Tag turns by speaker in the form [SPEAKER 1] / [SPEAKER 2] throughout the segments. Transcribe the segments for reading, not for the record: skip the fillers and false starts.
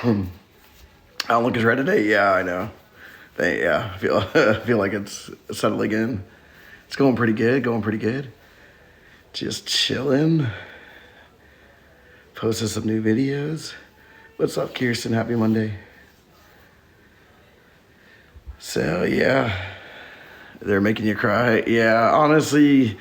[SPEAKER 1] I don't look as red today. Yeah, I know. I feel I feel like it's settling in. It's going pretty good. Going pretty good. Just chilling. Posted some new videos. What's up, Kirsten? Happy Monday. So yeah, they're making you cry. Yeah, honestly,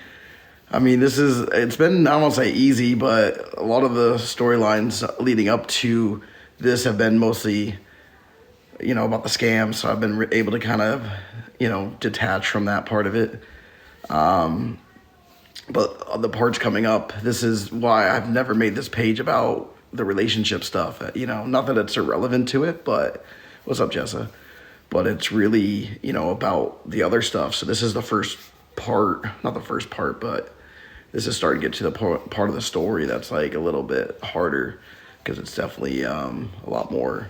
[SPEAKER 1] I mean, it's been, I don't want to say easy, but a lot of the storylines leading up to this have been mostly, about the scam. So I've been able to kind of, detach from that part of it. But the parts coming up, this is why I've never made this page about the relationship stuff. Not that it's irrelevant to it, but what's up, Jessa? But it's really, about the other stuff. So this is the first part, not the first part, but this is starting to get to the part of the story that's like a little bit harder because it's definitely a lot more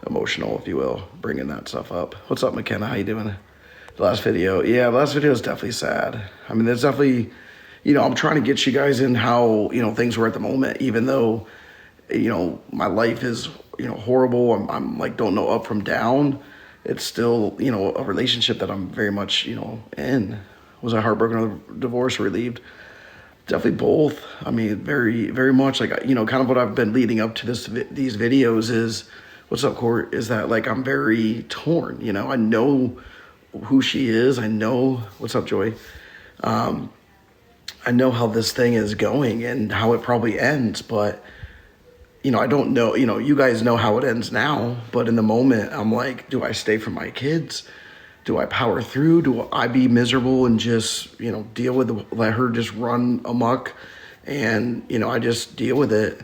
[SPEAKER 1] emotional, if you will, bringing that stuff up. What's up, McKenna? How you doing? The last video. Yeah, the last video is definitely sad. I mean, there's definitely, I'm trying to get you guys in how, things were at the moment, even though, my life is, horrible. I'm like, don't know up from down. It's still, a relationship that I'm very much, in. Was I heartbroken or divorced or relieved? Definitely both. I mean, very, very much like, kind of what I've been leading up to these videos is, what's up, Court, is that like, I'm very torn, I know who she is. I know, what's up, Joy? I know how this thing is going and how it probably ends, but, I don't know, you guys know how it ends now, but in the moment, I'm like, do I stay for my kids? Do I power through? Do I be miserable and just, let her just run amok and, I just deal with it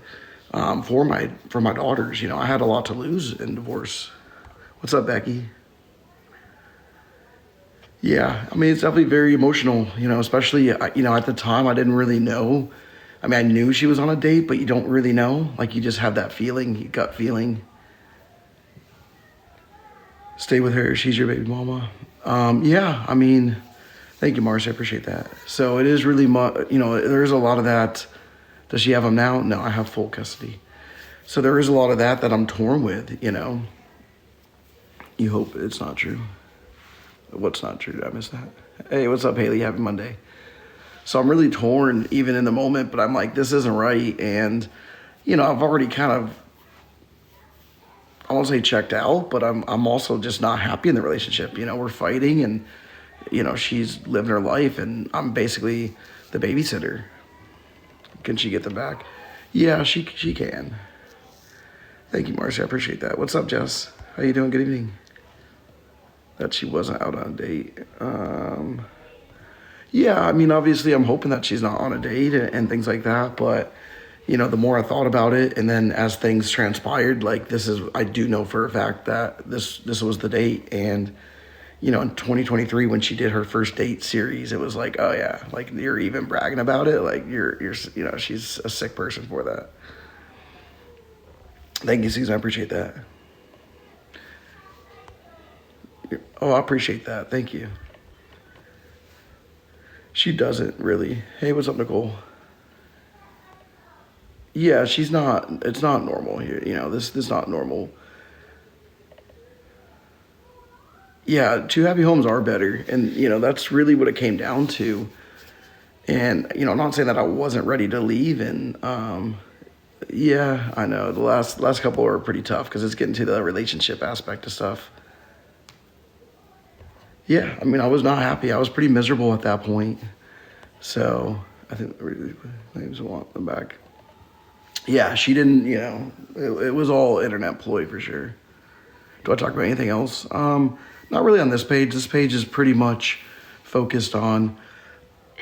[SPEAKER 1] for my daughters. I had a lot to lose in divorce. What's up, Becky? Yeah, I mean, it's definitely very emotional, especially, at the time I didn't really know. I mean, I knew she was on a date, but you don't really know. Like, you just have that feeling, gut feeling. Stay with her. She's your baby mama. Yeah, I mean, thank you, Mars. I appreciate that. So it is really, there's a lot of that. Does she have them now? No, I have full custody. So there is a lot of that I'm torn with, You hope it's not true. What's not true? Did I miss that? Hey, what's up, Haley? Happy Monday. So I'm really torn even in the moment, but I'm like, this isn't right. And, I've already kind of, I won't say checked out, but I'm also just not happy in the relationship. We're fighting and, she's living her life and I'm basically the babysitter. Can she get them back? Yeah, she can. Thank you, Marcy. I appreciate that. What's up, Jess? How you doing? Good evening. That she wasn't out on a date. Yeah, I mean, obviously I'm hoping that she's not on a date and things like that, but the more I thought about it and then as things transpired, like I do know for a fact that this was the date. And, in 2023, when she did her first date series, it was like, oh yeah, like you're even bragging about it. Like you're she's a sick person for that. Thank you, Susan. I appreciate that. Oh, I appreciate that. Thank you. She doesn't really. Hey, what's up, Nicole? Yeah, it's not normal here. This is not normal. Yeah, two happy homes are better. And, that's really what it came down to. And, I'm not saying that I wasn't ready to leave. And, yeah, I know the last couple are pretty tough because it's getting to the relationship aspect of stuff. Yeah, I mean, I was not happy. I was pretty miserable at that point. So I think they just want them back. Yeah, she didn't, it was all internet ploy for sure. Do I talk about anything else? Not really on this page. This page is pretty much focused on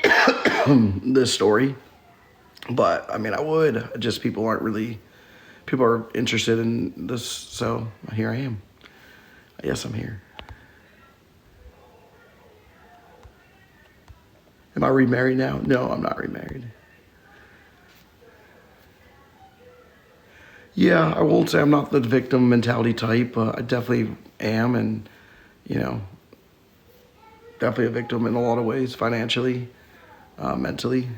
[SPEAKER 1] this story. But I mean, people are interested in this. So here I am. Yes, I'm here. Am I remarried now? No, I'm not remarried. Yeah, I won't say I'm not the victim mentality type. I definitely am, and definitely a victim in a lot of ways, financially, mentally.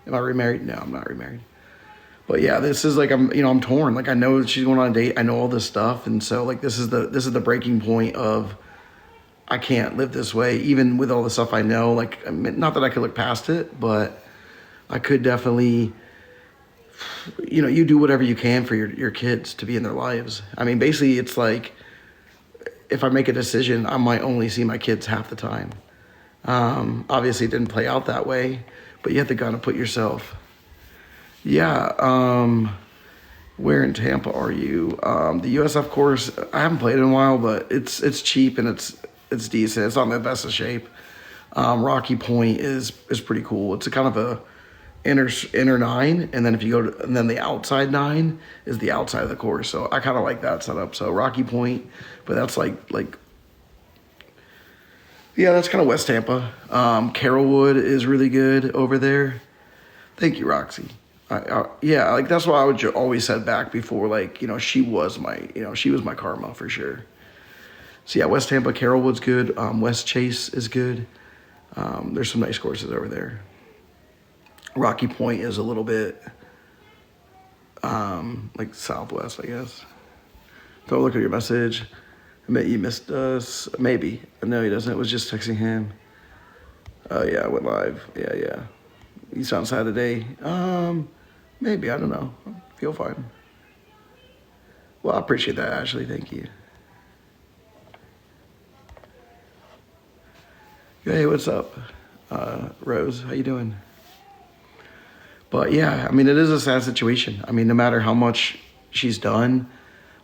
[SPEAKER 1] Am I remarried? No, I'm not remarried. But yeah, this is like I'm torn. Like I know that she's going on a date. I know all this stuff, and so like this is the breaking point of I can't live this way, even with all the stuff I know. Like I mean, not that I could look past it, but I could definitely. You do whatever you can for your kids to be in their lives. I mean, basically, it's like if I make a decision, I might only see my kids half the time. Obviously, it didn't play out that way, but you have to kind of put yourself. Yeah. Where in Tampa are you? The USF course. I haven't played in a while, but it's cheap and it's decent. It's not in the best of shape. Rocky Point is pretty cool. It's a kind of a inner nine, and then if you go to, and then the outside nine is the outside of the course. So I kind of like that setup. So Rocky Point, but that's like yeah, that's kind of West Tampa. Carrollwood is really good over there. Thank you, Roxy. Yeah, like that's what I would always said back before. Like she was my karma for sure. So yeah, West Tampa, Carrollwood's good. West Chase is good. There's some nice courses over there. Rocky Point is a little bit like Southwest, I guess. Don't look at your message. I bet you missed us. Maybe. No, he doesn't. It was just texting him. Oh yeah, I went live. Yeah. You sound sad today. Maybe, I don't know. Feel fine. Well, I appreciate that, Ashley. Thank you. Hey, what's up? Rose, how you doing? But yeah, I mean, it is a sad situation. I mean, no matter how much she's done,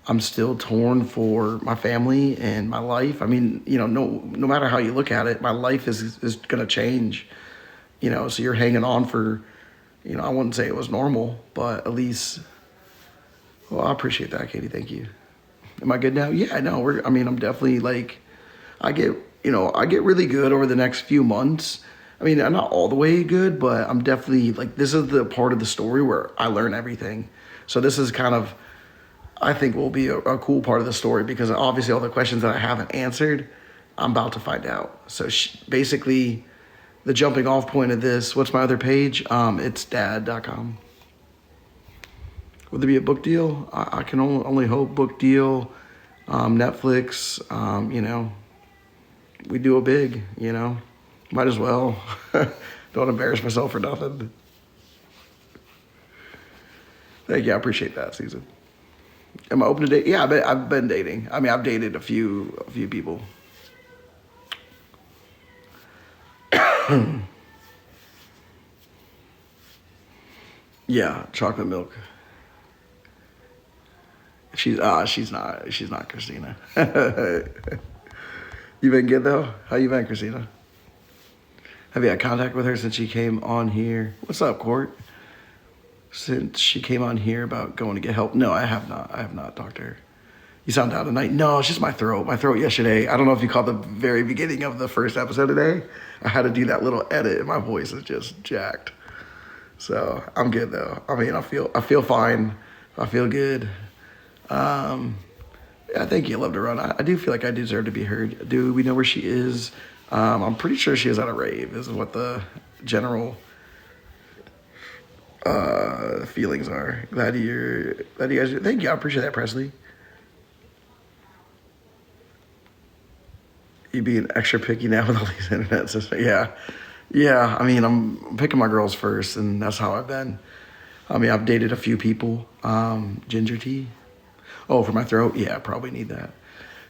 [SPEAKER 1] I'm still torn for my family and my life. I mean, no matter how you look at it, my life is going to change, so you're hanging on for, I wouldn't say it was normal, but at least, well, I appreciate that, Katie. Thank you. Am I good now? Yeah, I know. I'm definitely like, I get really good over the next few months. I mean, I'm not all the way good, but I'm definitely like, this is the part of the story where I learn everything. So this is kind of, I think will be a cool part of the story because obviously all the questions that I haven't answered, I'm about to find out. So basically the jumping off point of this, what's my other page? It's dad.com. Would there be a book deal? I can only hope. Book deal, Netflix, we do a big, might as well. Don't embarrass myself for nothing. Thank you. I appreciate that, Susan. Am I open to date? Yeah, I've been dating. I mean, I've dated a few people. Yeah, chocolate milk. She's not Christina. You been good though? How you been, Christina? Have you had contact with her since she came on here? What's up, Court? Since she came on here about going to get help? No, I have not. I have not talked to her. You sound out tonight. No, it's just my throat. My throat yesterday. I don't know if you caught the very beginning of the first episode today. I had to do that little edit and my voice is just jacked. So I'm good though. I mean, I feel fine. I feel good. I think you love to run. I do feel like I deserve to be heard. Do we know where she is? I'm pretty sure she is at a rave. This is what the general feelings are. Glad you guys. Thank you. I appreciate that, Presley. You being extra picky now with all these internet systems. Yeah. I mean, I'm picking my girls first, and that's how I've been. I mean, I've dated a few people. Ginger tea. Oh, for my throat? Yeah, I probably need that.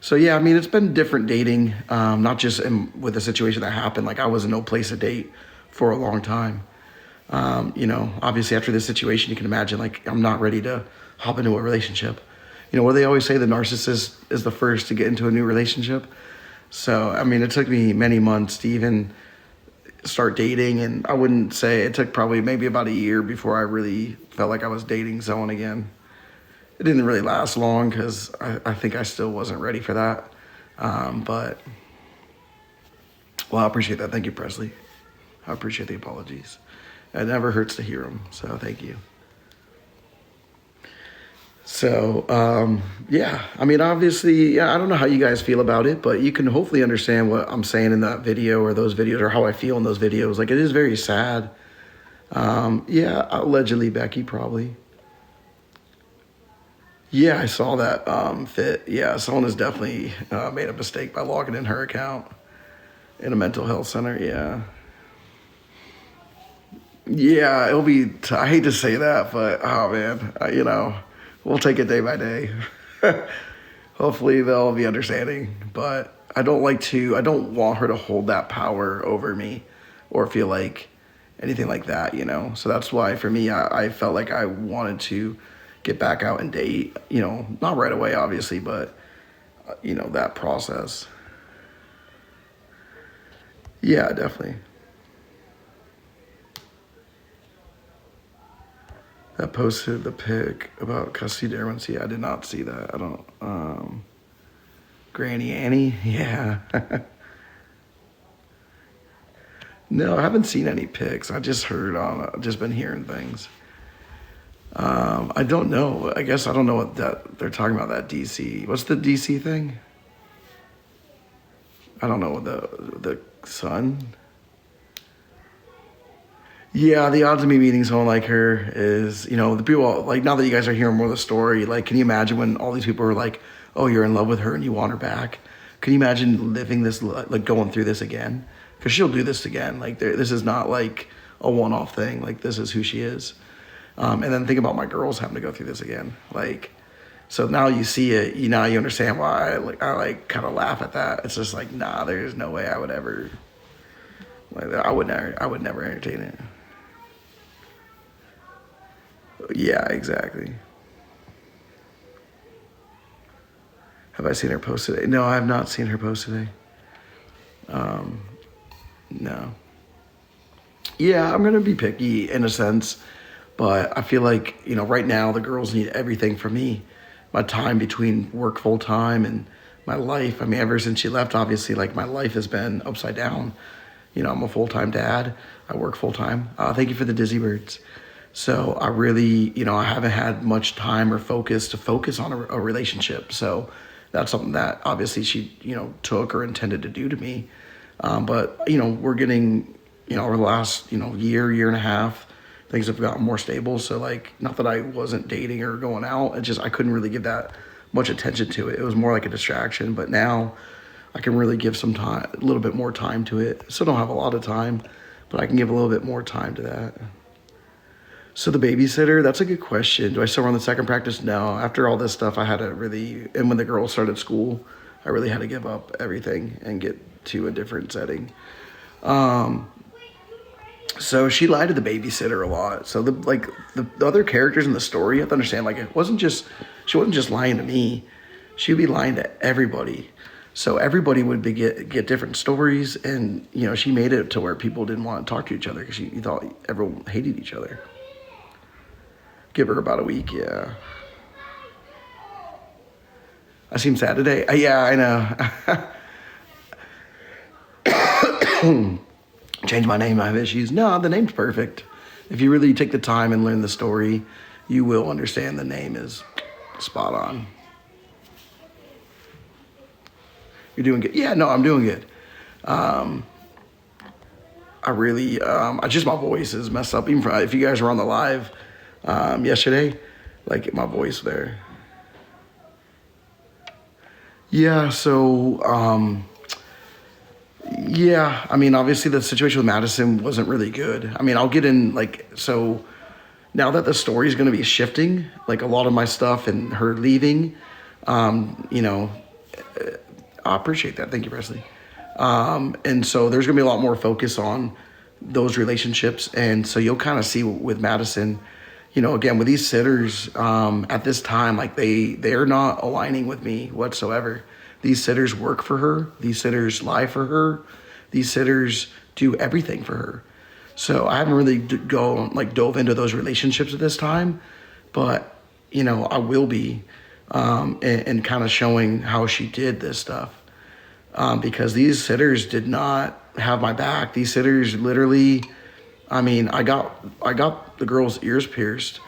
[SPEAKER 1] So yeah, I mean, it's been different dating, not just with the situation that happened. Like I was in no place to date for a long time. Obviously after this situation, you can imagine like I'm not ready to hop into a relationship. What do they always say? The narcissist is the first to get into a new relationship. So, I mean, it took me many months to even start dating. And I wouldn't say it took probably maybe about a year before I really felt like I was dating someone again. It didn't really last long because I think I still wasn't ready for that. But, well, I appreciate that. Thank you, Presley. I appreciate the apologies. It never hurts to hear them. So thank you. So, yeah, I mean, obviously, I don't know how you guys feel about it, but you can hopefully understand what I'm saying in that video or those videos or how I feel in those videos. Like, it is very sad. Yeah, allegedly, Becky, probably. Yeah, I saw that fit. Yeah, someone has definitely made a mistake by logging in her account in a mental health center. Yeah. Yeah, it'll be. I hate to say that, but oh man, we'll take it day by day. Hopefully they'll be understanding, but I don't like to. I don't want her to hold that power over me, or feel like anything like that. So that's why for me, I felt like I wanted to get back out and date. Not right away, obviously, but that process. Yeah, definitely. That posted the pic about custody Darwin. See, I did not see that. I don't. Granny Annie. Yeah. No, I haven't seen any pics. I just heard on. I've just been hearing things. I don't know. I guess I don't know what that they're talking about. That DC. What's the DC thing? I don't know. The son. Yeah, the odds of me meeting someone like her is, the people, like, now that you guys are hearing more of the story, like, can you imagine when all these people are like, oh, you're in love with her and you want her back? Can you imagine living this, like, going through this again? Because she'll do this again. Like, this is not, like, a one-off thing. Like, this is who she is. And then think about my girls having to go through this again. Like, so now you see it, now you understand why I kind of laugh at that. It's just like, nah, there's no way I would ever, like, I would never entertain it. Yeah, exactly. Have I seen her post today? No, I have not seen her post today. No. Yeah, I'm gonna be picky in a sense, but I feel like right now the girls need everything from me. My time between work full time and my life. I mean, ever since she left, obviously, like my life has been upside down. I'm a full time dad. I work full time. Thank you for the Dizzy Birds. So I really, I haven't had much time or focus to focus on a relationship. So that's something that obviously she, took or intended to do to me. But, we're getting, over the last, year and a half, things have gotten more stable. So like, not that I wasn't dating or going out, it just, I couldn't really give that much attention to it. It was more like a distraction. But now I can really give some time, a little bit more time to it. Still don't have a lot of time, but I can give a little bit more time to that. So the babysitter, that's a good question. Do I still run the second practice? No. After all this stuff, I had to really, and when the girls started school, I really had to give up everything and get to a different setting. So she lied to the babysitter a lot. So the other characters in the story, you have to understand, like she wasn't just lying to me. She would be lying to everybody. So everybody would get different stories, and she made it to where people didn't want to talk to each other because she thought everyone hated each other. Give her about a week, yeah. I seem sad today. Yeah, I know. Change my name, I have issues. No, the name's perfect. If you really take the time and learn the story, you will understand the name is spot on. You're doing good. Yeah, no, I'm doing good. I really, just my voice is messed up. Even if you guys were on the live yesterday, like my voice there. Yeah, so, yeah, I mean, obviously the situation with Madison wasn't really good. I mean, I'll get in, so now that the story is going to be shifting, like a lot of my stuff and her leaving, I appreciate that. Thank you, Presley. And so there's going to be a lot more focus on those relationships. And so you'll kind of see with Madison, again, with these sitters, at this time, like they're not aligning with me whatsoever. These sitters work for her. These sitters lie for her. These sitters do everything for her. So I haven't really dove into those relationships at this time, but I will be, and kind of showing how she did this stuff, because these sitters did not have my back. These sitters literally, I mean, I got the girl's ears pierced,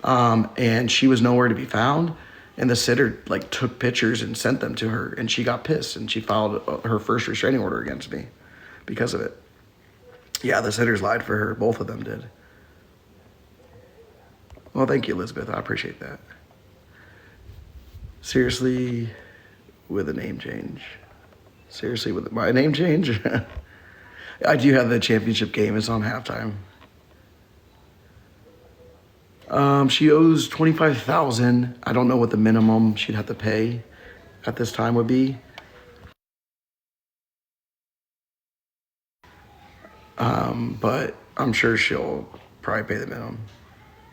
[SPEAKER 1] and she was nowhere to be found. And the sitter took pictures and sent them to her, and she got pissed, and she filed her first restraining order against me because of it. Yeah, the sitters lied for her. Both of them did. Well, thank you, Elizabeth. I appreciate that. Seriously, with a name change. Seriously, with my name change. I do have the championship game. It's on halftime. She owes 25,000. I don't know what the minimum she'd have to pay at this time would be. But I'm sure she'll probably pay the minimum.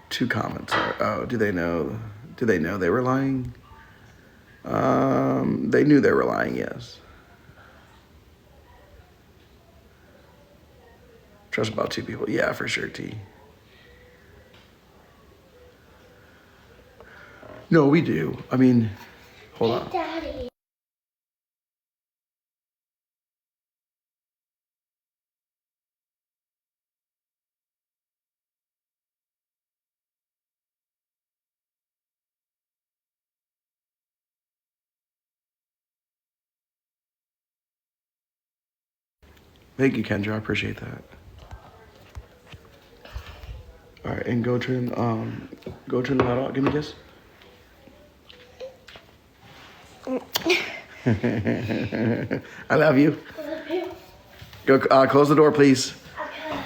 [SPEAKER 1] 2 comments are, oh, do they know they were lying? They knew they were lying, yes. Trust about 2 people. Yeah, for sure, T. No, we do. I mean, hold on. Daddy. Thank you, Kendra. I appreciate that. All right, and go turn the light off. Give me a kiss. I love you. Go close the door, please. Okay.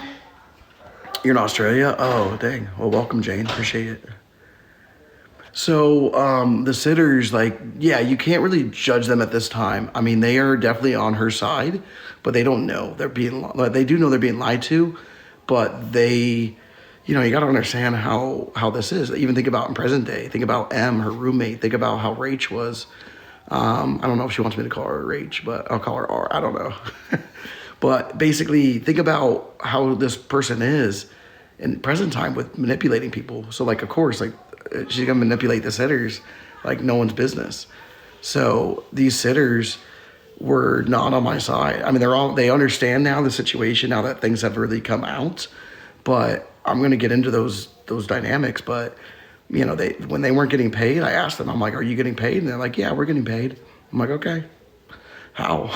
[SPEAKER 1] You're in Australia? Oh, dang. Well, welcome, Jane. Appreciate it. So the sitters, like, yeah, you can't really judge them at this time. I mean, they are definitely on her side, but they don't know they do know they're being lied to, but they, you know, you got to understand how this is. Even think about in present day. Think about M, her roommate. Think about how Rach was. I don't know if she wants me to call her Rach, but I'll call her R. I don't know. But basically, think about how this person is in present time with manipulating people. So, like, of course, like, she's gonna manipulate the sitters like no one's business. So these sitters were not on my side. I mean, they understand now the situation now that things have really come out. But I'm gonna get into those dynamics. But you know, when they weren't getting paid, I asked them. I'm like, "Are you getting paid?" And they're like, "Yeah, we're getting paid." I'm like, "Okay, how?"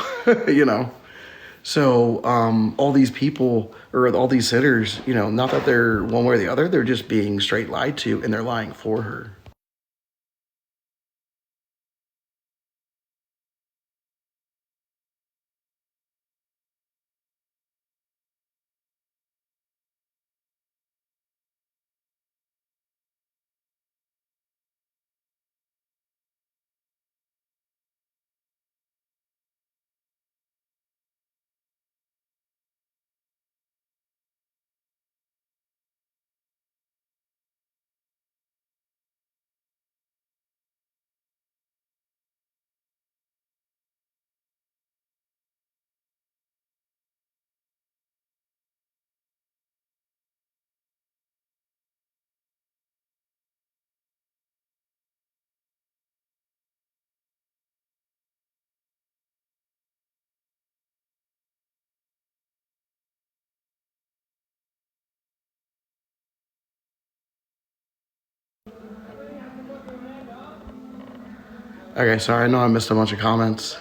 [SPEAKER 1] You know. So all these people or all these sitters, you know, not that they're one way or the other, they're just being straight lied to and they're lying for her. Okay, sorry, I know I missed a bunch of comments.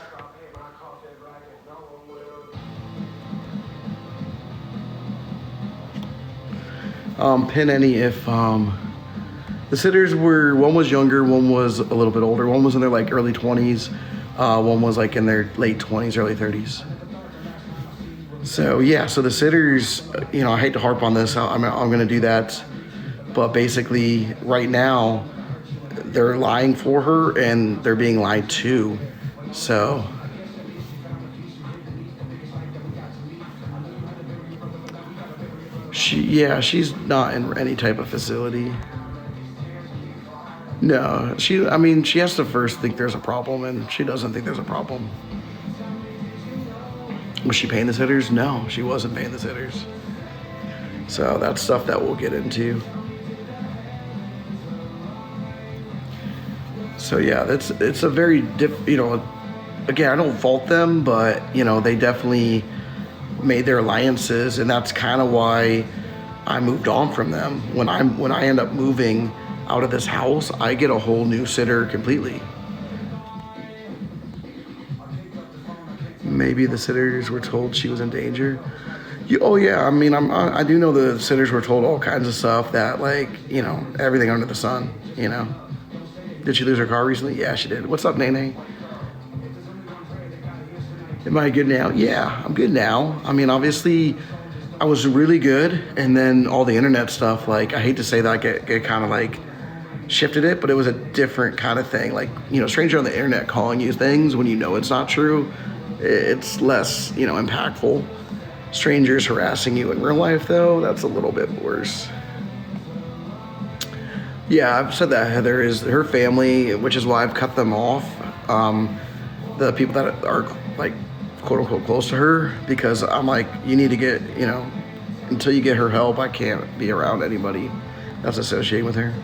[SPEAKER 1] Pin any if the sitters were, one was younger, one was a little bit older, one was in their like early 20s, one was like in their late 20s, early 30s. So yeah, so the sitters, you know, I hate to harp on this, I'm gonna do that, but basically right now they're lying for her and they're being lied to. So she's not in any type of facility. No, she has to first think there's a problem, and she doesn't think there's a problem. Was she paying the sitters? No, she wasn't paying the sitters. So that's stuff that we'll get into. So yeah, it's a very you know, again, I don't fault them, but you know, they definitely made their alliances, and that's kind of why I moved on from them. When I end up moving out of this house, I get a whole new sitter completely. Maybe the sitters were told she was in danger. Oh yeah, I mean, I do know the sitters were told all kinds of stuff that, like, you know, everything under the sun, you know. Did she lose her car recently? Yeah, she did. What's up, Nene? Am I good now? Yeah, I'm good now. I mean, obviously, I was really good, and then all the internet stuff, like, I hate to say that, I get kind of like shifted it, but it was a different kind of thing. Like, you know, stranger on the internet calling you things when you know it's not true, it's less, you know, impactful. Strangers harassing you in real life, though, that's a little bit worse. Yeah, I've said that Heather is her family, which is why I've cut them off. The people that are like quote unquote close to her, because I'm like, you need to get, you know, until you get her help, I can't be around anybody that's associated with her.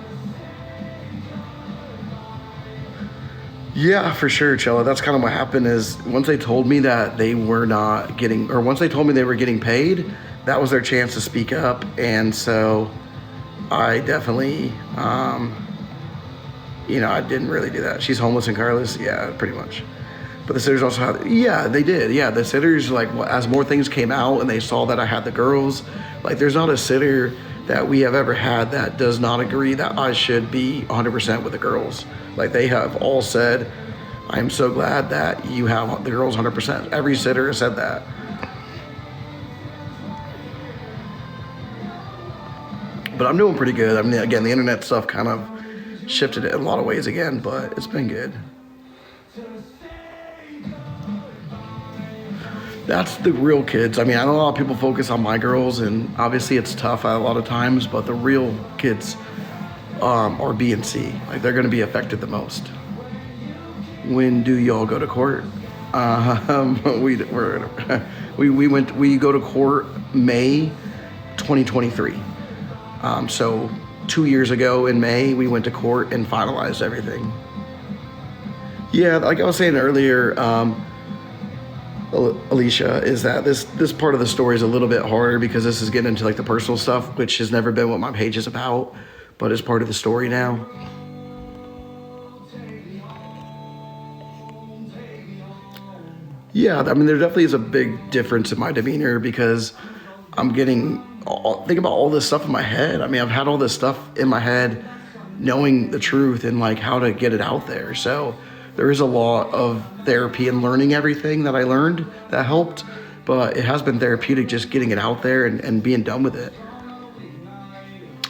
[SPEAKER 1] Yeah, for sure, Chella. That's kind of what happened is once they told me that they were not getting, or once they told me they were getting paid, that was their chance to speak up. And so I definitely, you know, I didn't really do that. She's homeless and carless. Yeah, pretty much. But the sitters also had, yeah, they did. Yeah, the sitters, like, as more things came out and they saw that I had the girls, like, there's not a sitter that we have ever had that does not agree that I should be 100% with the girls. Like, they have all said, I'm so glad that you have the girls 100%. Every sitter has said that. But I'm doing pretty good. I mean, again, the internet stuff kind of shifted it in a lot of ways again, but it's been good. That's the real kids. I mean, I know a lot of people focus on my girls, and obviously it's tough a lot of times, but the real kids are B and C. Like, they're going to be affected the most. When do y'all go to court? We go to court May 2023. So 2 years ago in May, we went to court and finalized everything. Yeah, like I was saying earlier, Alicia, is that this part of the story is a little bit harder because this is getting into like the personal stuff, which has never been what my page is about, but it's part of the story now. Yeah, I mean, there definitely is a big difference in my demeanor because I'm getting, think about all this stuff in my head. I mean, I've had all this stuff in my head knowing the truth and like how to get it out there. So there is a lot of therapy and learning everything that I learned that helped, but it has been therapeutic just getting it out there and being done with it.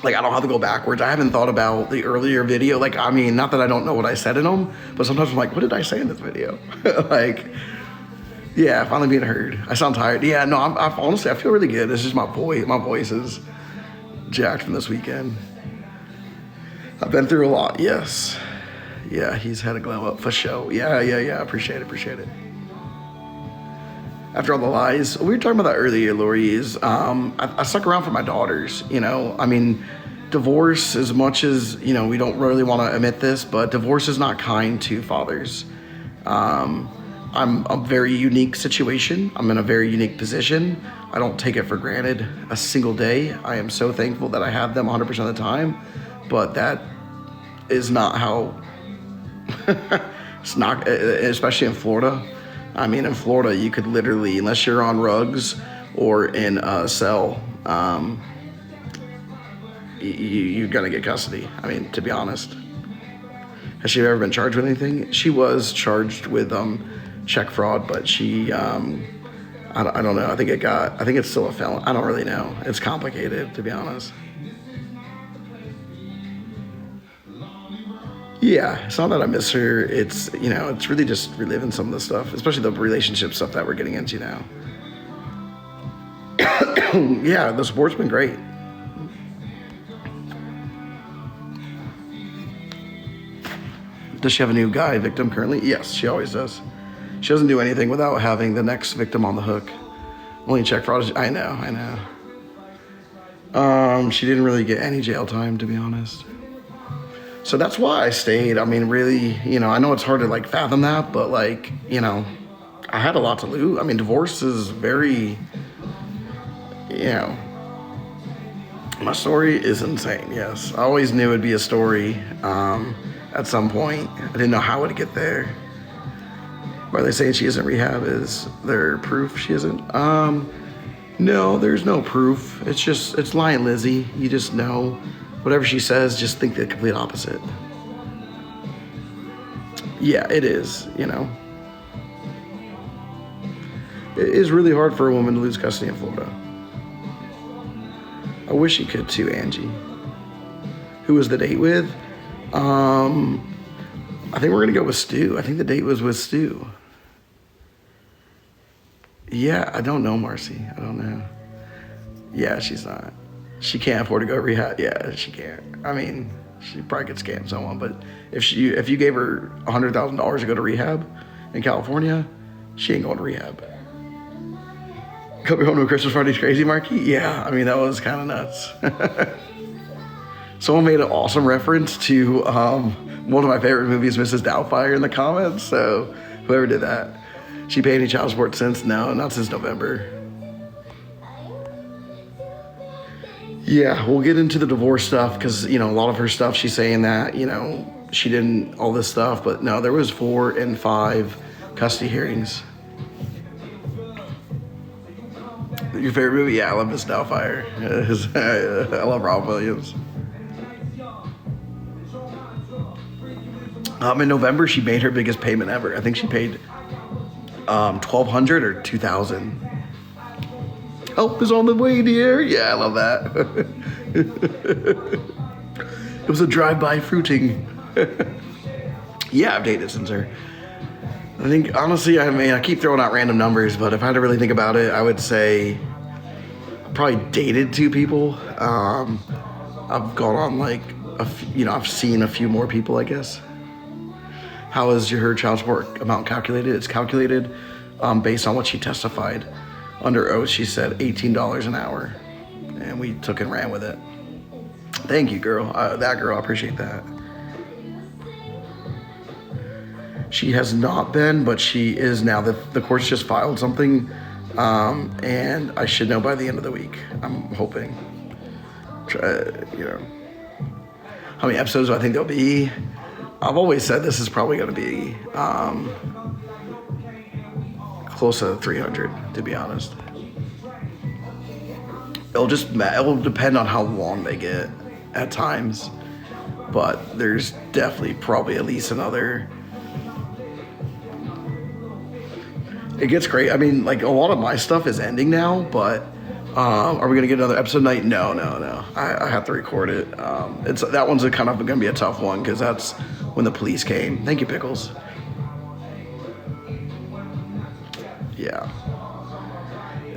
[SPEAKER 1] Like, I don't have to go backwards. I haven't thought about the earlier video. Like, I mean, not that I don't know what I said in them, but sometimes I'm like, what did I say in this video? Like, yeah, finally being heard. I sound tired. Yeah, no, I'm honestly, I feel really good. It's just my voice is jacked from this weekend. I've been through a lot, yes. Yeah, he's had a glow up for sure. Yeah. Appreciate it. After all the lies, we were talking about that earlier, Lori, is I stuck around for my daughters, you know. I mean, divorce, as much as, you know, we don't really want to admit this, but divorce is not kind to fathers. I'm a very unique situation. I'm in a very unique position. I don't take it for granted a single day. I am so thankful that I have them 100% of the time, but that is not how, it's not, especially in Florida. I mean, in Florida, you could literally, unless you're on rugs or in a cell, you're gonna get custody. I mean, to be honest. Has she ever been charged with anything? She was charged with check fraud, but she, I don't know. I think it's still a felon. I don't really know. It's complicated, to be honest. Yeah, it's not that I miss her. It's, you know, it's really just reliving some of the stuff, especially the relationship stuff that we're getting into now. Yeah, the support's been great. Does she have a new guy victim currently? Yes, she always does. She doesn't do anything without having the next victim on the hook. Only check fraud. I know. She didn't really get any jail time, to be honest. So that's why I stayed. I mean, really, you know, I know it's hard to like fathom that, but like, you know, I had a lot to lose. I mean, divorce is very, you know, my story is insane. Yes, I always knew it'd be a story at some point. I didn't know how it would get there. Why they saying she isn't rehab? Is there proof she isn't? No, there's no proof. It's lying Lizzie. You just know. Whatever she says, just think the complete opposite. Yeah, it is, you know. It is really hard for a woman to lose custody in Florida. I wish she could too, Angie. Who was the date with? I think we're gonna go with Stu. I think the date was with Stu. Yeah, I don't know, Marcy. I don't know. Yeah, she's not. She can't afford to go to rehab. Yeah, she can't. I mean, she probably could scam someone, but if you gave her $100,000 to go to rehab in California, she ain't going to rehab. Coming home to a Christmas party's crazy, Marky? Yeah, I mean, that was kind of nuts. Someone made an awesome reference to one of my favorite movies, Mrs. Doubtfire, in the comments. So whoever did that. She paid any child support since? No, not since November. Yeah, we'll get into the divorce stuff because, you know, a lot of her stuff, she's saying that, you know, she didn't, all this stuff. But no, there was 4 and 5 custody hearings. Your favorite movie? Yeah, I love Miss Doubtfire. I love Rob Williams. In November, she made her biggest payment ever. I think she paid $1,200 or $2,000. Help is on the way, dear. Yeah, I love that. It was a drive-by fruiting. Yeah, I've dated since her. I think, honestly, I mean, I keep throwing out random numbers, but if I had to really think about it, I would say I probably dated 2 people. I've gone on like, I've seen a few more people, I guess. How is her child support amount calculated? It's calculated based on what she testified. Under oath, she said $18 an hour, and we took and ran with it. Thank you, girl. That girl, I appreciate that. She has not been, but she is now. The courts just filed something, and I should know by the end of the week. I'm hoping. You know, how many episodes do I think there'll be? I've always said this is probably going to be close to 300, to be honest. It'll depend on how long they get at times, but there's definitely probably at least another. It gets great. I mean, like, a lot of my stuff is ending now, but are we gonna get another episode night? No. I have to record it. That one's kind of gonna be a tough one because that's when the police came. Thank you, Pickles. Yeah.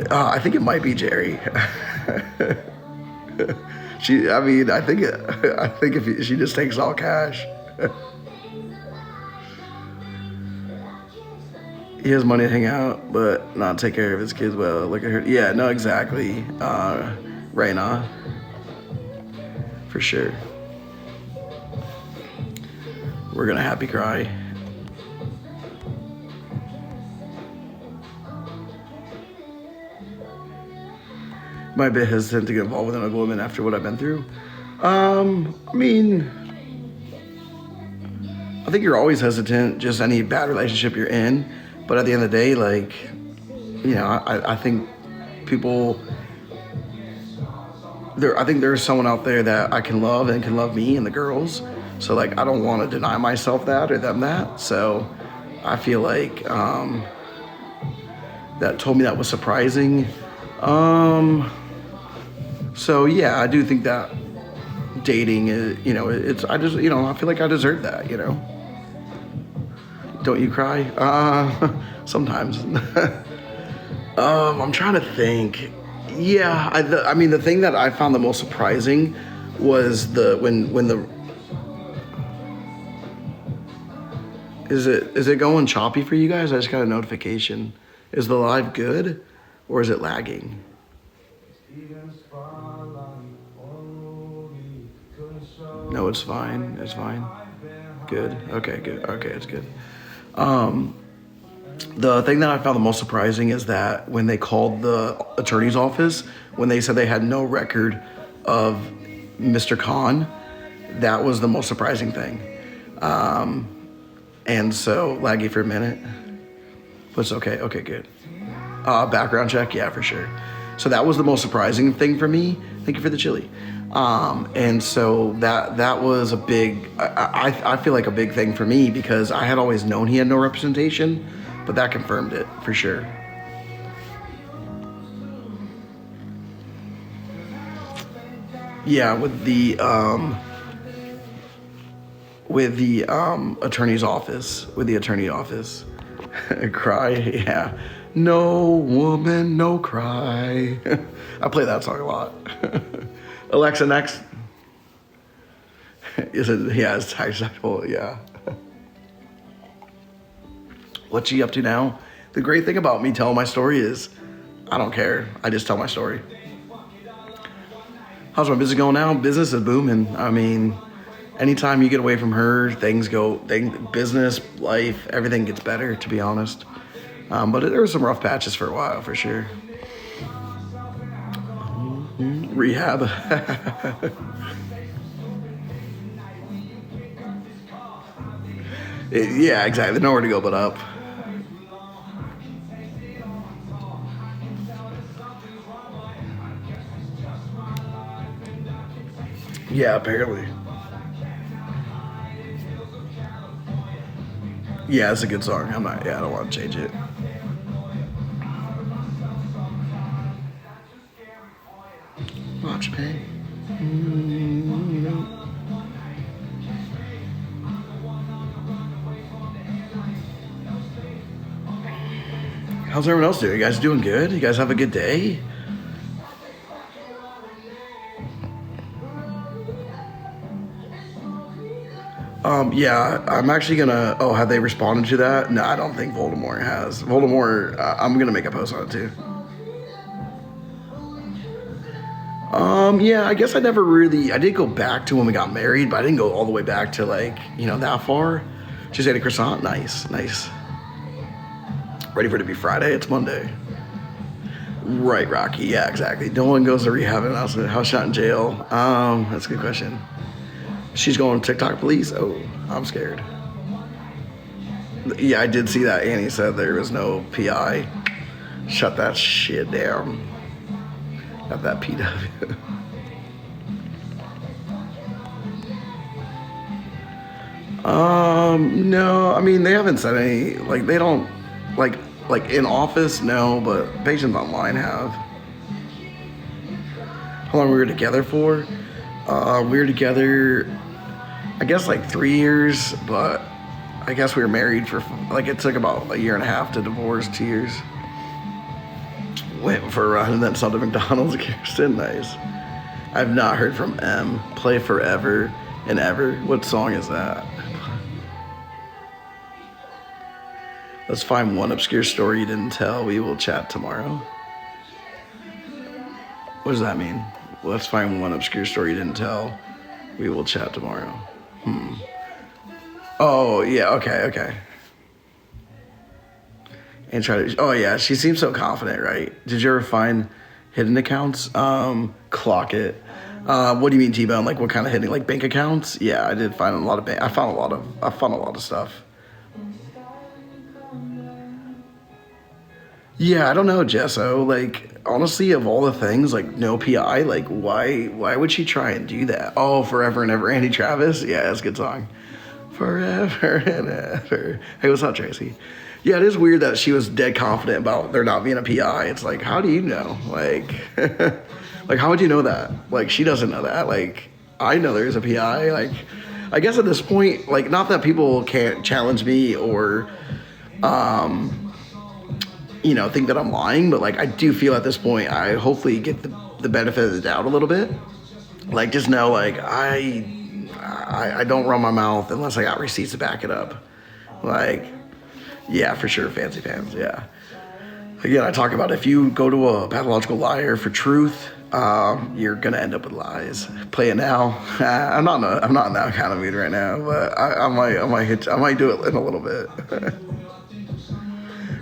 [SPEAKER 1] I think it might be Jerry. I think if she just takes all cash. He has money to hang out, but not take care of his kids well. Look at her. Yeah, no, exactly. Raina. For sure. We're gonna happy cry. Might be hesitant to get involved with another woman after what I've been through. I mean, I think you're always hesitant, just any bad relationship you're in. But at the end of the day, like, you know, I think people, I think there's someone out there that I can love and can love me and the girls. So, like, I don't want to deny myself that or them that. So I feel like that told me that was surprising. So yeah, I do think that dating is, you know, I feel like I deserve that, you know. Don't you cry? Sometimes. I'm trying to think. Yeah, I mean, the thing that I found the most surprising was when is it going choppy for you guys? I just got a notification. Is the live good or is it lagging? No, it's fine. It's fine. Good. Okay, good. Okay, it's good. The thing that I found the most surprising is that when they called the attorney's office, when they said they had no record of Mr. Khan, that was the most surprising thing. And so, laggy for a minute. But it's okay. Okay, good. Background check? Yeah, for sure. So that was the most surprising thing for me. Thank you for the chili. And so that was a big, I feel like a big thing for me because I had always known he had no representation, but that confirmed it for sure. Yeah, with the attorney's office, with the attorney office. Cry, yeah. No woman, no cry. I play that song a lot. Alexa, next. Is it? Yeah, it's bisexual. Yeah. What's she up to now? The great thing about me telling my story is, I don't care. I just tell my story. How's my business going now? Business is booming. I mean, anytime you get away from her, business, life, everything gets better, to be honest. But there were some rough patches for a while, for sure. Rehab. Yeah, exactly. Nowhere to go but up. Yeah, apparently. Yeah, it's a good song. I don't want to change it. Watch me. How's everyone else doing? You guys doing good? You guys have a good day? Yeah, I'm actually gonna. Oh, have they responded to that? No, I don't think Voldemort has. Voldemort, I'm gonna make a post on it too. Yeah, I guess I never really. I did go back to when we got married, but I didn't go all the way back to that far. Just ate a croissant. Nice, nice. Ready for it to be Friday? It's Monday. Right, Rocky. Yeah, exactly. Dylan goes to rehab and house shot in jail. That's a good question. She's going to TikTok police. Oh, I'm scared. Yeah, I did see that. Annie said there was no PI. Shut that shit down. Got that PW. No, I mean they haven't said any. Like they don't, like in office, no, but patients online have. How long we were together for? We were together, I guess 3 years, but I guess we were married for it took about a year and a half to divorce, 2 years. Went for a run and then saw the McDonald's. Kirsten, nice. I've not heard from M. Play Forever and Ever. What song is that? Let's find one obscure story you didn't tell. We will chat tomorrow. What does that mean? Let's find one obscure story you didn't tell. We will chat tomorrow. Oh, yeah, okay. And oh yeah, she seems so confident, right? Did you ever find hidden accounts? Clock it. What do you mean, T-Bone? Like what kind of hidden, like bank accounts? Yeah, I did find a lot of I found a lot of stuff. Yeah, I don't know, Jesso. Like, honestly, of all the things, no PI, why would she try and do that? Oh, Forever and Ever, Andy Travis? Yeah, that's a good song. Forever and Ever. Hey, what's up, Tracy? Yeah, it is weird that she was dead confident about there not being a PI. It's like, how do you know? How would you know that? She doesn't know that. I know there's a PI. I guess at this point, not that people can't challenge me or, think that I'm lying, but I do feel at this point I hopefully get the benefit of the doubt a little bit. Just know I don't run my mouth unless I got receipts to back it up. Yeah, for sure, fancy pants, yeah. Again, I talk about if you go to a pathological liar for truth, you're gonna end up with lies. Play it now. I'm not in that kind of mood right now, but I might do it in a little bit.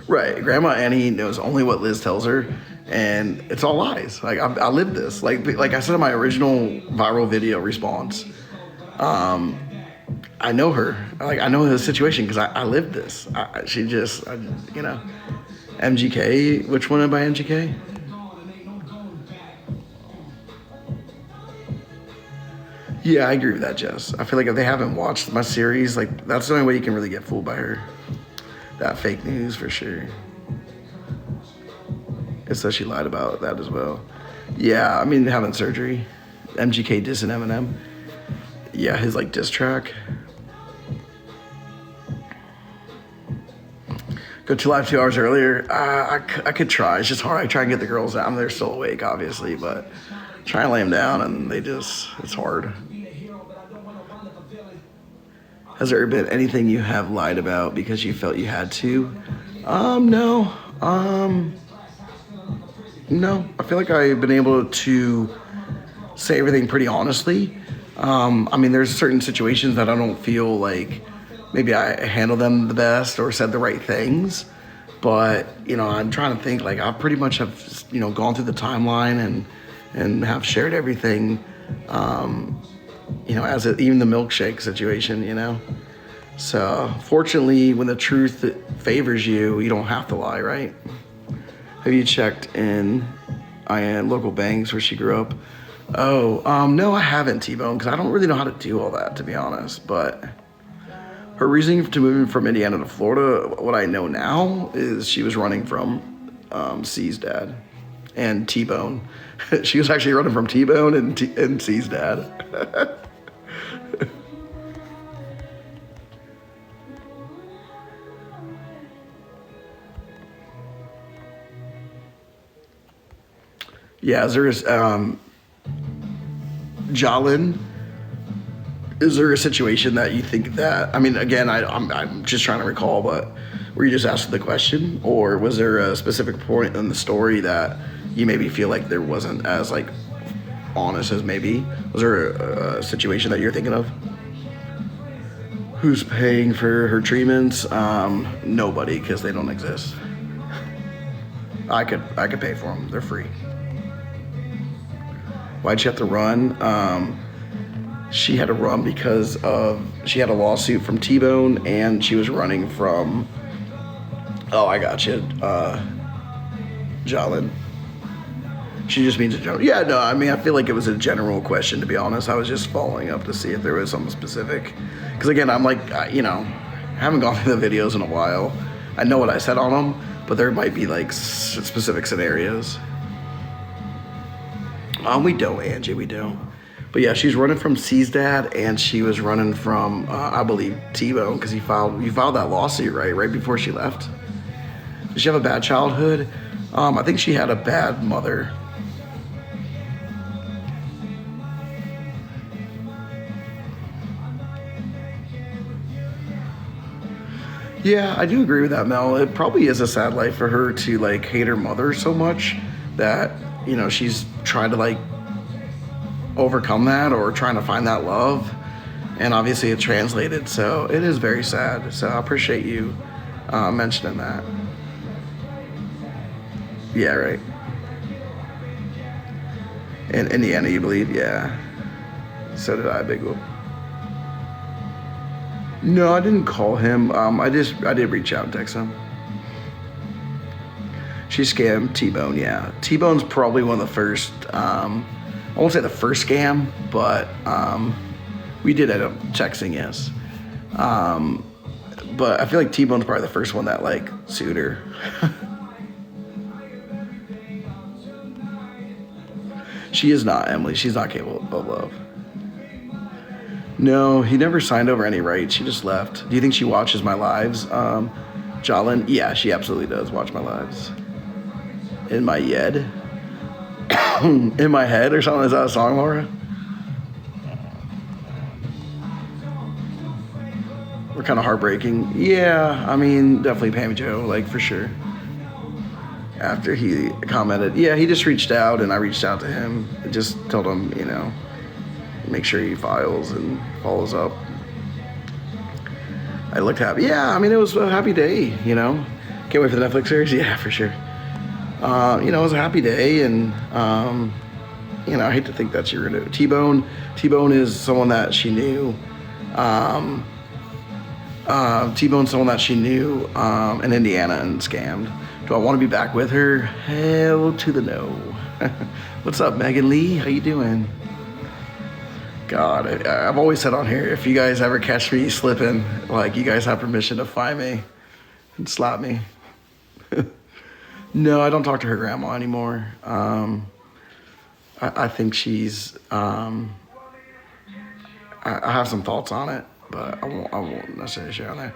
[SPEAKER 1] Right, Grandma Annie knows only what Liz tells her, and it's all lies. I lived this. Like I said in my original viral video response, I know her. I know the situation because I lived this. She just, MGK. Which one am I, MGK? Yeah, I agree with that, Jess. I feel like if they haven't watched my series, like that's the only way you can really get fooled by her. That fake news for sure. It says she lied about that as well. Yeah, I mean having surgery. MGK dissing Eminem. Yeah, his like diss track. Go to live 2 hours earlier. I could try. It's just hard. I try and get the girls down. They're still awake, obviously, but try and lay them down, and it's hard. Has there been anything you have lied about because you felt you had to? No. No. I feel like I've been able to say everything pretty honestly. I mean, there's certain situations that I don't feel like maybe I handled them the best or said the right things. But, I'm trying to think, like, I pretty much have, gone through the timeline and have shared everything, as even the milkshake situation, So, fortunately, when the truth favors you, you don't have to lie, right? Have you checked in local banks where she grew up? Oh, no, I haven't, T-Bone, because I don't really know how to do all that, to be honest. But her reasoning to moving from Indiana to Florida, what I know now is she was running from C's dad and T-Bone. She was actually running from T-Bone and C's dad. Yeah, there's Jalen. Is there a situation that you think that, I mean, again, I'm just trying to recall, but were you just asked the question, or was there a specific point in the story that you maybe feel like there wasn't as like honest as maybe? Was there a situation that you're thinking of? Who's paying for her treatments? Nobody, because they don't exist. I could pay for them. They're free. Why'd she have to run? She had to run because she had a lawsuit from T-Bone, and she was running from, I got you, Jalen. She just means a general. Yeah, no, I mean, I feel like it was a general question, to be honest. I was just following up to see if there was something specific. Because again, I'm like, I haven't gone through the videos in a while. I know what I said on them, but there might be like specific scenarios. We don't, Angie, we don't. But yeah, she's running from C's dad, and she was running from, I believe, T-Bone, because you filed that lawsuit, right before she left. Did she have a bad childhood? I think she had a bad mother. Yeah, I do agree with that, Mel. It probably is a sad life for her to like hate her mother so much that, she's trying to like overcome that or trying to find that love, and obviously it's translated, so it is very sad. So I appreciate you mentioning that. Yeah, right. In Indiana, you believe? Yeah. So did I, Big Whoop. No, I didn't call him. I did reach out and text him. She scammed T-Bone, yeah. T-Bone's probably one of the first, I won't say the first scam, but we did end up texting, yes. But I feel like T-Bone's probably the first one that like sued her. She is not, Emily. She's not capable of love. No, he never signed over any rights. She just left. Do you think she watches my lives, Jalen? Yeah, she absolutely does watch my lives. In my head. In my head or something? Is that a song, Laura? We're kind of heartbreaking. Yeah, I mean, definitely Pam Joe, like for sure. After he commented, yeah, he just reached out, and I reached out to him. I just told him, make sure he files and follows up. I looked happy. Yeah, I mean, it was a happy day, Can't wait for the Netflix series. Yeah, for sure. It was a happy day, and, I hate to think that you're going to... T-Bone is someone that she knew. T-Bone's someone that she knew in Indiana and scammed. Do I want to be back with her? Hell to the no. What's up, Megan Lee? How you doing? God, I've always said on here, if you guys ever catch me slipping, like, you guys have permission to find me and slap me. No, I don't talk to her grandma anymore. I think she's, I have some thoughts on it, but I won't necessarily share on there.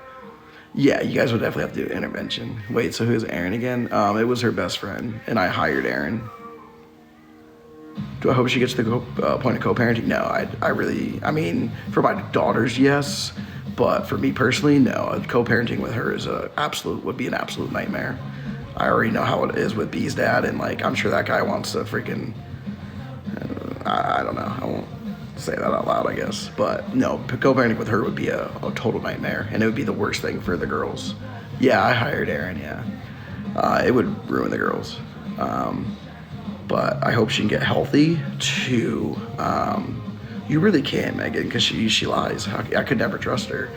[SPEAKER 1] Yeah, you guys would definitely have to do intervention. Wait, so who's Erin again? It was her best friend, and I hired Erin. Do I hope she gets to the point of co-parenting? No, I mean, for my daughters, yes, but for me personally, no. Co-parenting with her would be an absolute nightmare. I already know how it is with B's dad, and like, I'm sure that guy wants to freaking, I don't know, I won't say that out loud, I guess, but no, co-parenting with her would be a total nightmare, and it would be the worst thing for the girls. Yeah, I hired Erin, yeah. It would ruin the girls. But I hope she can get healthy too. You really can't, Megan, because she lies. I could never trust her.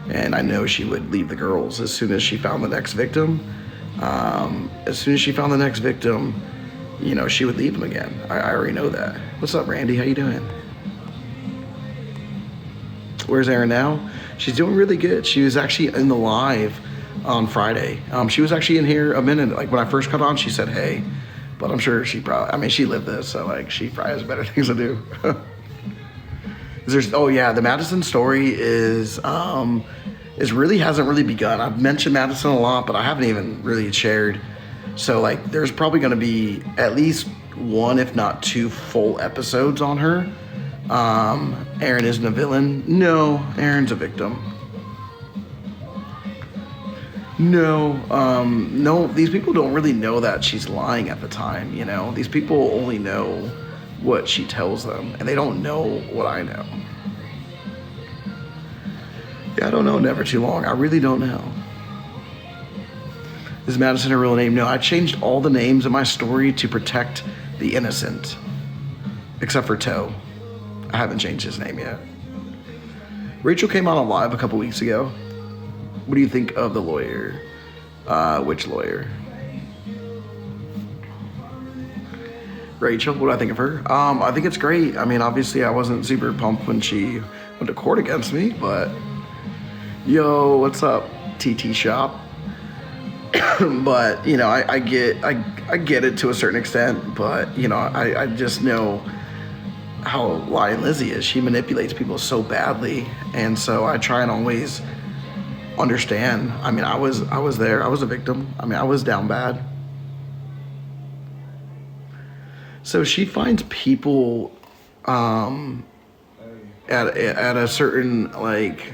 [SPEAKER 1] And I know she would leave the girls as soon as she found the next victim. You know, she would leave them again. I already know that. What's up, Randy? How you doing? Where's Erin now? She's doing really good. She was actually in the live on Friday. She was actually in here a minute. Like, when I first got on, she said, hey. But I'm sure she lived this, so like, she probably has better things to do. Oh yeah, the Madison story hasn't really begun. I've mentioned Madison a lot, but I haven't even really shared. So like, there's probably going to be at least one, if not two, full episodes on her. Erin isn't a villain. No, Erin's a victim. No, these people don't really know that she's lying at the time, you know? These people only know what she tells them, and they don't know what I know. Yeah, I don't know, never too long. I really don't know. Is Madison her real name? No, I changed all the names in my story to protect the innocent, except for Toe. I haven't changed his name yet. Rachel came on live a couple weeks ago. What do you think of the lawyer? Which lawyer? Rachel, what do I think of her? I think it's great. I mean, obviously I wasn't super pumped when she went to court against me, but yo, what's up, TT Shop? But, you know, I get it to a certain extent, but, you know, I just know how Lion Lizzie is. She manipulates people so badly, and so I try and always understand. I mean, I was there. I was a victim. I mean, I was down bad. So she finds people at a certain, like,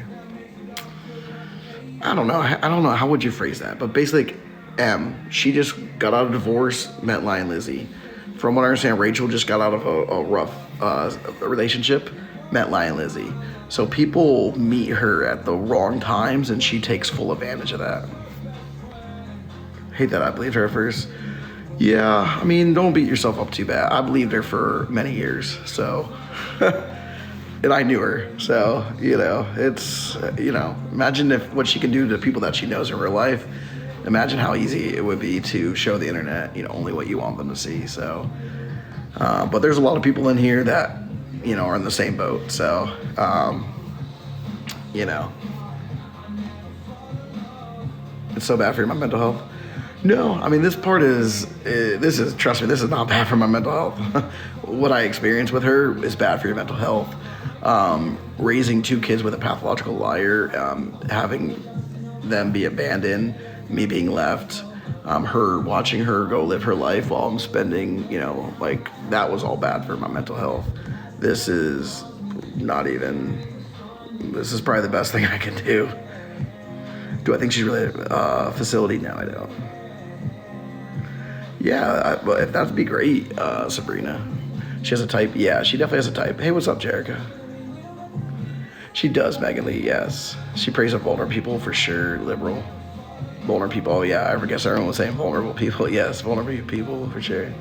[SPEAKER 1] I don't know how would you phrase that, but basically, she just got out of divorce, met Lion Lizzie. From what I understand, Rachel just got out of a rough relationship, met Lion Lizzie. So people meet her at the wrong times, and she takes full advantage of that. Hate that I believed her at first. Yeah, I mean, don't beat yourself up too bad. I believed her for many years, so. And I knew her, so, you know, it's, you know, imagine what she can do to people that she knows in real life. Imagine how easy it would be to show the internet, you know, only what you want them to see, so. But there's a lot of people in here that, you know, are in the same boat, so, you know. It's so bad for my mental health. No, I mean, trust me, this is not bad for my mental health. What I experienced with her is bad for your mental health. Raising two kids with a pathological liar, having them be abandoned, me being left, watching her go live her life while I'm spending, you know, like, that was all bad for my mental health. This is probably the best thing I can do. Do I think she's really a facility? No, I don't. Yeah, but if that'd be great, Sabrina. She has a type? Yeah, she definitely has a type. Hey, what's up, Jerica? She does, Megan Lee, yes. She prays up vulnerable people, for sure, liberal. Vulnerable people, oh yeah, I guess everyone was saying vulnerable people. Yes, vulnerable people, for sure.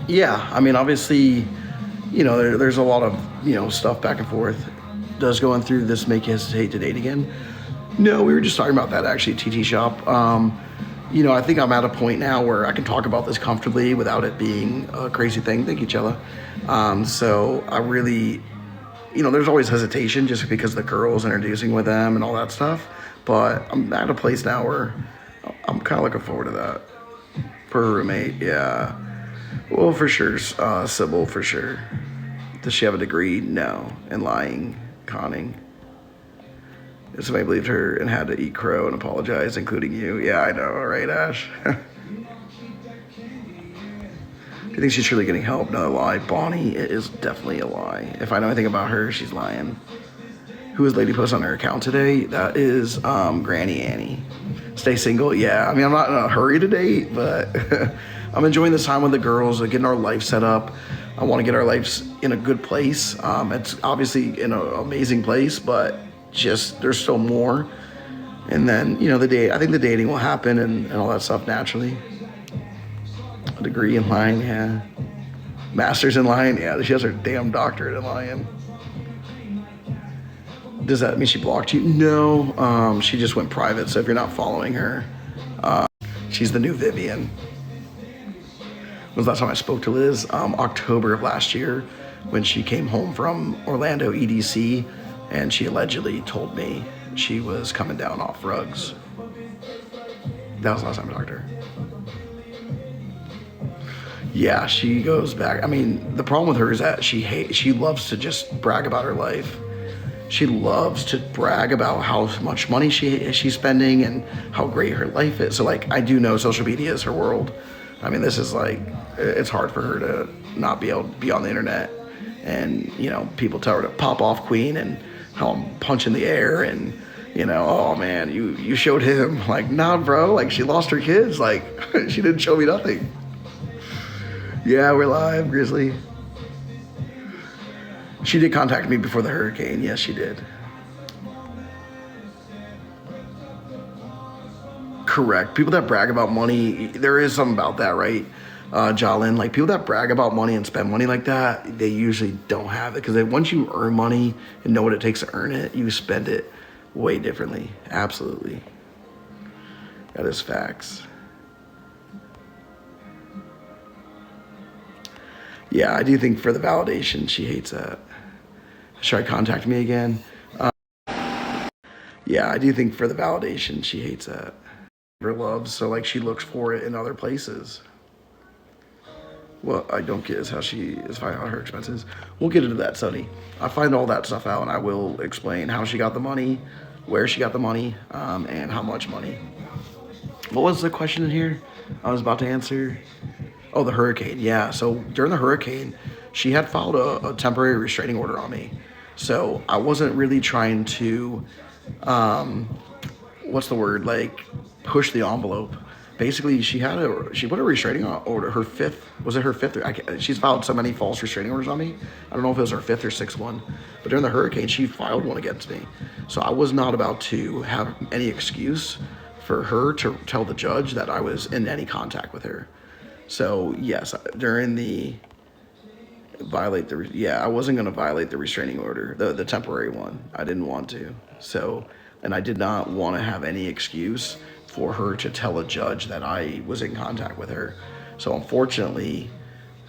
[SPEAKER 1] Yeah, I mean, obviously, you know, there's a lot of, you know, stuff back and forth. Does going through this make you hesitate to date again? No, we were just talking about that, actually, TT Shop. you know, I think I'm at a point now where I can talk about this comfortably without it being a crazy thing. Thank you, Chella. So I really, you know, there's always hesitation just because the girls introducing with them and all that stuff. But I'm at a place now where I'm kind of looking forward to that. For her roommate, yeah. Well, for sure, Sybil, for sure. Does she have a degree? No. And lying, conning. If somebody believed her and had to eat crow and apologize, including you. Yeah, I know, right, Ash? Do you think she's truly getting help? Another lie. Bonnie, it is definitely a lie. If I know anything about her, she's lying. Who is Lady Post on her account today? That is Granny Annie. Stay single? Yeah, I mean, I'm not in a hurry to date, but I'm enjoying this time with the girls, getting our life set up. I want to get our lives in a good place. It's obviously in an amazing place, but just there's still more. And then, you know, I think the dating will happen and all that stuff naturally. A degree in lying, yeah. Master's in lying, yeah. She has her damn doctorate in lying. Does that mean she blocked you? No, she just went private. So if you're not following her, she's the new Vivian. When was the last time I spoke to Liz? October of last year when she came home from Orlando EDC and she allegedly told me she was coming down off drugs. That was the last time I talked to her. Yeah, she goes back. I mean, the problem with her is that she loves to just brag about her life. She loves to brag about how much money she's spending and how great her life is. So, like, I do know social media is her world. I mean, this is like, it's hard for her to not be able to be on the internet. And, you know, people tell her to pop off queen and how I'm punching the air and, you know, oh man, you showed him. Like, nah, bro, like she lost her kids. Like, she didn't show me nothing. Yeah, we're live, Grizzly. She did contact me before the hurricane. Yes, she did. Correct. People that brag about money, there is something about that, right? Jalen, like people that brag about money and spend money like that, they usually don't have it. Because once you earn money and know what it takes to earn it, you spend it way differently. Absolutely. That is facts. Yeah, I do think for the validation, she hates that. Should I contact me again? Yeah, I do think for the validation, she hates that. Her loves, so like she looks for it in other places. What I don't get is how she is finding out her expenses. We'll get into that, Sonny. I find all that stuff out and I will explain how she got the money, where she got the money, and how much money. What was the question in here I was about to answer? Oh, the hurricane. Yeah, so during the hurricane, she had filed a temporary restraining order on me. So I wasn't really trying to, what's the word, like push the envelope. Basically, she put a restraining order, her fifth, was it her fifth? She's filed so many false restraining orders on me. I don't know if it was her fifth or sixth one, but during the hurricane, she filed one against me. So I was not about to have any excuse for her to tell the judge that I was in any contact with her. So yes, during the I wasn't going to violate the restraining order, the temporary one. I didn't want to. So, and I did not want to have any excuse for her to tell a judge that I was in contact with her. So unfortunately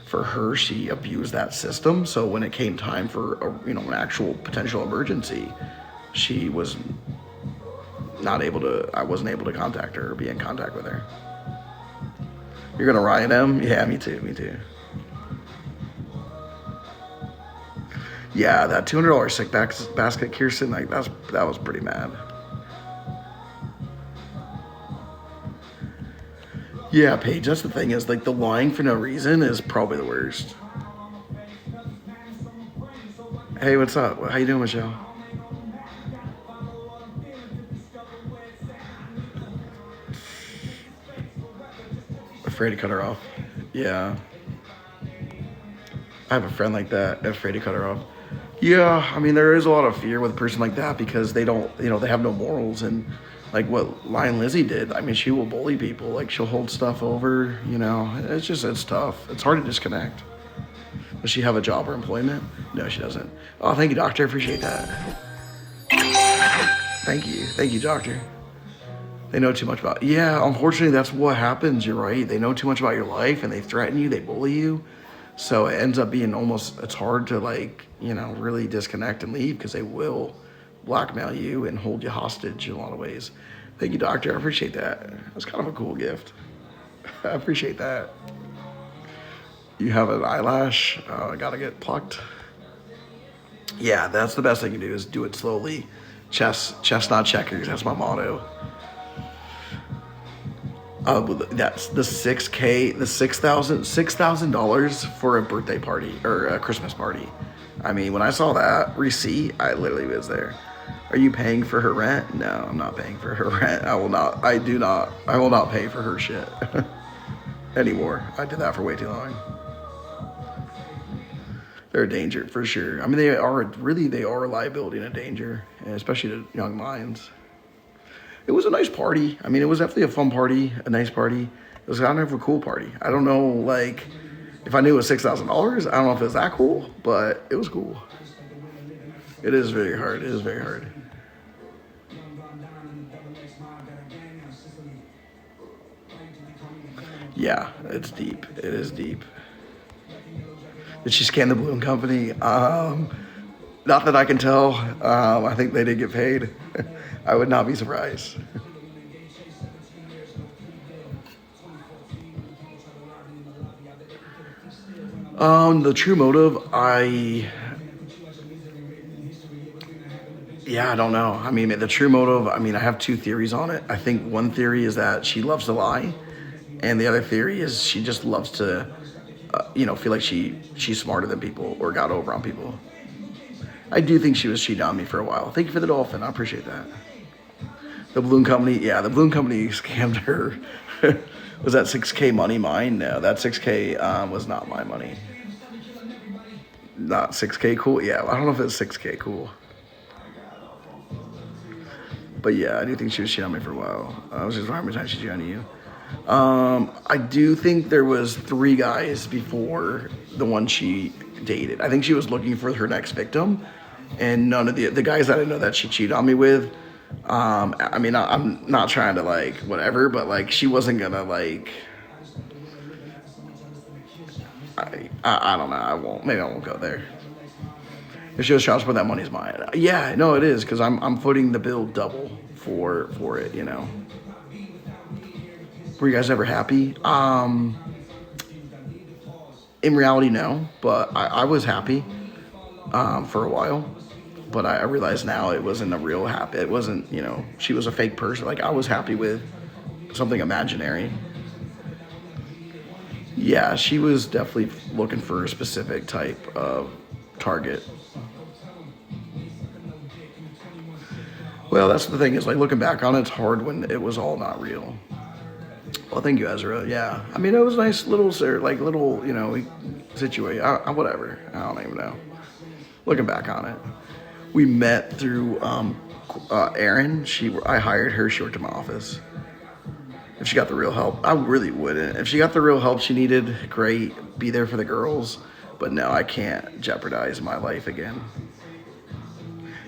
[SPEAKER 1] for her, she abused that system. So when it came time for an actual potential emergency, she was not able to, I wasn't able to contact her or be in contact with her. You're gonna riot him? Yeah, me too. Yeah, that $200 sick basket, Kirsten, like that was pretty mad. Yeah, Paige, that's the thing is like the lying for no reason is probably the worst. Hey, what's up? How you doing, Michelle? Afraid to cut her off. Yeah. I have a friend like that, afraid to cut her off. Yeah, I mean, there is a lot of fear with a person like that because they don't, they have no morals. And like what Lion Lizzie did, I mean, she will bully people. Like she'll hold stuff over, it's tough. It's hard to disconnect. Does she have a job or employment? No, she doesn't. Oh, thank you, doctor. I appreciate that. Thank you, doctor. They know too much about. Yeah, unfortunately, that's what happens. You're right. They know too much about your life, and they threaten you. They bully you. So it ends up being almost. It's hard to like really disconnect and leave because they will blackmail you and hold you hostage in a lot of ways. Thank you, doctor. I appreciate that. That's kind of a cool gift. I appreciate that. You have an eyelash. I gotta get plucked. Yeah, that's the best thing you can do is do it slowly. Chess, not checkers. That's my motto. That's the $6,000, the $6,000 for a birthday party or a Christmas party. I mean, when I saw that receipt, I literally was there. Are you paying for her rent? No, I'm not paying for her rent. I will not. I do not. I will not pay for her shit anymore. I did that for way too long. They're a danger for sure. I mean, they are a liability and a danger, especially to young minds. It was a nice party. I mean, it was definitely a fun party, a nice party. It was kind of a cool party. I don't know, like, if I knew it was $6,000, I don't know if it was that cool, but it was cool. It is very hard. It is very hard. Yeah, it's deep. It is deep. Did she scan the balloon company? Not that I can tell. I think they did get paid. I would not be surprised. The true motive, I don't know. I mean, the true motive, I have two theories on it. I think one theory is that she loves to lie, and the other theory is she just loves to, feel like she's smarter than people or got over on people. I do think she was cheating on me for a while. Thank you for the dolphin. I appreciate that. The balloon company, the balloon company scammed her. Was that 6K money mine? No, that 6K was not my money. Not 6K cool? Yeah, I don't know if it's 6K cool. But yeah, I do think she was cheating on me for a while. I was just wondering how many times she cheated on you. I do think there was 3 guys before the one she dated. I think she was looking for her next victim, and none of the guys that I know that she cheated on me with. I'm not trying to like whatever, but like she wasn't gonna like. I don't know. I won't. Maybe I won't go there. If she was trying to put that money's mine. Yeah, no, it is because I'm footing the bill double for it. Were you guys ever happy? In reality, no. But I was happy for a while. But I realize now it wasn't a real happy. It wasn't, she was a fake person. Like, I was happy with something imaginary. Yeah, she was definitely looking for a specific type of target. Well, that's the thing is, like, looking back on it, it's hard when it was all not real. Well, thank you, Ezra. Yeah. I mean, it was nice little situation. Whatever. I don't even know. Looking back on it. We met through Erin. I hired her. She worked in my office. If she got the real help, I really wouldn't. If she got the real help she needed, great. Be there for the girls. But no, I can't jeopardize my life again.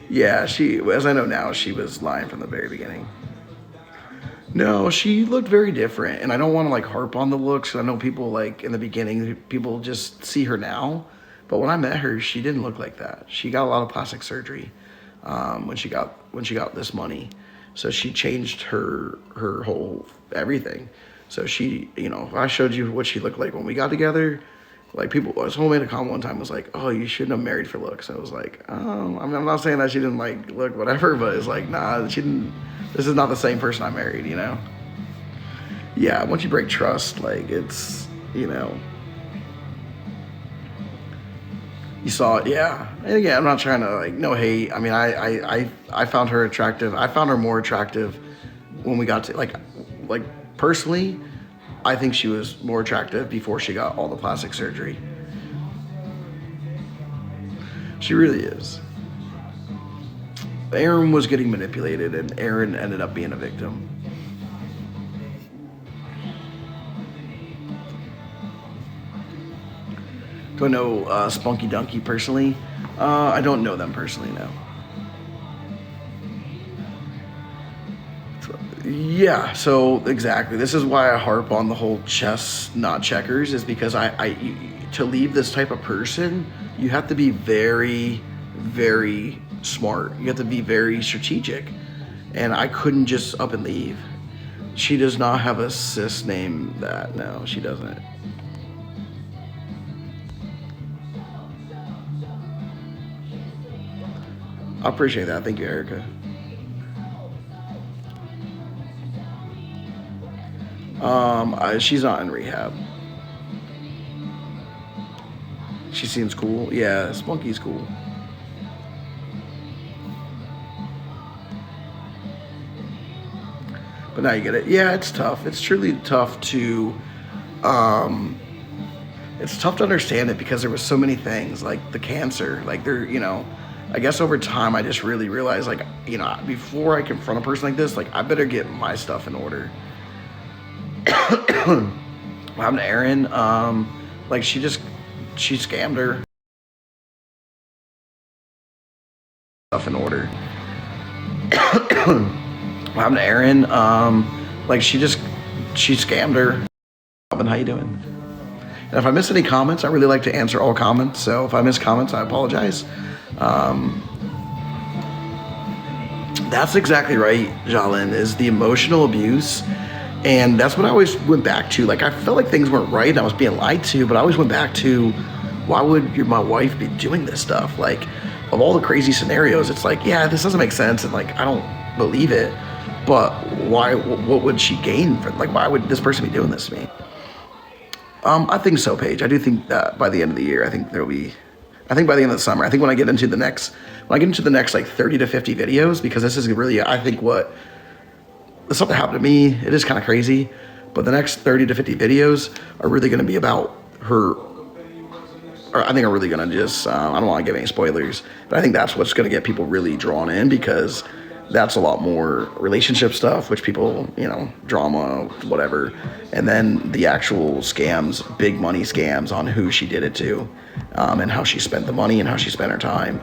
[SPEAKER 1] Yeah, as I know now, she was lying from the very beginning. No, she looked very different. And I don't want to like harp on the looks. I know people like in the beginning, people just see her now. But when I met her, she didn't look like that. She got a lot of plastic surgery when she got this money. So she changed her whole everything. So she, if I showed you what she looked like when we got together, like someone made a comment one time was like, "Oh, you shouldn't have married for looks." I was like, "Oh, I'm not saying that she didn't like look whatever, but it's like, nah, she didn't. This is not the same person I married, Yeah, once you break trust, like it's, You saw it, yeah. And again, I'm not trying to like no hate. I mean, I found her attractive. I found her more attractive when we got to like personally. I think she was more attractive before she got all the plastic surgery. She really is. Erin was getting manipulated, and Erin ended up being a victim. Do I know Spunky Donkey personally? I don't know them personally, no. Yeah, so exactly. This is why I harp on the whole chess, not checkers, is because to leave this type of person, you have to be very, very smart. You have to be very strategic. And I couldn't just up and leave. She does not have a sis named that. No, she doesn't. I appreciate that. Thank you, Erica. She's not in rehab. She seems cool. Yeah, Spunky's cool. But now you get it. Yeah, it's tough. It's truly tough to, um, it's tough to understand it because there was so many things like the cancer. Like I guess over time I just really realized like, before I confront a person like this, like I better get my stuff in order. What happened to Erin? Like she scammed her stuff in order. What happened to Erin? Like she scammed her. Robin, how you doing? And if I miss any comments, I really like to answer all comments. So if I miss comments, I apologize. That's exactly right, Jalin, is the emotional abuse. And that's what I always went back to. Like, I felt like things weren't right and I was being lied to, but I always went back to, why would my wife be doing this stuff? Like, of all the crazy scenarios, it's like, yeah, this doesn't make sense. And like, I don't believe it, but why, what would she gain from, like, why would this person be doing this to me? I think so, Paige. I do think that by the end of the year, I think by the end of the summer, I think when I get into the next like 30 to 50 videos, because this is really, I think something happened to me. It is kind of crazy, but the next 30 to 50 videos are really going to be about her. Or I think I'm really going to just, I don't want to give any spoilers, but I think that's what's going to get people really drawn in, because that's a lot more relationship stuff, which people, drama, whatever. And then the actual scams, big money scams on who she did it to, and how she spent the money and how she spent her time.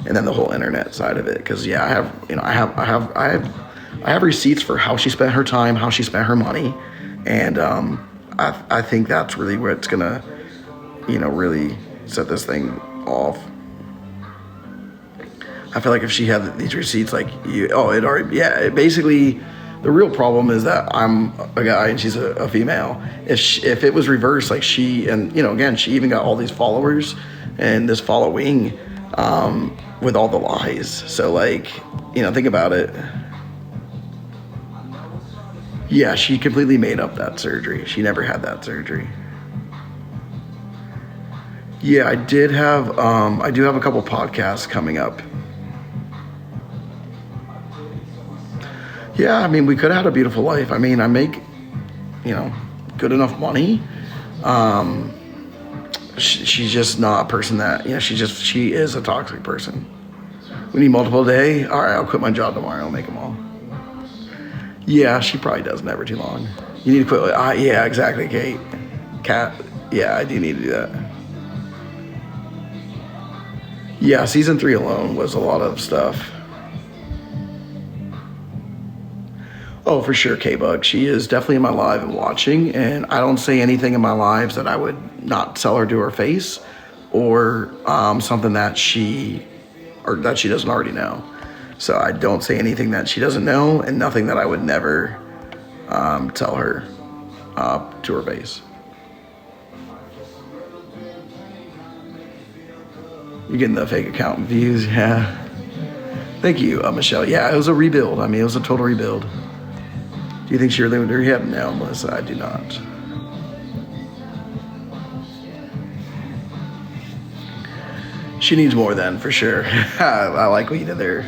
[SPEAKER 1] And then the whole internet side of it. Cause yeah, I have receipts for how she spent her time, how she spent her money. And, I think that's really where it's gonna, really set this thing off. I feel like if she had these receipts, basically, the real problem is that I'm a guy and she's a female. If it was reversed, like she even got all these followers and this following, with all the lies. So like, think about it. Yeah, she completely made up that surgery. She never had that surgery. Yeah, I do have a couple podcasts coming up. Yeah, I mean, we could have had a beautiful life. I mean, I make, good enough money. She's just not a person that, she is a toxic person. We need multiple a day. All right, I'll quit my job tomorrow. I'll make them all. Yeah, she probably does never too long. You need to quit. Yeah, exactly, Kate. Kat, yeah, I do need to do that. Yeah, season 3 alone was a lot of stuff. Oh, for sure, K-Bug. She is definitely in my live and watching, and I don't say anything in my lives that I would not tell her to her face, or something that she doesn't already know. So I don't say anything that she doesn't know, and nothing that I would never tell her to her face. You're getting the fake account views, yeah. Thank you, Michelle. Yeah, it was a rebuild. I mean, it was a total rebuild. Do you think she really went to rehab? No, Melissa, I do not. She needs more then, for sure. I like what you did there.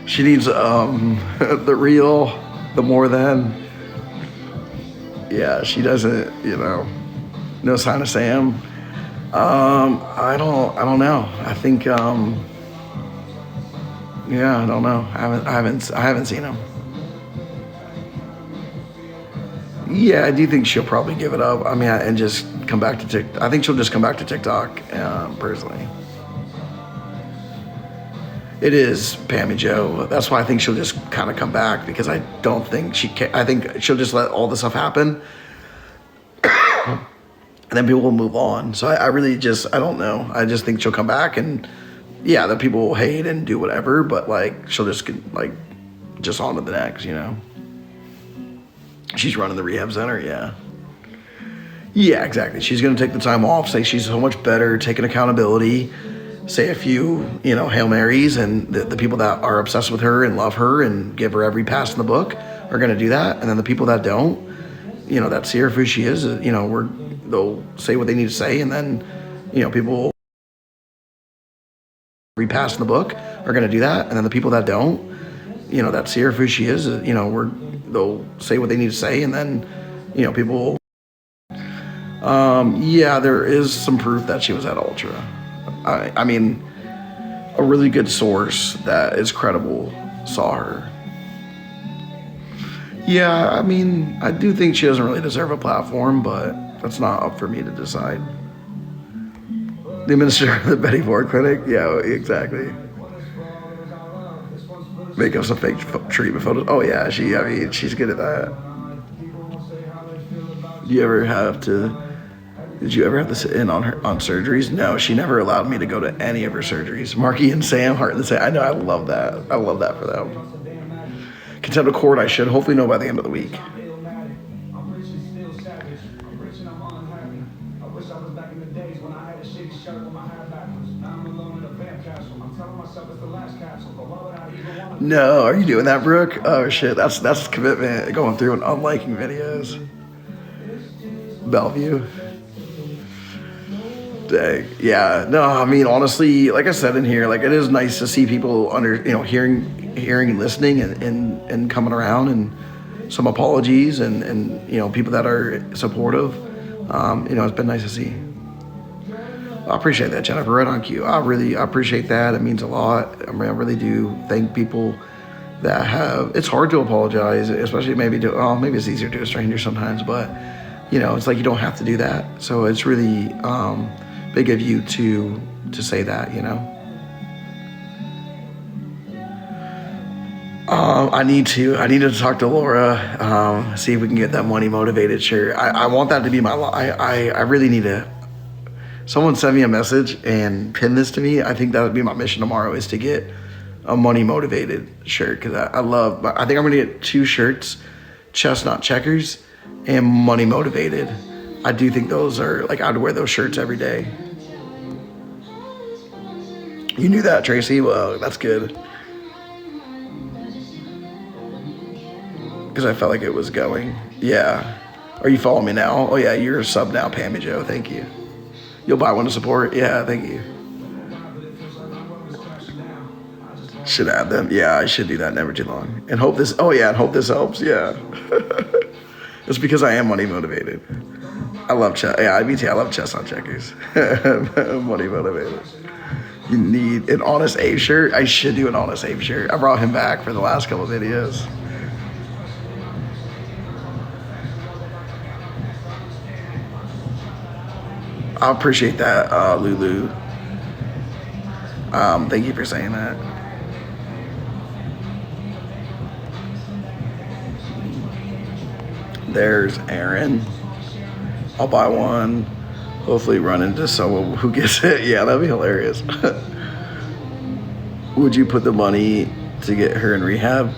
[SPEAKER 1] She needs the real, the more than. Yeah, she doesn't, no sign of Sam. I don't know. I think, I don't know. I haven't seen him. Yeah, I do think she'll probably give it up. I mean, and just come back to TikTok. I think she'll just come back to TikTok, personally. It is Pammy Joe. That's why I think she'll just kind of come back, because I don't think she can. I think she'll just let all this stuff happen, and then people will move on. So I really just, I don't know. I just think she'll come back, and yeah, the people will hate and do whatever, but like she'll just get like just on to the next, you know. She's running the rehab center, yeah. Yeah, exactly. She's gonna take the time off, say she's so much better, taking accountability, say a few, you know, Hail Marys, and the people that are obsessed with her and love her and give her every pass in the book are going to do that. And then the people that don't, you know, that see her for who she is, you know, they'll say what they need to say. And then, you know, people every pass in the book are going to do that. And then the people that don't, you know, that see her for who she is, you know, they'll say what they need to say. And then, you know, people, yeah, there is some proof that she was at Ultra. I mean, a really good source that is credible saw her. Yeah, I mean, I do think she doesn't really deserve a platform, but that's not up for me to decide. The administrator of the Betty Ford Clinic? Yeah, exactly. Make up some fake treatment photos. Oh yeah, she's good at that. Did you ever have to sit in on surgeries? No, she never allowed me to go to any of her surgeries. Marky and Sam, Heart and Sam. I know, I love that. I love that for them. Contempt of court, I should hopefully know by the end of the week. No, are you doing that, Brooke? Oh shit, that's commitment. Going through and unliking videos. Bellevue. Dang. Yeah, no, I mean, honestly, like I said in here, like it is nice to see people hearing and listening and coming around, and some apologies and you know, people that are supportive. You know, it's been nice to see. I appreciate that, Jennifer. Right on cue. I appreciate that. It means a lot. I mean, I really do thank people that have. It's hard to apologize, especially maybe it's easier to a stranger sometimes, but you know, it's like you don't have to do that. So it's really big of you to say that, you know. I need to talk to Laura, see if we can get that money motivated shirt. I want that to be my. I really need to. Someone send me a message and pin this to me. I think that would be my mission tomorrow, is to get a money motivated shirt, because I think I'm gonna get 2 shirts, chestnut checkers and money motivated. I do think those are like, I'd wear those shirts every day. You knew that, Tracy? Well, that's good. Because I felt like it was going. Yeah. Are you following me now? Oh yeah, you're a sub now, Pammy Joe. Thank you. You'll buy one to support? Yeah, thank you. Should add them. Yeah, I should do that never too long. And hope this helps. Yeah. It's because I am money motivated. I love chess. Yeah, me too. I love chess on checkers. Money motivated. You need an Honest Abe shirt. I should do an Honest Abe shirt. I brought him back for the last couple of videos. I appreciate that, Lulu. Thank you for saying that. There's Aaron. I'll buy one. Hopefully run into someone who gets it. Yeah, that'd be hilarious. Would you put the money to get her in rehab?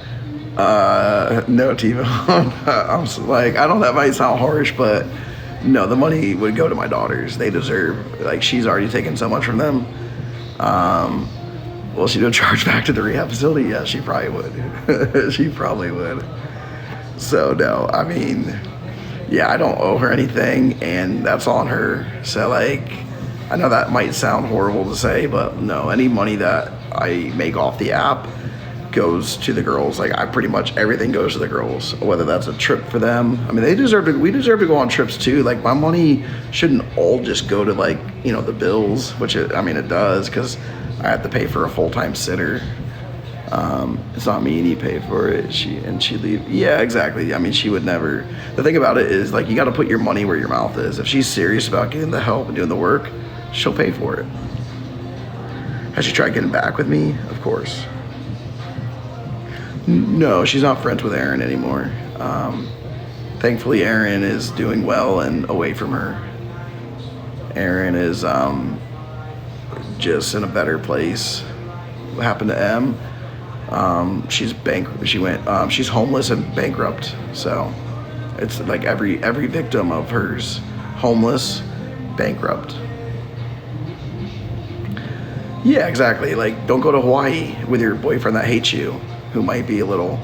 [SPEAKER 1] No, T-Bone. I'm like, I don't know, that might sound harsh, but no, the money would go to my daughters. They deserve, like, she's already taken so much from them. Will she do charge back to the rehab facility? Yeah, she probably would. She probably would. So no, I mean, yeah, I don't owe her anything, and that's on her. So like, I know that might sound horrible to say, but no, any money that I make off the app goes to the girls. Like, I pretty much, everything goes to the girls, whether that's a trip for them. I mean, we deserve to go on trips too. Like, my money shouldn't all just go to, like, you know, the bills, which it does, because I have to pay for a full-time sitter. It's not me, and you pay for it. She leave. Yeah, exactly. I mean, she would never. The thing about it is, like, you got to put your money where your mouth is. If she's serious about getting the help and doing the work, she'll pay for it. Has she tried getting back with me? Of course. No, she's not friends with Aaron anymore. Thankfully, Aaron is doing well and away from her. Aaron is just in a better place. What happened to M? She's she's homeless and bankrupt. So it's like every victim of hers, homeless, bankrupt. Yeah, exactly. Like, don't go to Hawaii with your boyfriend that hates you, who might be a little.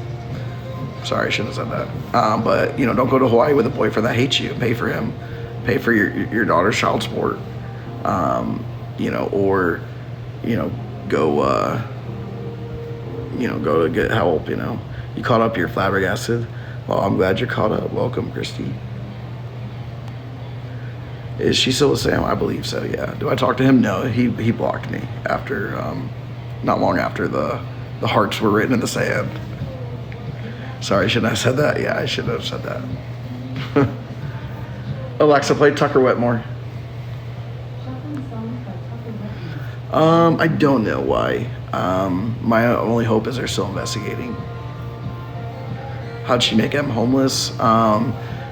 [SPEAKER 1] Sorry, I shouldn't have said that. But don't go to Hawaii with a boyfriend that hates you. Pay for him. Pay for your daughter's child support. Or go. Go to get help. You caught up. You're flabbergasted. Well, I'm glad you're caught up. Welcome, Christy. Is she still with Sam? I believe so, yeah. Do I talk to him? No, he blocked me after, not long after the hearts were written in the sand. Sorry, shouldn't I have said that? Yeah, I should have said that. Alexa, play Tucker Wetmore. I don't know why. My only hope is they're still investigating. How'd she make him homeless?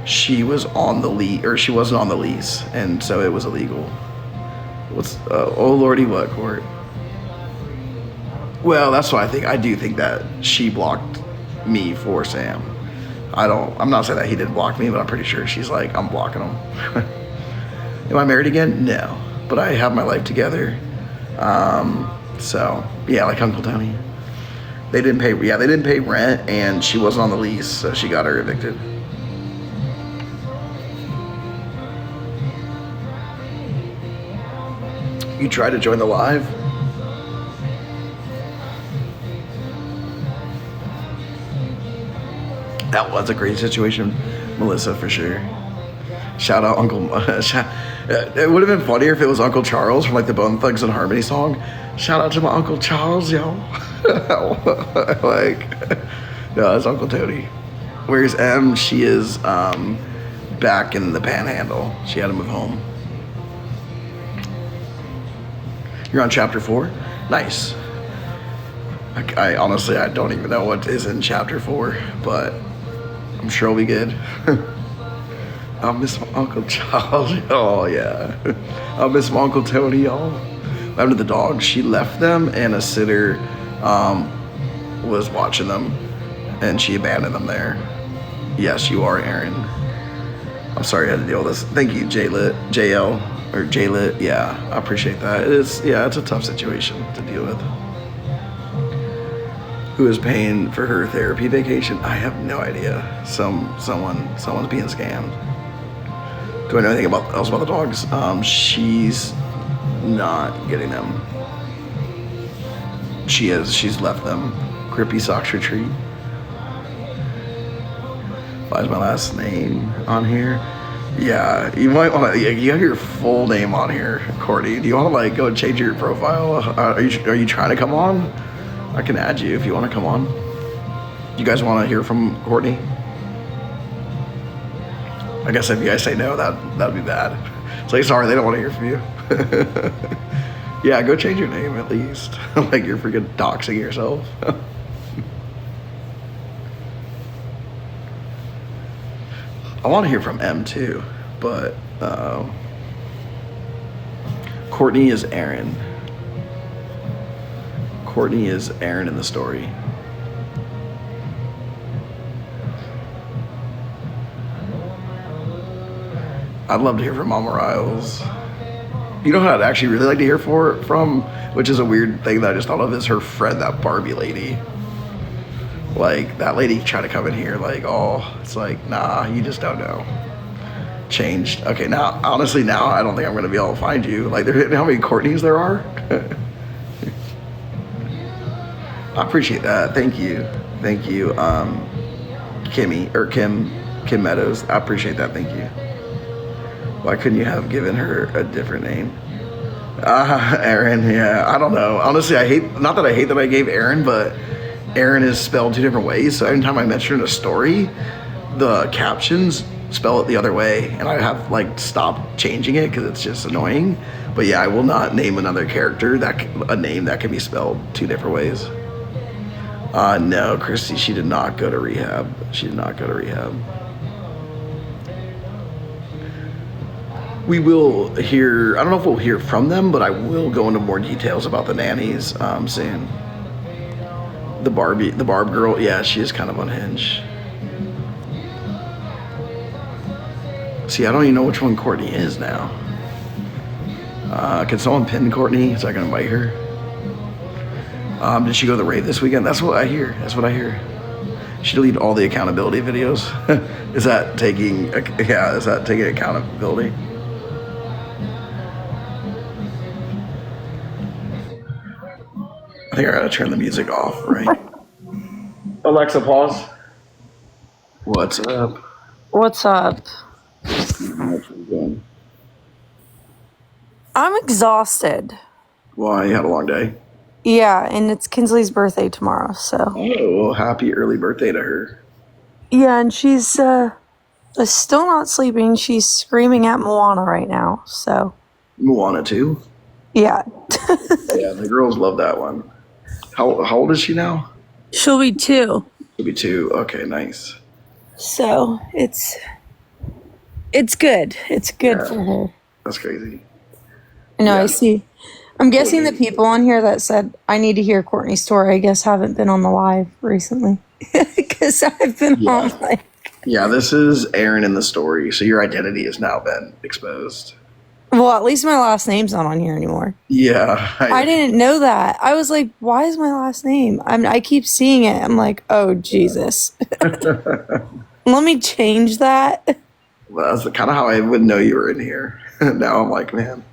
[SPEAKER 1] She was on the lease, or she wasn't on the lease, and so it was illegal. Oh lordy, what, Court? Well, that's what I think. I do think that she blocked me for Sam. I'm not saying that he didn't block me, but I'm pretty sure she's like, I'm blocking him. Am I married again? No, but I have my life together. So yeah, like Uncle Tony. They didn't pay rent, and she wasn't on the lease, so she got her evicted. You tried to join the live? That was a great situation, Melissa, for sure. Shout out Uncle. It would have been funnier if it was Uncle Charles from like the Bone Thugs and Harmony song. Shout out to my Uncle Charles, yo. No, that's Uncle Tony. Where's M? She is back in the Panhandle. She had to move home. You're on chapter 4? Nice. I honestly, I don't even know what is in chapter 4, but I'm sure we'll be good. I'll miss my Uncle Charles. Oh, yeah. I'll miss my Uncle Tony, y'all. What happened to the dogs? She left them, and a sitter was watching them, and she abandoned them there. Yes, you are, Aaron. I'm sorry I had to deal with this. Thank you, JL. Or J-Lit, yeah, I appreciate that. It's a tough situation to deal with. Who is paying for her therapy vacation? I have no idea. Someone's being scammed. Do I know anything else about the dogs? She's not getting them. She's left them. Grippy Socks Retreat. Why is my last name on here? Yeah, you might want to. You have your full name on here, Courtney. Do you want to like go and change your profile? Are you trying to come on? I can add you if you want to come on. You guys want to hear from Courtney? I guess if you guys say no, that'd be bad. It's like, sorry, they don't want to hear from you. Yeah, go change your name at least. Like you're freaking doxing yourself. I want to hear from M too, but Courtney is Aaron. Courtney is Aaron in the story. I'd love to hear from Mama Riles. You know who I'd actually really like to hear from, which is a weird thing that I just thought of, is her friend, that Barbie lady. Like, that lady tried to come in here like, oh, it's like, nah, you just don't know. Changed. Okay, now, honestly, now I don't think I'm going to be able to find you. Like, how many Courtneys there are? I appreciate that. Thank you. Thank you, Kimmy, or Kim Meadows. I appreciate that. Thank you. Why couldn't you have given her a different name? Aaron, yeah, I don't know. Honestly, not that I hate that I gave Aaron, but Aaron is spelled 2 different ways. So anytime I mention a story, the captions spell it the other way, and I have like stopped changing it because it's just annoying. But yeah, I will not name another character a name that can be spelled 2 different ways. No, Christy, she did not go to rehab. She did not go to rehab. We will hear, I don't know if we'll hear from them, but I will go into more details about the nannies soon. The Barb girl, yeah, she is kind of unhinged. See, I don't even know which one Courtney is now. Can someone pin Courtney so I can invite her? Did she go to the rave this weekend? That's what I hear. That's what I hear. She deleted all the accountability videos. Is that taking accountability? I think I gotta turn the music off, right? Alexa, pause. What's up?
[SPEAKER 2] What's up? I'm exhausted.
[SPEAKER 1] Why? You had a long day?
[SPEAKER 2] Yeah, and it's Kinsley's birthday tomorrow, so.
[SPEAKER 1] Oh, happy early birthday to her.
[SPEAKER 2] Yeah, and she's still not sleeping. She's screaming at Moana right now, so.
[SPEAKER 1] Moana 2?
[SPEAKER 2] Yeah.
[SPEAKER 1] Yeah, the girls love that one. How old is she now?
[SPEAKER 2] She'll be 2.
[SPEAKER 1] She'll be 2. Okay, nice.
[SPEAKER 2] So, it's good. It's good for her.
[SPEAKER 1] That's crazy.
[SPEAKER 2] No, yeah. I see. I'm guessing the people on here that said, I need to hear Courtney's story, I guess haven't been on the live recently. Because I've been on like...
[SPEAKER 1] Yeah, this is Aaron in the story, so your identity has now been exposed.
[SPEAKER 2] Well, at least my last name's not on here anymore.
[SPEAKER 1] Yeah.
[SPEAKER 2] I didn't know that. I was like, why is my last name? I keep seeing it. I'm like, oh, Jesus. Let me change that.
[SPEAKER 1] Well, that's kind of how I would know you were in here. Now I'm like, man.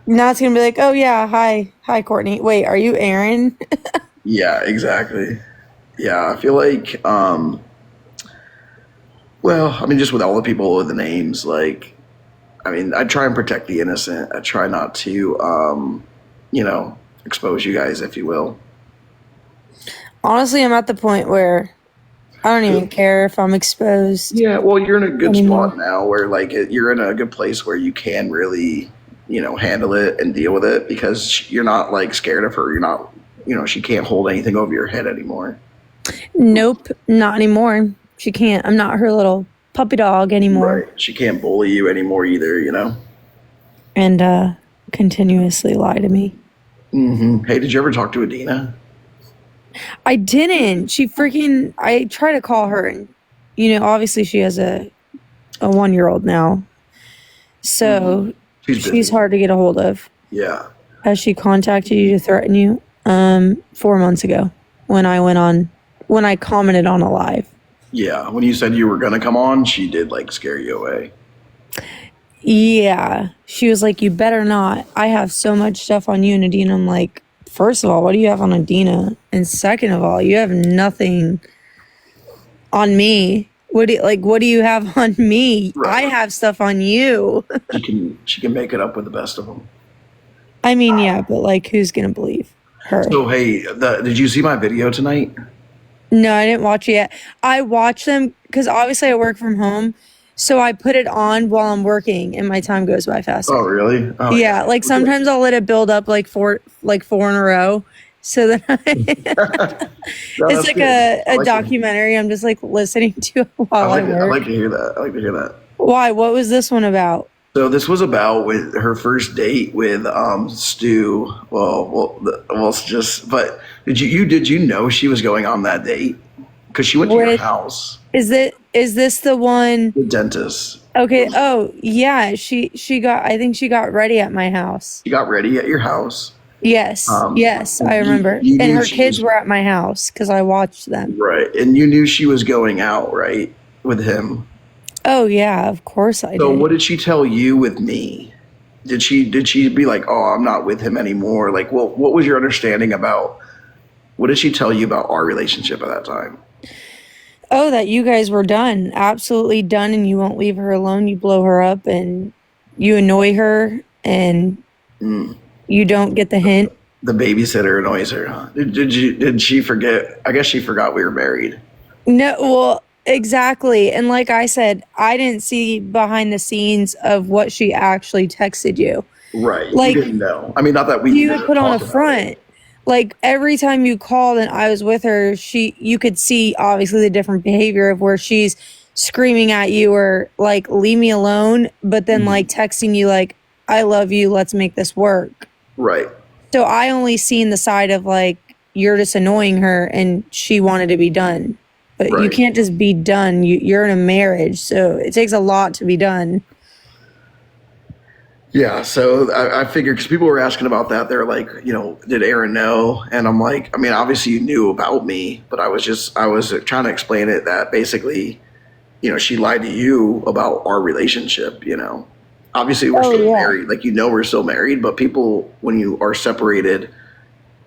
[SPEAKER 2] Now it's going to be like, oh, yeah, hi, Courtney. Wait, are you Aaron?
[SPEAKER 1] Yeah, exactly. Yeah, I feel like, well, I mean, just with all the people with the names, like, I mean, I try and protect the innocent. I try not to, expose you guys, if you will.
[SPEAKER 2] Honestly, I'm at the point where I don't even care if I'm exposed.
[SPEAKER 1] Yeah, well, you're in a good spot now where, like, you're in a good place where you can really... handle it and deal with it because you're not like scared of her. You're not, she can't hold anything over your head anymore.
[SPEAKER 2] Nope, not anymore. She can't. I'm not her little puppy dog anymore.
[SPEAKER 1] Right. She can't bully you anymore either,
[SPEAKER 2] And continuously lie to me.
[SPEAKER 1] Mm-hmm. Hey, did you ever talk to Adina?
[SPEAKER 2] I didn't. I try to call her and, obviously she has a 1-year-old now. So... She's hard to get a hold of.
[SPEAKER 1] Yeah.
[SPEAKER 2] Has she contacted you to threaten you? 4 months ago when I commented on a live.
[SPEAKER 1] Yeah. When you said you were going to come on, she did like scare you away.
[SPEAKER 2] Yeah. She was like, you better not. I have so much stuff on you and Adina. I'm like, first of all, what do you have on Adina? And second of all, you have nothing on me. What do you have on me? Right. I have stuff on you.
[SPEAKER 1] She can make it up with the best of them.
[SPEAKER 2] I mean, yeah, but like, who's gonna believe her?
[SPEAKER 1] So hey, did you see my video tonight?
[SPEAKER 2] No, I didn't watch it yet. I watch them because obviously I work from home, so I put it on while I'm working, and my time goes by faster.
[SPEAKER 1] Oh, really? Oh,
[SPEAKER 2] yeah. Like sometimes I'll let it build up like four in a row. So then it's like a documentary. I'm just like listening to it while I work.
[SPEAKER 1] I like to hear that. Why?
[SPEAKER 2] What was this one about?
[SPEAKER 1] So this was about with her first date with Stu. But did you know she was going on that date? Because she went to your house. Is
[SPEAKER 2] this the one?
[SPEAKER 1] The dentist.
[SPEAKER 2] Okay. Oh yeah. I think she got ready at my house.
[SPEAKER 1] She got ready at your house.
[SPEAKER 2] Yes, I remember. And her kids were at my house because I watched them.
[SPEAKER 1] Right, and you knew she was going out, right, with him?
[SPEAKER 2] Oh, yeah, of course I did.
[SPEAKER 1] So what did she tell you with me? Did she be like, oh, I'm not with him anymore? Like, well, what was your understanding about, what did she tell you about our relationship at that time?
[SPEAKER 2] Oh, that you guys were done, absolutely done, and you won't leave her alone. You blow her up and you annoy her and... You don't get the hint?
[SPEAKER 1] The babysitter annoys her, huh? Did she forget? I guess she forgot we were married.
[SPEAKER 2] No, well, Exactly. And like I said, I didn't see behind the scenes of what she actually texted you.
[SPEAKER 1] Right. You
[SPEAKER 2] Like,
[SPEAKER 1] didn't know. I mean, not that we
[SPEAKER 2] you would put on a
[SPEAKER 1] talked about it.
[SPEAKER 2] front. Like every time you called and I was with her, you could see obviously the different behavior of where she's screaming at you or like leave me alone, but then like texting you like I love you, let's make this work.
[SPEAKER 1] Right.
[SPEAKER 2] So I only seen the side of like you're just annoying her and she wanted to be done. But you
[SPEAKER 1] Right.
[SPEAKER 2] can't just be done. You're in a marriage, so it takes a lot to be done.
[SPEAKER 1] Yeah, so I figured because people were asking about that, they're like, did Aaron know? And I'm like, I mean, obviously you knew about me, but I was trying to explain it that basically, she lied to you about our relationship. Obviously we're still married, like we're still married, but people when you are separated,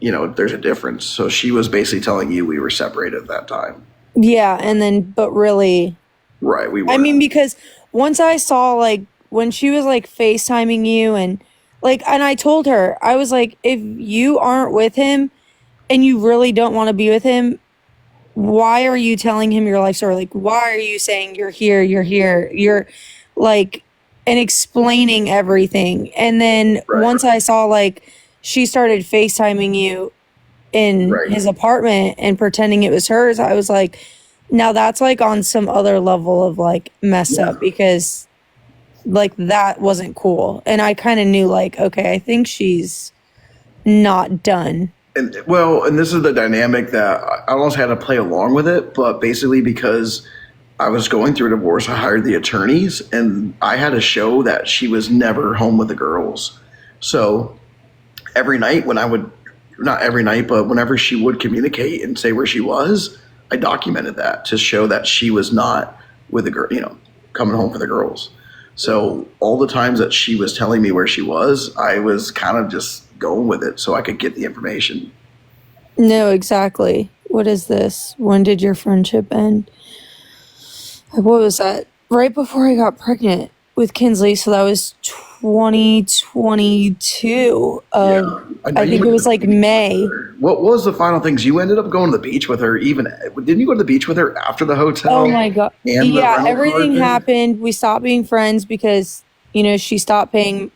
[SPEAKER 1] there's a difference. So she was basically telling you we were separated at that time.
[SPEAKER 2] Yeah, and then but really,
[SPEAKER 1] Right, we were.
[SPEAKER 2] I mean, because once I saw like when she was like FaceTiming you and I told her, I was like, if you aren't with him and you really don't want to be with him, why are you telling him your life story? Like, why are you saying you're here, you're like, and explaining everything. And then once I saw like she started FaceTiming you in his apartment and pretending it was hers, I was like, now that's like on some other level of like mess up because like that wasn't cool. And I kind of knew like, okay, I think she's not done.
[SPEAKER 1] And this is the dynamic that I almost had to play along with it, but basically because I was going through a divorce, I hired the attorneys and I had to show that she was never home with the girls. So every night not every night, but whenever she would communicate and say where she was, I documented that to show that she was not with the girl, coming home for the girls. So all the times that she was telling me where she was, I was kind of just going with it so I could get the information.
[SPEAKER 2] No, exactly. What is this? When did your friendship end? What was that? Right before I got pregnant with Kinsley. So that was 2022. I think it was like May.
[SPEAKER 1] What was the final things? You ended up going to the beach with her. Didn't you go to the beach with her after the hotel?
[SPEAKER 2] Oh my God. Yeah, everything happened. We stopped being friends because, she stopped paying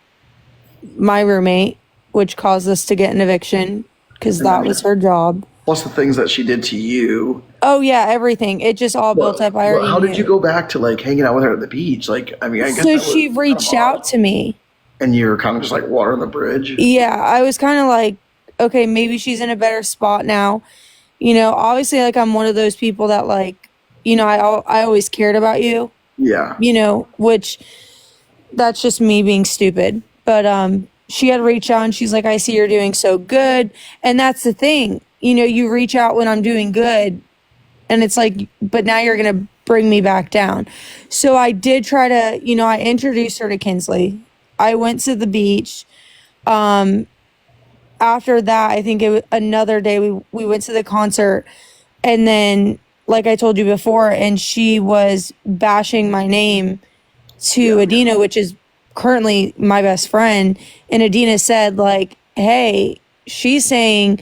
[SPEAKER 2] my roommate, which caused us to get an eviction because that was her job.
[SPEAKER 1] Plus the things that she did to you.
[SPEAKER 2] Oh yeah, everything. It just all built up. I already
[SPEAKER 1] How
[SPEAKER 2] knew.
[SPEAKER 1] did you go back to like hanging out with her at the beach? Like, I mean, I guess
[SPEAKER 2] so she reached out to me.
[SPEAKER 1] And you were kind of just like water on the bridge.
[SPEAKER 2] Yeah, I was kind of like, okay, maybe she's in a better spot now. Obviously, like I'm one of those people that like, I always cared about you.
[SPEAKER 1] Yeah.
[SPEAKER 2] Which that's just me being stupid. But she had reached out and she's like, I see you're doing so good. And that's the thing. You reach out when I'm doing good and it's like, but now you're going to bring me back down. So I did try to, I introduced her to Kinsley. I went to the beach. After that, I think it was another day we went to the concert and then like I told you before, and she was bashing my name to Adina, which is currently my best friend. And Adina said like, hey, she's saying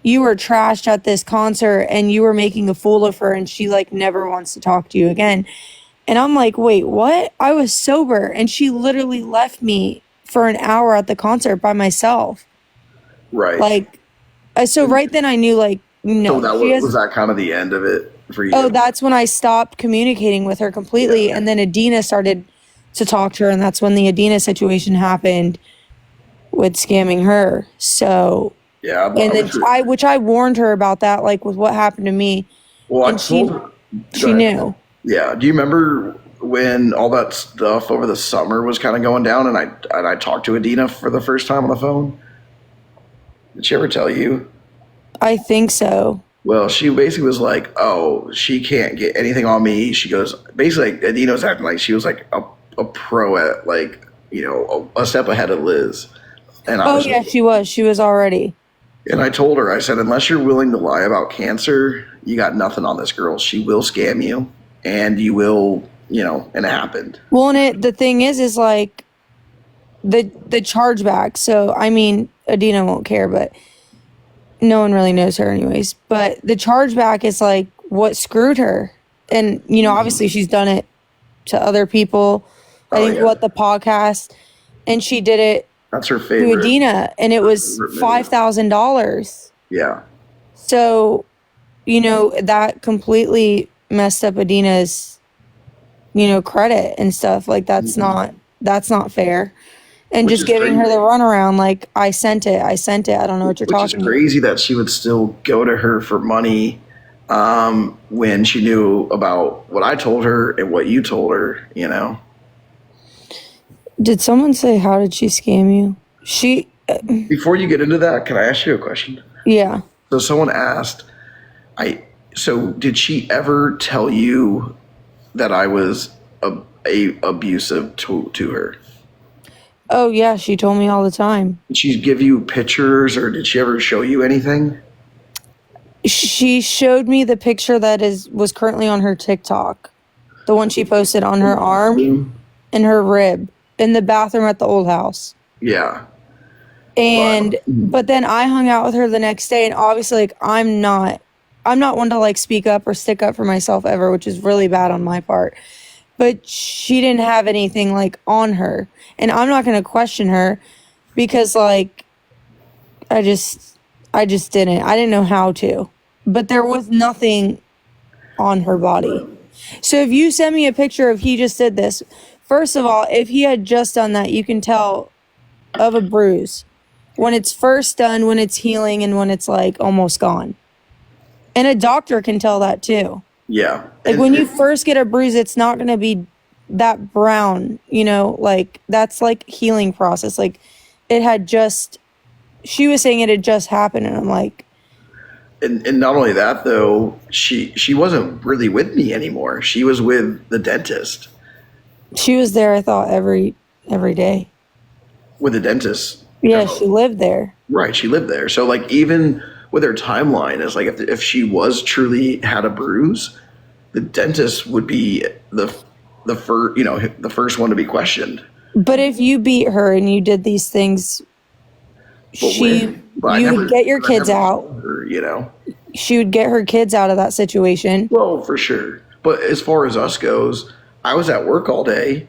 [SPEAKER 2] you were trashed at this concert and you were making a fool of her and she like never wants to talk to you again. And I'm like, wait, what? I was sober and she literally left me for an hour at the concert by myself.
[SPEAKER 1] Right.
[SPEAKER 2] Like, so right then I knew like, no.
[SPEAKER 1] So was that kind of the end of it for you?
[SPEAKER 2] Oh, that's when I stopped communicating with her completely. Yeah. And then Adina started to talk to her and that's when the Adina situation happened with scamming her. So
[SPEAKER 1] yeah,
[SPEAKER 2] and then I warned her about that, like with what happened to me.
[SPEAKER 1] Well,
[SPEAKER 2] and she knew.
[SPEAKER 1] Yeah. Do you remember when all that stuff over the summer was kind of going down, and I talked to Adina for the first time on the phone? Did she ever tell you?
[SPEAKER 2] I think so.
[SPEAKER 1] Well, she basically was like, "Oh, she can't get anything on me." She goes, basically, like, Adina was acting like she was like a pro at like a step ahead of Liz. And
[SPEAKER 2] she was. She was already.
[SPEAKER 1] And I told her, I said, unless you're willing to lie about cancer, you got nothing on this girl. She will scam you, and you will, and it happened.
[SPEAKER 2] Well, and the thing is like the chargeback. So, I mean, Adina won't care, but no one really knows her anyways. But the chargeback is like what screwed her. And, you know, obviously she's done it to other people. I think the podcast, and she did it
[SPEAKER 1] That's her
[SPEAKER 2] to
[SPEAKER 1] favorite.
[SPEAKER 2] Adina, and it was $5,000.
[SPEAKER 1] Yeah.
[SPEAKER 2] So, you know, that completely messed up Adina's, you know, credit and stuff. Like, that's not fair. And
[SPEAKER 1] Which
[SPEAKER 2] just
[SPEAKER 1] is
[SPEAKER 2] giving her
[SPEAKER 1] crazy.
[SPEAKER 2] the runaround, like, I sent it. I don't know what you're talking about.
[SPEAKER 1] Which is crazy that she would still go to her for money when she knew about what I told her and what you told her, you know?
[SPEAKER 2] Did someone say, how did she scam you?
[SPEAKER 1] Before you get into that, can I ask you a question?
[SPEAKER 2] Yeah.
[SPEAKER 1] So someone asked, so did she ever tell you that I was abusive to her?
[SPEAKER 2] Oh, yeah, she told me all the time.
[SPEAKER 1] Did she give you pictures, or did she ever show you anything?
[SPEAKER 2] She showed me the picture that was currently on her TikTok. The one she posted on her arm and her rib in the bathroom at the old house.
[SPEAKER 1] Yeah.
[SPEAKER 2] But then I hung out with her the next day, and obviously, like, I'm not one to, like, speak up or stick up for myself ever, which is really bad on my part. But she didn't have anything, like, on her. And I'm not going to question her because, like, I just didn't. I didn't know how to. But there was nothing on her body. So if you send me a picture of he just did this, first of all, if he had just done that, you can tell of a bruise when it's first done, when it's healing, and when it's, like, almost gone. And a doctor can tell that too.
[SPEAKER 1] Yeah.
[SPEAKER 2] Like, when you first get a bruise, it's not going to be that brown, you know, like, that's like healing process. Like, she was saying it had just happened, and I'm like.
[SPEAKER 1] And not only that, though, she wasn't really with me anymore. She was with the dentist.
[SPEAKER 2] She was there, I thought, every day.
[SPEAKER 1] With the dentist.
[SPEAKER 2] Yeah, she lived there.
[SPEAKER 1] Right, she lived there. So, like, even with her timeline, is like if she was truly had a bruise, the dentist would be the first, you know, the first one to be questioned.
[SPEAKER 2] But if you beat her and you did these things, you would get your kids out.
[SPEAKER 1] Her, you know,
[SPEAKER 2] she would get her kids out of that situation.
[SPEAKER 1] Well, for sure. But as far as us goes, I was at work all day.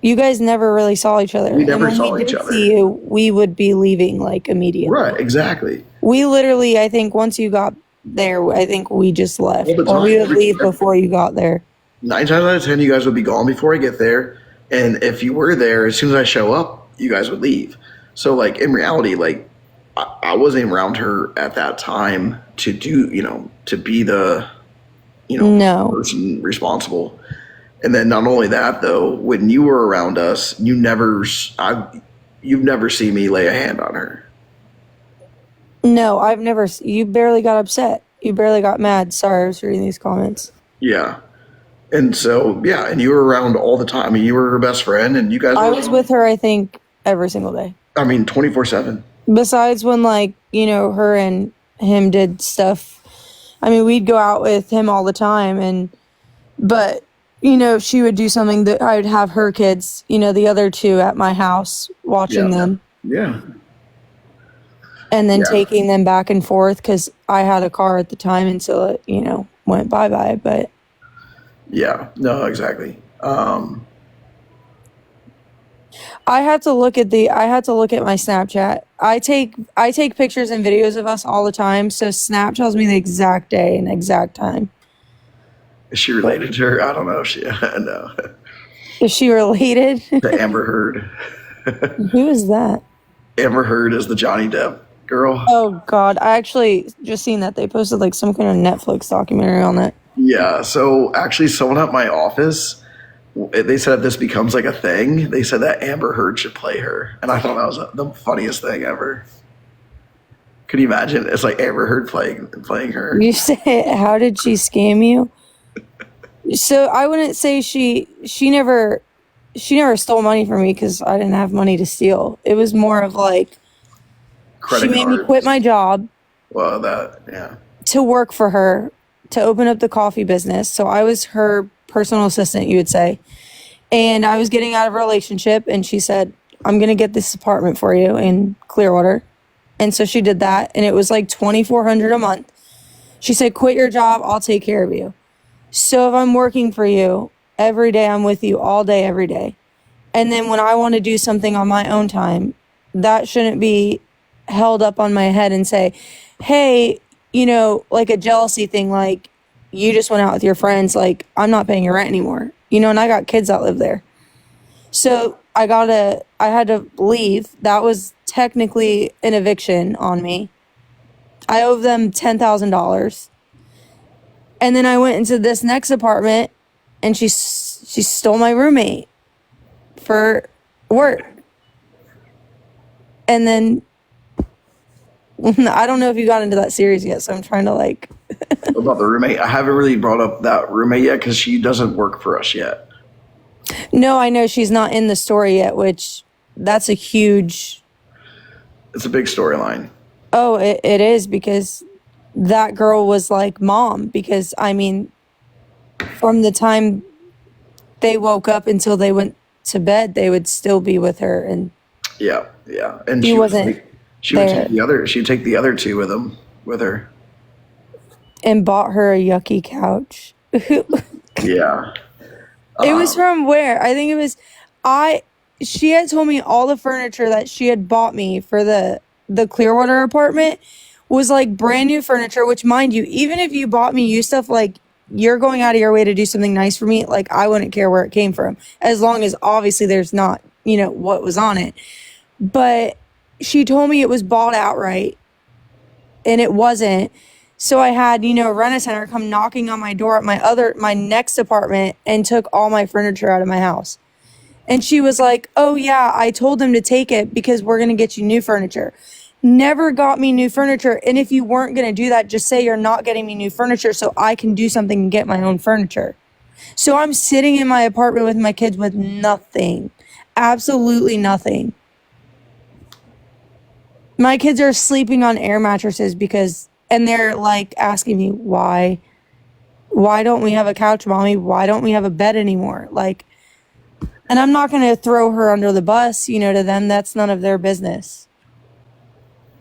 [SPEAKER 2] You guys never really saw each other.
[SPEAKER 1] We never saw each other.
[SPEAKER 2] See you, we would be leaving, like, immediately.
[SPEAKER 1] Right, exactly.
[SPEAKER 2] We literally, I think, once you got there, I think we just left. Or we would leave before you got there. 9
[SPEAKER 1] times out of 10, you guys would be gone before I get there. And if you were there, as soon as I show up, you guys would leave. So, like, in reality, like, I wasn't around her at that time to do, you know, to be the, you know, person responsible. And then not only that, though, when you were around us, you've never seen me lay a hand on her.
[SPEAKER 2] No, I've never. You barely got upset. You barely got mad. Sorry, I was reading these comments.
[SPEAKER 1] Yeah. And so, yeah, and you were around all the time. I mean, you were her best friend, and you guys
[SPEAKER 2] I was with her, I think, every single day.
[SPEAKER 1] I mean, 24/7.
[SPEAKER 2] Besides when, like, you know, her and him did stuff. I mean, we'd go out with him all the time, but, you know, if she would do something, that I would have her kids, you know, the other two at my house watching them.
[SPEAKER 1] Yeah.
[SPEAKER 2] And then taking them back and forth because I had a car at the time until it, you know, went bye-bye. But
[SPEAKER 1] yeah, no, exactly.
[SPEAKER 2] I had to look at my Snapchat. I take pictures and videos of us all the time, so Snap tells me the exact day and exact time.
[SPEAKER 1] Is she related to her? I don't know. No.
[SPEAKER 2] Is she related?
[SPEAKER 1] To Amber Heard.
[SPEAKER 2] Who is that?
[SPEAKER 1] Amber Heard is the Johnny Depp girl.
[SPEAKER 2] Oh God, I actually just seen that they posted, like, some kind of Netflix documentary on that.
[SPEAKER 1] Yeah, so actually someone at my office, they said if this becomes like a thing, they said that Amber Heard should play her. And I thought that was the funniest thing ever. Could you imagine? It's like Amber Heard playing her.
[SPEAKER 2] You say, how did she scam you? So I wouldn't say she never stole money from me because I didn't have money to steal. It was more of like, she made me quit my job.
[SPEAKER 1] Well, yeah.
[SPEAKER 2] To work for her, to open up the coffee business. So I was her personal assistant, you would say. And I was getting out of a relationship, and she said, I'm going to get this apartment for you in Clearwater. And so she did that, and it was like $2,400 a month. She said, quit your job, I'll take care of you. So if I'm working for you every day, I'm with you all day, every day. And then when I want to do something on my own time, that shouldn't be held up on my head and say, hey, like a jealousy thing, like you just went out with your friends, like I'm not paying your rent anymore, and I got kids that live there. So I had to leave. That was technically an eviction on me. I owe them $10,000. And then I went into this next apartment and she stole my roommate for work. And then I don't know if you got into that series yet, so I'm trying to
[SPEAKER 1] About the roommate, I haven't really brought up that roommate yet because she doesn't work for us yet.
[SPEAKER 2] No, I know she's not in the story yet, which that's a huge...
[SPEAKER 1] It's a big storyline.
[SPEAKER 2] Oh, it is, because that girl was like mom, because I mean, from the time they woke up until they went to bed, they would still be with her, and
[SPEAKER 1] yeah, and
[SPEAKER 2] she wasn't.
[SPEAKER 1] She would take the other. She'd take the other two with her,
[SPEAKER 2] and bought her a yucky couch.
[SPEAKER 1] Yeah,
[SPEAKER 2] it was from where? I think it was. She had told me all the furniture that she had bought me for the Clearwater apartment was like brand new furniture, which, mind you, even if you bought me used stuff, like you're going out of your way to do something nice for me, like I wouldn't care where it came from, as long as obviously there's not, what was on it. But she told me it was bought outright, and it wasn't. So I had, Rent-A-Center come knocking on my door at my next apartment and took all my furniture out of my house. And she was like, oh yeah, I told them to take it because we're going to get you new furniture. Never got me new furniture. And if you weren't going to do that, just say you're not getting me new furniture so I can do something and get my own furniture. So I'm sitting in my apartment with my kids with nothing. Absolutely nothing. My kids are sleeping on air mattresses and they're like asking me, why don't we have a couch, Mommy? Why don't we have a bed anymore? Like, and I'm not going to throw her under the bus, to them. That's none of their business.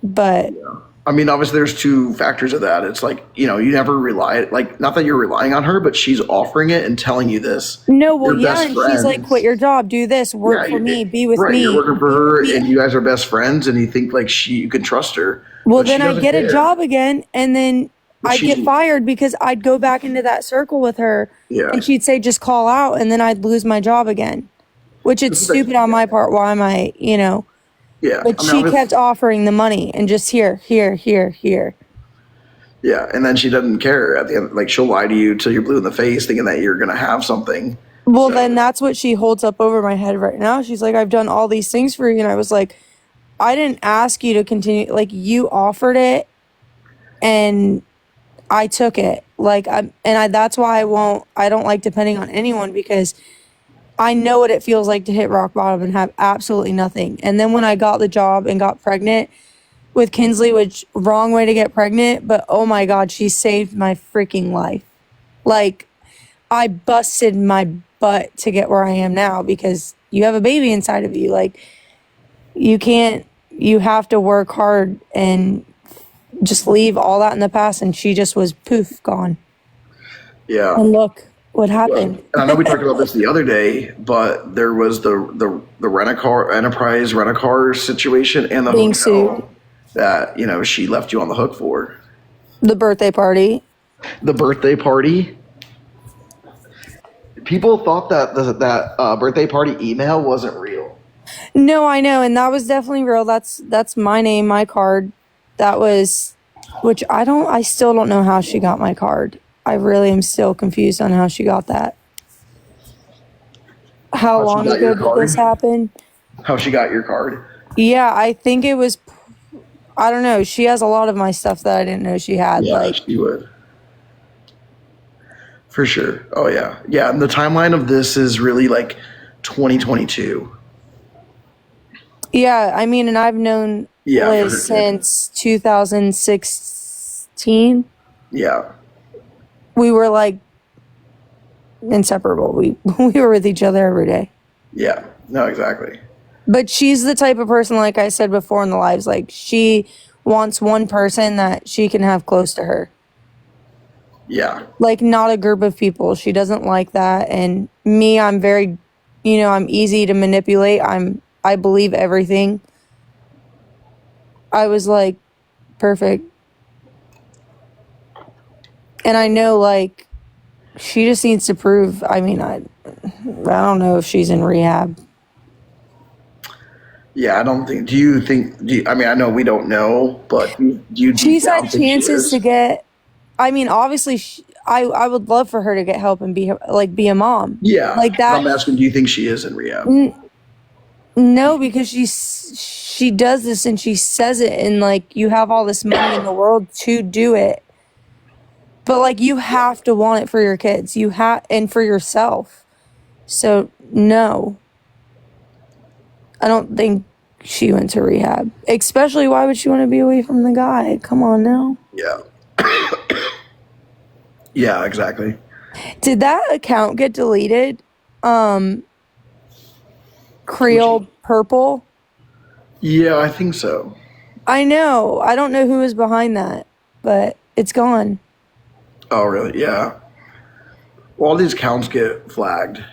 [SPEAKER 2] But
[SPEAKER 1] yeah. I mean, obviously there's two factors of that. It's like, you never rely, like, not that you're relying on her, but she's offering it and telling you this.
[SPEAKER 2] No, well, yeah, and she's like, quit your job, do this, work for me, be with me.
[SPEAKER 1] You're working for her and you guys are best friends and you think like you can trust her.
[SPEAKER 2] Well, then I'd get a job again and then I'd get fired because I'd go back into that circle with her.
[SPEAKER 1] Yeah.
[SPEAKER 2] And she'd say, just call out, and then I'd lose my job again. Which it's stupid on my part. Why am I,
[SPEAKER 1] Yeah.
[SPEAKER 2] But she kept offering the money and just here.
[SPEAKER 1] Yeah, and then she doesn't care at the end. Like, she'll lie to you till you're blue in the face, thinking that you're gonna have something.
[SPEAKER 2] Well, then that's what she holds up over my head right now. She's like, I've done all these things for you, and I was like, I didn't ask you to continue. Like, you offered it, and I took it. Like, that's why I don't like depending on anyone, because I know what it feels like to hit rock bottom and have absolutely nothing. And then when I got the job and got pregnant with Kinsley, which wrong way to get pregnant, but oh my God, she saved my freaking life. Like, I busted my butt to get where I am now because you have a baby inside of you. Like, you have to work hard and just leave all that in the past. And she just was poof, gone.
[SPEAKER 1] Yeah.
[SPEAKER 2] And look what happened.
[SPEAKER 1] And I know we talked about this the other day, but there was the rent-a-car, Enterprise rent-a-car situation and the
[SPEAKER 2] Being
[SPEAKER 1] hotel
[SPEAKER 2] sued.
[SPEAKER 1] that, she left you on the hook for.
[SPEAKER 2] The birthday party.
[SPEAKER 1] The birthday party. People thought that that birthday party email wasn't real.
[SPEAKER 2] No, I know, and that was definitely real. That's my name, my card. That was, which I still don't know how she got my card. I really am still confused on how she got that. How long ago did this happen?
[SPEAKER 1] How she got your card?
[SPEAKER 2] Yeah, I think it was, I don't know. She has a lot of my stuff that I didn't know she had.
[SPEAKER 1] Yeah, she would. For sure. Oh, yeah. Yeah, and the timeline of this is really like 2022.
[SPEAKER 2] Yeah, I mean, and I've known Liz since 2016.
[SPEAKER 1] Yeah.
[SPEAKER 2] We were like inseparable. We were with each other every day.
[SPEAKER 1] Yeah, no, exactly.
[SPEAKER 2] But she's the type of person, like I said before in the lives, like she wants one person that she can have close to her.
[SPEAKER 1] Yeah.
[SPEAKER 2] Like, not a group of people. She doesn't like that. And me, I'm very, I'm easy to manipulate. I believe everything. I was like, perfect. And I know, like, she just needs to prove. I mean, I don't know if she's in rehab.
[SPEAKER 1] Yeah, I don't think. Do you think? I mean, I know we don't know, but do you deep
[SPEAKER 2] She's
[SPEAKER 1] down
[SPEAKER 2] had
[SPEAKER 1] think she
[SPEAKER 2] chances to
[SPEAKER 1] is?
[SPEAKER 2] get. I mean, obviously, I would love for her to get help and be a mom
[SPEAKER 1] Yeah,
[SPEAKER 2] like
[SPEAKER 1] but
[SPEAKER 2] that.
[SPEAKER 1] I'm asking. Do you think she is in rehab?
[SPEAKER 2] No, because she does this and she says it, and like, you have all this money in the world to do it, but like, you have to want it for your kids. You have, and for yourself. So no, I don't think she went to rehab. Especially, why would she want to be away from the guy? Come on now.
[SPEAKER 1] Yeah. Yeah, exactly.
[SPEAKER 2] Did that account get deleted? Creole Purple?
[SPEAKER 1] Yeah, I think so.
[SPEAKER 2] I know. I don't know who was behind that, but it's gone.
[SPEAKER 1] Oh, really? Yeah. Well, all these counts get flagged,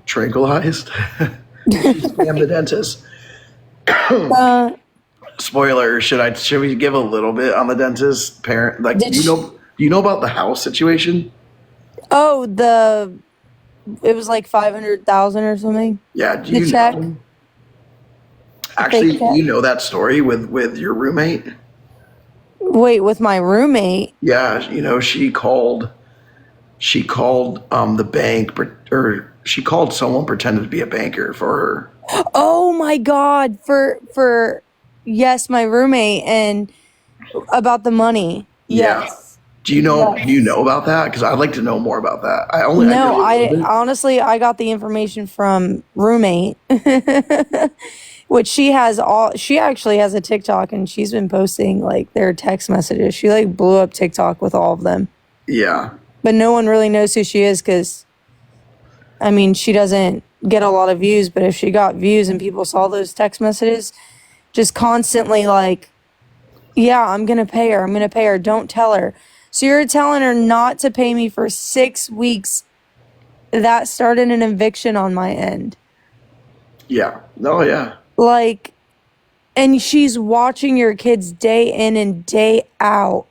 [SPEAKER 1] tranquilized. She's scammed the dentist.
[SPEAKER 2] Uh,
[SPEAKER 1] Spoiler: should we give a little bit on the dentist parent? Like,
[SPEAKER 2] did she,
[SPEAKER 1] do you know about the house situation?
[SPEAKER 2] oh, it was like 500,000 or something.
[SPEAKER 1] Yeah. Do
[SPEAKER 2] The
[SPEAKER 1] you
[SPEAKER 2] check,
[SPEAKER 1] know?
[SPEAKER 2] the fake
[SPEAKER 1] Actually, do
[SPEAKER 2] check.
[SPEAKER 1] you know that story with your roommate?
[SPEAKER 2] Wait, with my roommate.
[SPEAKER 1] Yeah. You know, she called the bank, or she called someone pretended to be a banker for her.
[SPEAKER 2] Oh my God, for yes, my roommate, and about the money.
[SPEAKER 1] Yeah.
[SPEAKER 2] Yes.
[SPEAKER 1] Do you
[SPEAKER 2] Yes.
[SPEAKER 1] know about that? Because I'd like to know more about that. I know
[SPEAKER 2] No,
[SPEAKER 1] a little
[SPEAKER 2] I
[SPEAKER 1] bit.
[SPEAKER 2] honestly, I got the information from roommate, which she actually has a TikTok, and she's been posting like their text messages. She like blew up TikTok with all of them,
[SPEAKER 1] Yeah.
[SPEAKER 2] but no one really knows who she is because, I mean, she doesn't get a lot of views, but if she got views and people saw those text messages, just constantly like, yeah, I'm going to pay her. I'm going to pay her. Don't tell her. So you're telling her not to pay me for 6 weeks. That started an eviction on my end.
[SPEAKER 1] Yeah. Oh, yeah.
[SPEAKER 2] Like, and she's watching your kids day in and day out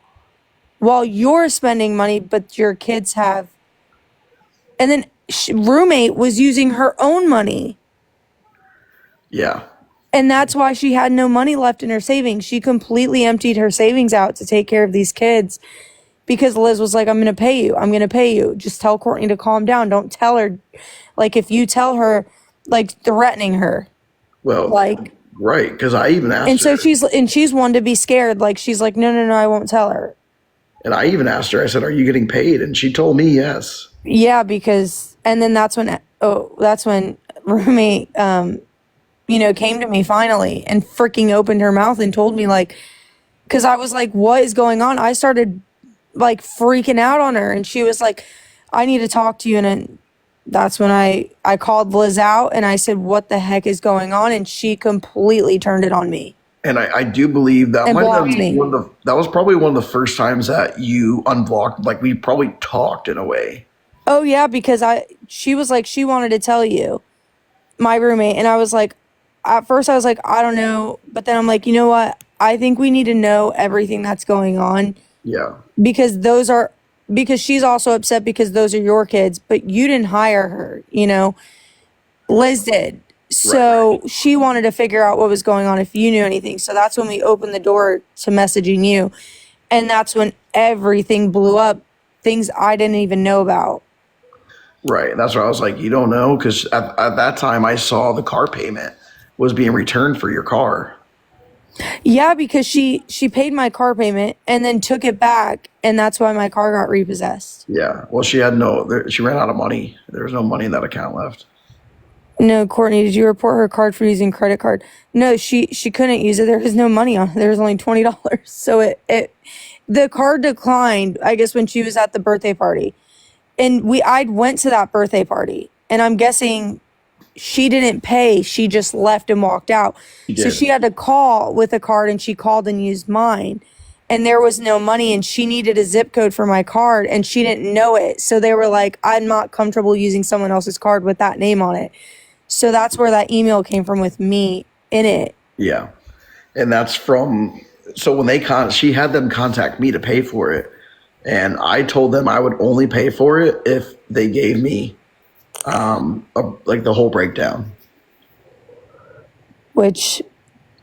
[SPEAKER 2] while you're spending money, but your kids have. And then roommate was using her own money.
[SPEAKER 1] Yeah.
[SPEAKER 2] And that's why she had no money left in her savings. She completely emptied her savings out to take care of these kids because Liz was like, I'm going to pay you. I'm going to pay you. Just tell Courtney to calm down. Don't tell her. Like, if you tell her, like, threatening her,
[SPEAKER 1] Well,
[SPEAKER 2] like,
[SPEAKER 1] right. Because I even
[SPEAKER 2] and
[SPEAKER 1] asked
[SPEAKER 2] so
[SPEAKER 1] her,
[SPEAKER 2] she's one to be scared. Like, she's like, no, no, no, I won't tell her.
[SPEAKER 1] and I even asked her, I said, "Are you getting paid?" And she told me yes.
[SPEAKER 2] Yeah, because, and then that's when roommate, came to me finally and freaking opened her mouth and told me, like, because I was like, what is going on? I started like freaking out on her, and she was like, I need to talk to you. And then that's when I called Liz out and I said, what the heck is going on? And she completely turned it on me
[SPEAKER 1] And I do believe that
[SPEAKER 2] and
[SPEAKER 1] might have
[SPEAKER 2] blocked
[SPEAKER 1] been
[SPEAKER 2] me.
[SPEAKER 1] that was probably one of the first times that you unblocked. Like, we probably talked in a way.
[SPEAKER 2] Oh yeah, because she was like, she wanted to tell you, my roommate, and I was like, at first I was like, I don't know, but then I'm like, you know what? I think we need to know everything that's going on
[SPEAKER 1] Yeah.
[SPEAKER 2] because because she's also upset because those are your kids, but you didn't hire her, Liz did.
[SPEAKER 1] Right.
[SPEAKER 2] So she wanted to figure out what was going on if you knew anything. So that's when we opened the door to messaging you. And that's when everything blew up, things I didn't even know about.
[SPEAKER 1] Right. That's why I was like, you don't know? Because at that time, I saw the car payment was being returned for your car.
[SPEAKER 2] Yeah, because she paid my car payment and then took it back, and that's why my car got repossessed.
[SPEAKER 1] Yeah. Well, she ran out of money. There was no money in that account left.
[SPEAKER 2] No, Courtney, did you report her card for using credit card? No, she couldn't use it. There was no money on it. There was only $20. So the card declined, I guess, when she was at the birthday party. And I went to that birthday party, and I'm guessing she didn't pay. She just left and walked out.
[SPEAKER 1] She
[SPEAKER 2] So
[SPEAKER 1] did.
[SPEAKER 2] she had to call with a card, and she called and used mine. and there was no money, and she needed a zip code for my card and she didn't know it. So they were like, I'm not comfortable using someone else's card with that name on it. So that's where that email came from with me in it.
[SPEAKER 1] Yeah. And that's from, so when she had them contact me to pay for it. And I told them I would only pay for it if they gave me like the whole breakdown.
[SPEAKER 2] Which,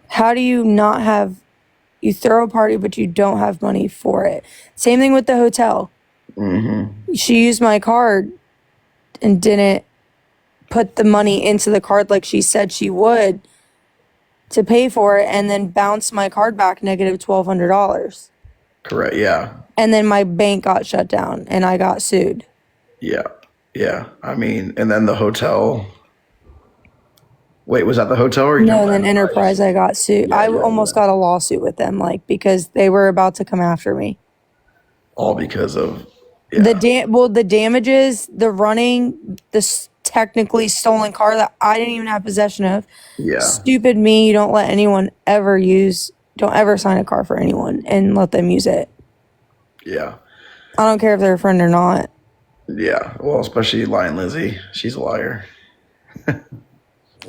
[SPEAKER 2] how do you not have, you throw a party, but you don't have money for it? Same thing with the hotel.
[SPEAKER 1] Mm-hmm.
[SPEAKER 2] She used my card and didn't put the money into the card like she said she would to pay for it, and then bounce my card back negative $1,200.
[SPEAKER 1] Correct. Yeah.
[SPEAKER 2] And then my bank got shut down and I got sued.
[SPEAKER 1] Yeah. Yeah. I mean, and then the hotel. Wait, was that the hotel or
[SPEAKER 2] no? Then Enterprise, I got sued. I almost got a lawsuit with them, like, because they were about to come after me.
[SPEAKER 1] All because of
[SPEAKER 2] the damages, the running, technically stolen car that I didn't even have possession of.
[SPEAKER 1] Yeah.
[SPEAKER 2] Stupid me. You don't let anyone don't ever sign a car for anyone and let them use it.
[SPEAKER 1] Yeah.
[SPEAKER 2] I don't care if they're a friend or not.
[SPEAKER 1] Yeah. Well, especially Lion Lizzie. She's a liar.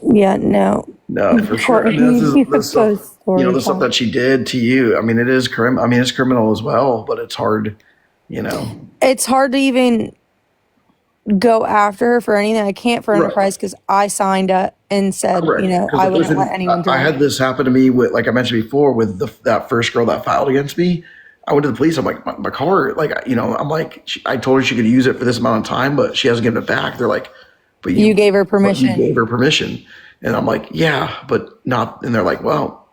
[SPEAKER 2] Yeah, no.
[SPEAKER 1] No, for sure. I mean, this stuff, the stuff that she did to you, I mean, it's criminal as well, but it's hard, It's
[SPEAKER 2] hard to even go after her for anything. I can't for Enterprise because I signed up and said, I wouldn't let anyone drive.
[SPEAKER 1] I had this happen to me with, like I mentioned before, with that first girl that filed against me. I went to the police. I'm like, my car, I'm like, I told her she could use it for this amount of time, but she hasn't given it back. They're like, but
[SPEAKER 2] you gave her permission.
[SPEAKER 1] You gave her permission. And I'm like, yeah, but not. And they're like, well.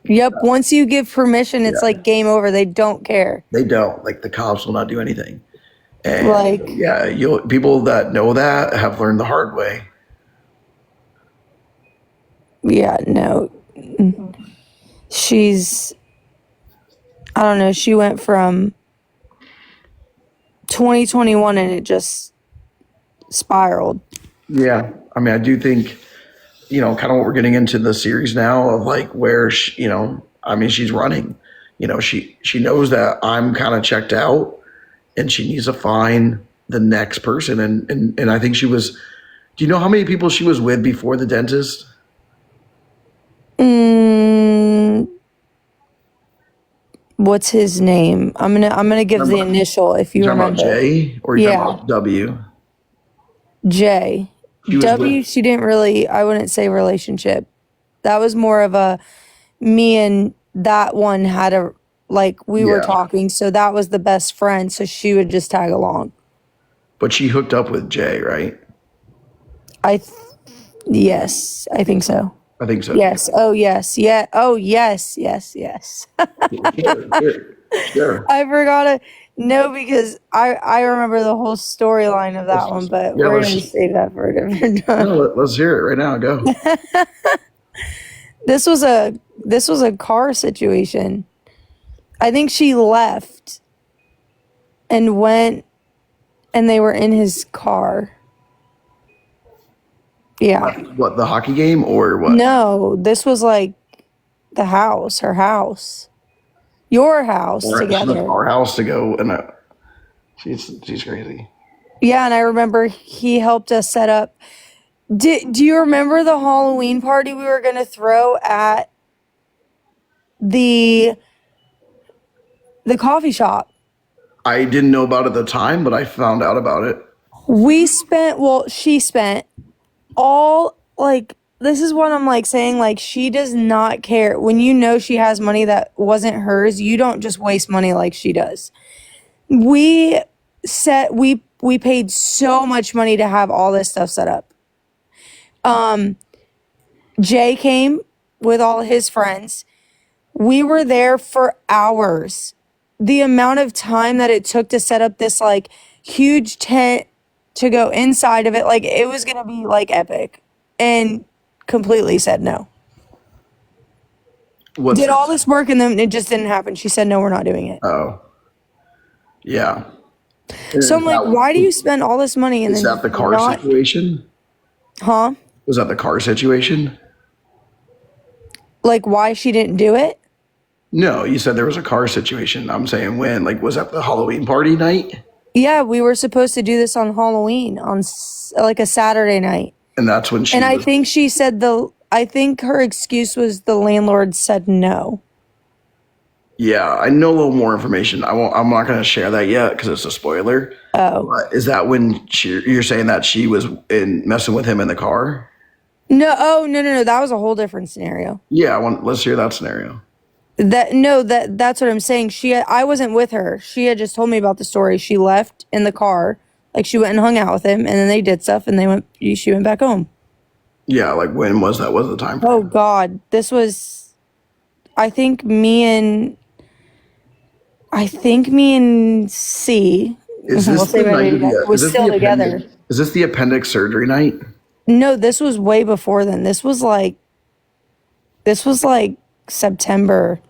[SPEAKER 2] Yep. Once you give permission, it's like game over. They don't care.
[SPEAKER 1] They don't. Like, the cops will not do anything. And people that know that have learned the hard way.
[SPEAKER 2] Yeah, no. I don't know. She went from 2021 and it just spiraled.
[SPEAKER 1] Yeah. I mean, I do think, kind of what we're getting into the series now of like where, she's running, she knows that I'm kind of checked out and she needs to find the next person. And I think do you know how many people she was with before the dentist?
[SPEAKER 2] What's his name? I'm gonna give the initial if you remember.
[SPEAKER 1] J or W?
[SPEAKER 2] J. W, she didn't really, I wouldn't say relationship. That was more of a, me and that one had we were talking, so that was the best friend, so she would just tag along.
[SPEAKER 1] But she hooked up with Jay, right?
[SPEAKER 2] Yes, I think so.
[SPEAKER 1] I think so.
[SPEAKER 2] Yes. Oh, yes. Yeah. Oh, yes. Yes. Yes.
[SPEAKER 1] Sure.
[SPEAKER 2] I forgot no, because I remember the whole storyline of that one, but we're going to save that for a different time.
[SPEAKER 1] No, let's hear it right now. Go.
[SPEAKER 2] This was a car situation. I think she left and went, and they were in his car. Yeah.
[SPEAKER 1] What, the hockey game or what?
[SPEAKER 2] No, this was like her house, your house together.
[SPEAKER 1] Our house to go, and she's crazy.
[SPEAKER 2] Yeah, and I remember he helped us set up. Do you remember the Halloween party we were gonna throw at the coffee shop?
[SPEAKER 1] I didn't know about it at the time, but I found out about it.
[SPEAKER 2] She spent all, this is what I'm saying, she does not care. When she has money that wasn't hers, you don't just waste money like she does. We paid so much money to have all this stuff set up. Jay came with all his friends. We were there for hours. The amount of time that it took to set up this huge tent to go inside of it, it was gonna be epic, and completely said no. Did all this work and then it just didn't happen. She said no, we're not doing it.
[SPEAKER 1] Oh, yeah.
[SPEAKER 2] So I'm like, why do you spend all this money and
[SPEAKER 1] then? Is that the car situation?
[SPEAKER 2] Huh?
[SPEAKER 1] Was that the car situation?
[SPEAKER 2] Why she didn't do it?
[SPEAKER 1] No, you said there was a car situation. I'm saying when? Like, was that the Halloween party night?
[SPEAKER 2] Yeah, we were supposed to do this on Halloween on like a Saturday night.
[SPEAKER 1] And that's when she
[SPEAKER 2] And I
[SPEAKER 1] was.
[SPEAKER 2] think she said I think her excuse was the landlord said no.
[SPEAKER 1] Yeah, I know a little more information. I'm not going to share that yet because it's a spoiler.
[SPEAKER 2] Oh.
[SPEAKER 1] But is that when you're saying that she was messing with him in the car?
[SPEAKER 2] No, no. That was a whole different scenario.
[SPEAKER 1] Yeah, let's hear that scenario.
[SPEAKER 2] That's what I'm saying. I wasn't with her. She had just told me about the story. She left in the car, like she went and hung out with him, and then they did stuff, and she went back home.
[SPEAKER 1] Yeah, like when was that? What was the time frame?
[SPEAKER 2] Oh God, this was, I think me and C.
[SPEAKER 1] Is this the night of the,
[SPEAKER 2] was still together.
[SPEAKER 1] Is this the appendix surgery night?
[SPEAKER 2] No, this was way before then. This was like September,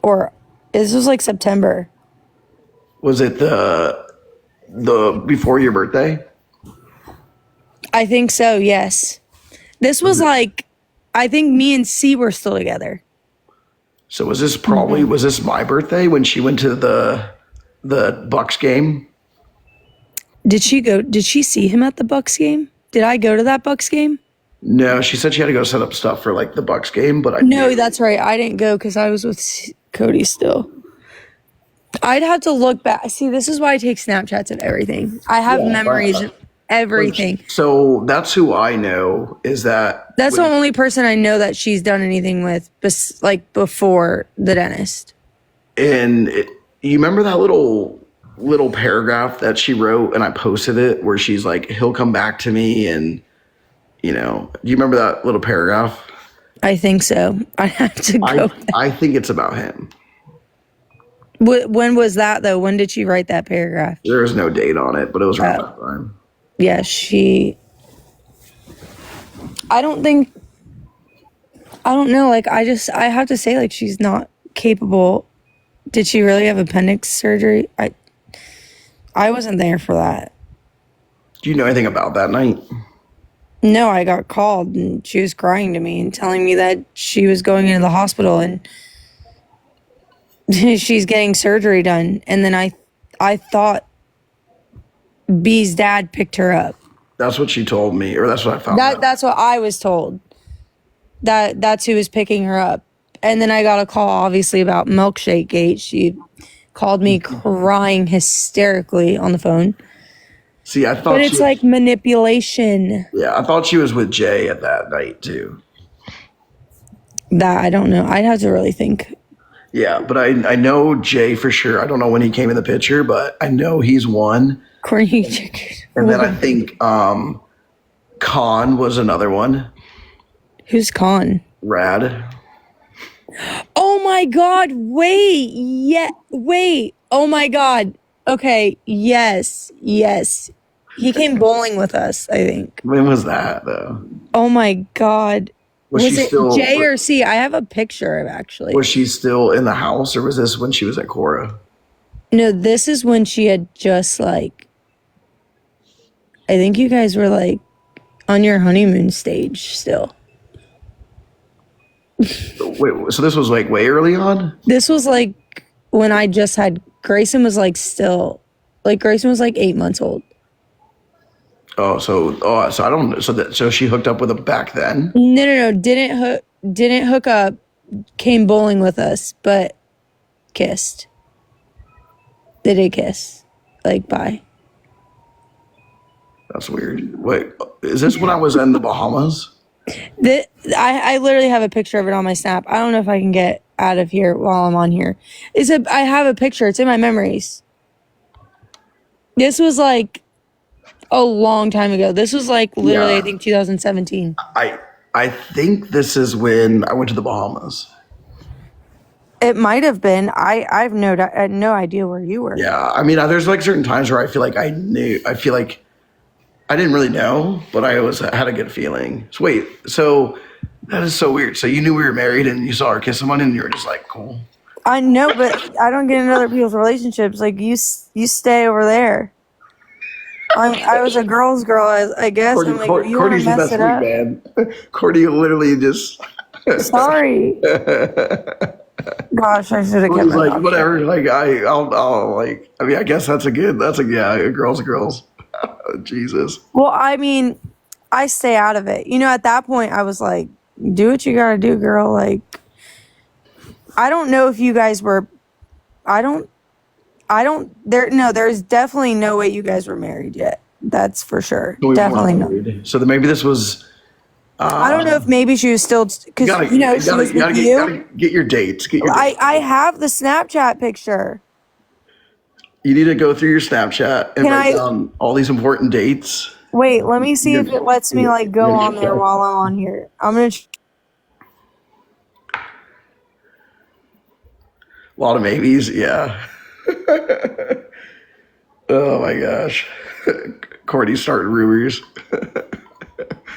[SPEAKER 2] or this was like September.
[SPEAKER 1] Was it the before your birthday?
[SPEAKER 2] I think so. Yes, this was like, I think me and C were still together.
[SPEAKER 1] So was this was this my birthday when she went to the Bucks game?
[SPEAKER 2] Did she see him at the Bucks game? Did I go to that Bucks game?
[SPEAKER 1] No, she said she had to go set up stuff for like the Bucks game, but
[SPEAKER 2] No, that's right. I didn't go because I was with Cody still. I'd have to look back. See, this is why I take Snapchats of everything. I have memories of everything.
[SPEAKER 1] So that's who I know. Is that
[SPEAKER 2] That's the only person I know that she's done anything with, like before the dentist.
[SPEAKER 1] And you remember that little paragraph that she wrote, and I posted it, where she's like, "He'll come back to me," and do you remember that little paragraph?
[SPEAKER 2] I think so. I have to go.
[SPEAKER 1] I think it's about him.
[SPEAKER 2] When was that though? When did she write that paragraph?
[SPEAKER 1] There was no date on it, but it was around that time.
[SPEAKER 2] Yeah, I don't know. Like, I have to say, like, she's not capable. Did she really have appendix surgery? I wasn't there for that.
[SPEAKER 1] Do you know anything about that night?
[SPEAKER 2] No, I got called and she was crying to me and telling me that she was going into the hospital and she's getting surgery done. And then I thought B's dad picked her up.
[SPEAKER 1] That's what she told me, or that's what I found out.
[SPEAKER 2] That's what I was told. That's who was picking her up. And then I got a call, obviously, about Milkshake Gate. She called me crying hysterically on the phone.
[SPEAKER 1] See, I thought,
[SPEAKER 2] but it's like manipulation.
[SPEAKER 1] Yeah, I thought she was with Jay at that night too.
[SPEAKER 2] That I don't know. I'd have to really think.
[SPEAKER 1] Yeah, but I know Jay for sure. I don't know when he came in the picture, but I know he's one.
[SPEAKER 2] Corny chicken.
[SPEAKER 1] And then I think Khan was another one.
[SPEAKER 2] Who's Khan?
[SPEAKER 1] Rad.
[SPEAKER 2] Oh my God! Wait, yeah, wait. Oh my God. Okay, yes. He came bowling with us, I think.
[SPEAKER 1] When was that, though?
[SPEAKER 2] Oh my God. Was it
[SPEAKER 1] still,
[SPEAKER 2] J or C? I have a picture of actually.
[SPEAKER 1] Was she still in the house, or was this when she was at Cora?
[SPEAKER 2] No, this is when she had just like, I think you guys were like on your honeymoon stage still.
[SPEAKER 1] Wait, so this was like way early on?
[SPEAKER 2] This was like when I just had, Grayson was like still, like Grayson was like 8 months old.
[SPEAKER 1] So I don't. So she hooked up with him back then.
[SPEAKER 2] No. Didn't hook up. Came bowling with us, but kissed. They did kiss. Like, bye.
[SPEAKER 1] That's weird. Wait, is this when I was in the Bahamas?
[SPEAKER 2] I literally have a picture of it on my Snap. I don't know if I can get out of here while I'm on here. I have a picture. It's in my memories. This was like a long time ago. This was like literally, yeah. I think 2017.
[SPEAKER 1] I think this is when I went to the Bahamas.
[SPEAKER 2] It might have been. I have no idea where you were.
[SPEAKER 1] Yeah, I mean, there's like certain times where I feel like I knew. I feel like I didn't really know, but I always had a good feeling. So wait, so that is so weird. So you knew we were married and you saw her kiss someone and you were just like, cool.
[SPEAKER 2] I know, but I don't get into other people's relationships. Like you stay over there. I was a girl's girl, I guess. I'm like, you want to mess it up?
[SPEAKER 1] Man. Cordy literally just.
[SPEAKER 2] Sorry. Gosh, I should have
[SPEAKER 1] I
[SPEAKER 2] kept
[SPEAKER 1] was
[SPEAKER 2] my
[SPEAKER 1] like,
[SPEAKER 2] mouth shut.
[SPEAKER 1] whatever. Like, I'll like. I mean, I guess yeah. A girl's a girls. Jesus.
[SPEAKER 2] Well, I mean, I stay out of it. You know, at that point, I was like, do what you gotta do, girl. Like, I don't know if you guys were. I don't. There. No, there's definitely no way you guys were married yet. That's for sure.
[SPEAKER 1] So we weren't
[SPEAKER 2] Definitely not.
[SPEAKER 1] married. So then maybe this was.
[SPEAKER 2] I don't know if maybe she was still because she was with you.
[SPEAKER 1] Gotta get your dates. Get your dates.
[SPEAKER 2] I have the Snapchat picture.
[SPEAKER 1] You need to go through your Snapchat and
[SPEAKER 2] Can
[SPEAKER 1] write
[SPEAKER 2] I
[SPEAKER 1] down all these important dates.
[SPEAKER 2] wait? Let me see if it lets me like go
[SPEAKER 1] Yeah.
[SPEAKER 2] on there while I'm on here. I'm gonna.
[SPEAKER 1] A lot of maybes, yeah. Oh my gosh. Courtney's starting rumors.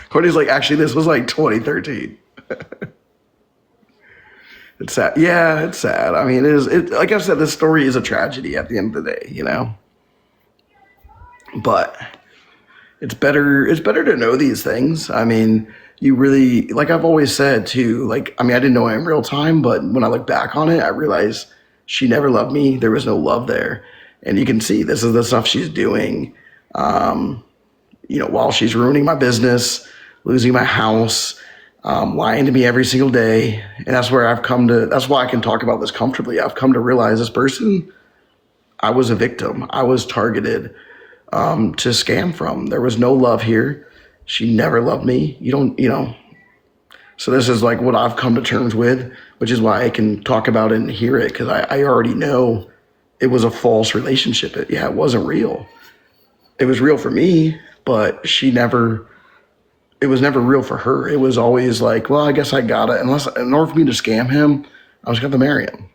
[SPEAKER 1] Courtney's like, actually, this was like 2013. It's sad. Yeah, it's sad. I mean, like I said, this story is a tragedy at the end of the day, you know? But it's better to know these things. I mean, you really, like I've always said too, like, I mean, I didn't know it in real time, but when I look back on it, I realized she never loved me. There was no love there. And you can see this is the stuff she's doing, while she's ruining my business, losing my house, lying to me every single day. And that's where that's why I can talk about this comfortably. I've come to realize this person, I was a victim. I was targeted to scam from. There was no love here. She never loved me. So this is like what I've come to terms with, which is why I can talk about it and hear it because I already know it was a false relationship. It wasn't real. It was real for me, but it was never real for her. It was always like, well, I guess I got it. In order for me to scam him, I was going to marry him,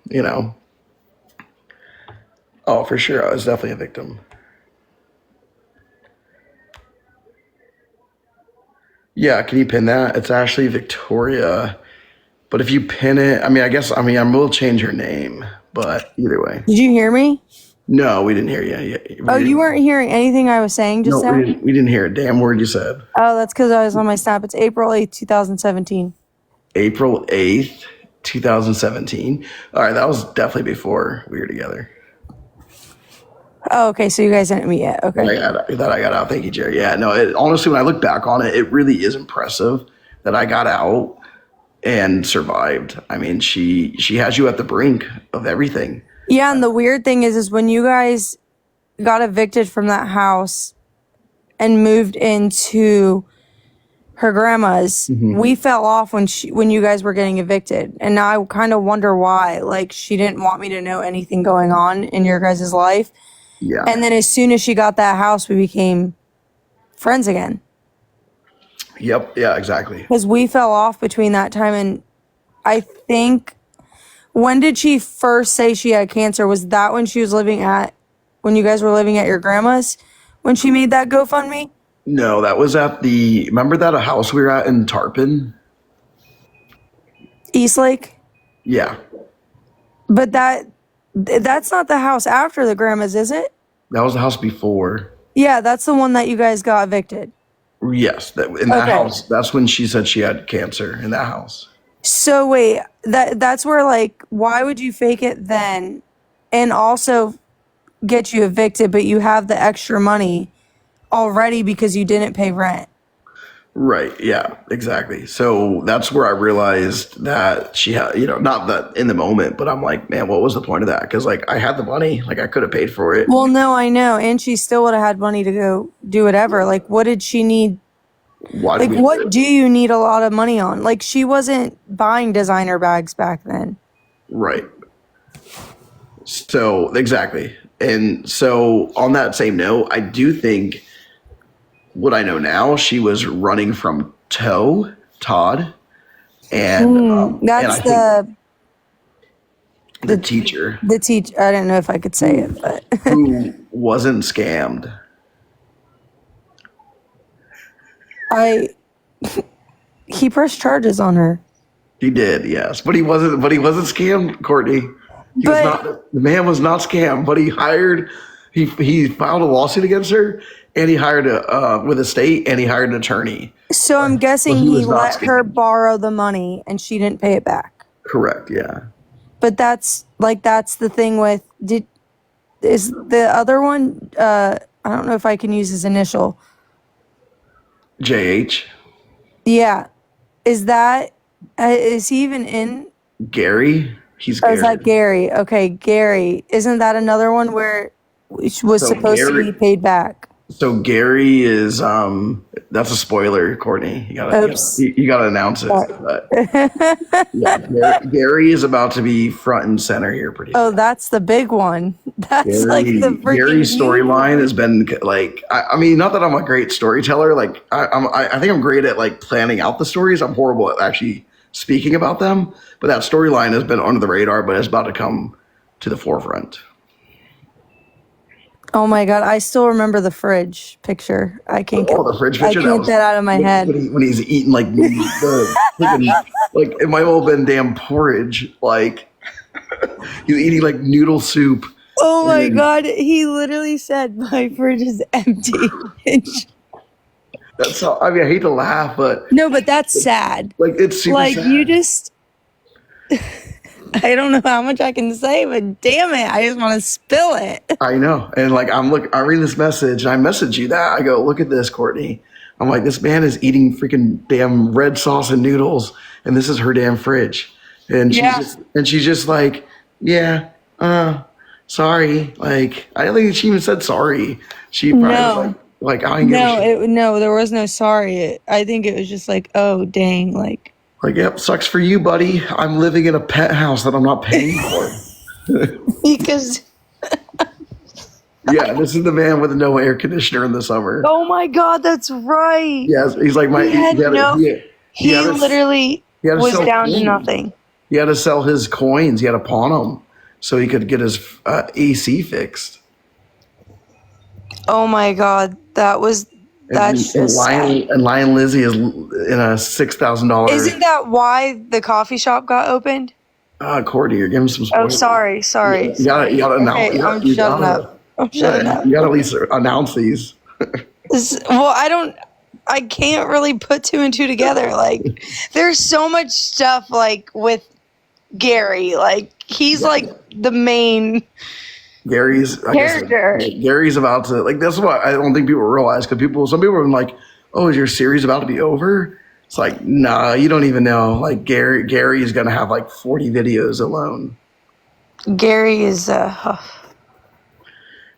[SPEAKER 1] Oh, for sure. I was definitely a victim. Yeah, can you pin that? It's actually Victoria. But if you pin it, I will change her name. But either way.
[SPEAKER 2] Did you hear me?
[SPEAKER 1] No, we didn't hear you. Yeah,
[SPEAKER 2] Oh, you weren't hearing anything I was saying just
[SPEAKER 1] no,
[SPEAKER 2] now?
[SPEAKER 1] we didn't hear a damn word you said.
[SPEAKER 2] Oh, that's because I was on my Snap. It's April 8th, 2017.
[SPEAKER 1] April 8th, 2017. All right, that was definitely before we were together.
[SPEAKER 2] Oh, okay. So you guys didn't meet yet. Okay.
[SPEAKER 1] I got out. Thank you, Jerry. Yeah, no, honestly, when I look back on it, it really is impressive that I got out and survived. I mean, she has you at the brink of everything.
[SPEAKER 2] Yeah, and the weird thing is when you guys got evicted from that house and moved into her grandma's, we fell off when you guys were getting evicted. And now I kind of wonder why. Like, she didn't want me to know anything going on in your guys' life.
[SPEAKER 1] Yeah.
[SPEAKER 2] And then as soon as she got that house, we became friends again.
[SPEAKER 1] Yep. Yeah, exactly.
[SPEAKER 2] Because we fell off between that time. And I think, when did she first say she had cancer? Was that when when you guys were living at your grandma's? When she made that GoFundMe?
[SPEAKER 1] No, that was remember that a house we were at in Tarpon?
[SPEAKER 2] Eastlake?
[SPEAKER 1] Yeah.
[SPEAKER 2] But that's not the house after the grandma's, is it?
[SPEAKER 1] That was the house before.
[SPEAKER 2] Yeah, that's the one that you guys got evicted.
[SPEAKER 1] Yes. In that house, that's when she said she had cancer in that house.
[SPEAKER 2] So wait, that's where, like, why would you fake it then and also get you evicted, but you have the extra money already because you didn't pay rent?
[SPEAKER 1] Right. Yeah, exactly. So that's where I realized that she had, not that in the moment, but I'm like, man, what was the point of that? Because, like, I had the money, like, I could have paid for it.
[SPEAKER 2] Well, no, I know. And she still would have had money to go do whatever. Like, what did she need? What do you need a lot of money on? Like, she wasn't buying designer bags back then.
[SPEAKER 1] Right. So, exactly. And so, on that same note, I do think what I know now, she was running from Todd, and
[SPEAKER 2] that's
[SPEAKER 1] the teacher.
[SPEAKER 2] The teacher. I don't know if I could say it, but
[SPEAKER 1] who wasn't scammed.
[SPEAKER 2] He pressed charges on her.
[SPEAKER 1] He did, yes, but he wasn't. But he wasn't scammed, Courtney. The man was not scammed, but he filed a lawsuit against her, and he hired with a state, and he hired an attorney.
[SPEAKER 2] So I'm guessing he let her borrow the money, and she didn't pay it back.
[SPEAKER 1] Correct. Yeah.
[SPEAKER 2] but that's the thing with is the other one. I don't know if I can use his initial.
[SPEAKER 1] JH.
[SPEAKER 2] Yeah, is he even in?
[SPEAKER 1] Gary. He's
[SPEAKER 2] Or is
[SPEAKER 1] Gary.
[SPEAKER 2] that Gary? Okay, Gary. Isn't that another one where it was
[SPEAKER 1] So
[SPEAKER 2] supposed to be paid back?
[SPEAKER 1] So Gary is that's a spoiler, Courtney. You gotta announce it. But yeah, Gary is about to be front and center here pretty soon.
[SPEAKER 2] Oh, that's the big one. That's like the freaking
[SPEAKER 1] Gary's storyline has been like I mean, not that I'm a great storyteller. Like I think I'm great at like planning out the stories. I'm horrible at actually speaking about them. But that storyline has been under the radar, but it's about to come to the forefront.
[SPEAKER 2] Oh my God, I still remember the fridge picture. I can't get
[SPEAKER 1] the fridge picture.
[SPEAKER 2] I can't get that out of my head.
[SPEAKER 1] When he's eating like like it might well have been damn porridge. Like he's eating like noodle soup.
[SPEAKER 2] Oh my God, he literally said my fridge is empty.
[SPEAKER 1] That's how, I mean, I hate to laugh, but
[SPEAKER 2] no, but that's sad.
[SPEAKER 1] Like it's super
[SPEAKER 2] like
[SPEAKER 1] sad.
[SPEAKER 2] You just. I don't know how much I can say, but damn it, I just want to spill it.
[SPEAKER 1] I know. And like, I'm reading this message and I message you that. I go, look at this, Courtney. I'm like, this man is eating freaking damn red sauce and noodles. And this is her damn fridge. And she's just like, yeah, sorry. Like, I don't think she even said sorry. She probably was like, I didn't give a shit.
[SPEAKER 2] No, there was no sorry. I think it was just like, oh, dang. Like,
[SPEAKER 1] yep, sucks for you, buddy. I'm living in a pet house that I'm not paying for.
[SPEAKER 2] Because.
[SPEAKER 1] Yeah, this is the man with no air conditioner in the summer.
[SPEAKER 2] Oh my God, that's right.
[SPEAKER 1] Yes, he's like
[SPEAKER 2] he literally was down to nothing.
[SPEAKER 1] He had to sell his coins. He had to pawn them so he could get his AC fixed.
[SPEAKER 2] Oh my God, that's just sad.
[SPEAKER 1] And Lion Lizzie is in a $6,000.
[SPEAKER 2] Isn't that why the coffee shop got opened?
[SPEAKER 1] Courtney, you're giving some spoilers.
[SPEAKER 2] Oh, sorry.
[SPEAKER 1] You gotta announce.
[SPEAKER 2] I'm shutting up.
[SPEAKER 1] You gotta at least announce these.
[SPEAKER 2] I can't really put two and two together. Like, there's so much stuff like with Gary. Like, he's like the main
[SPEAKER 1] Gary's
[SPEAKER 2] character.
[SPEAKER 1] Gary's about to, like, that's what I don't think people realize, because some people are like, oh, is your series about to be over? It's like, nah, you don't even know. Like, Gary is gonna have like 40 videos alone.
[SPEAKER 2] Gary is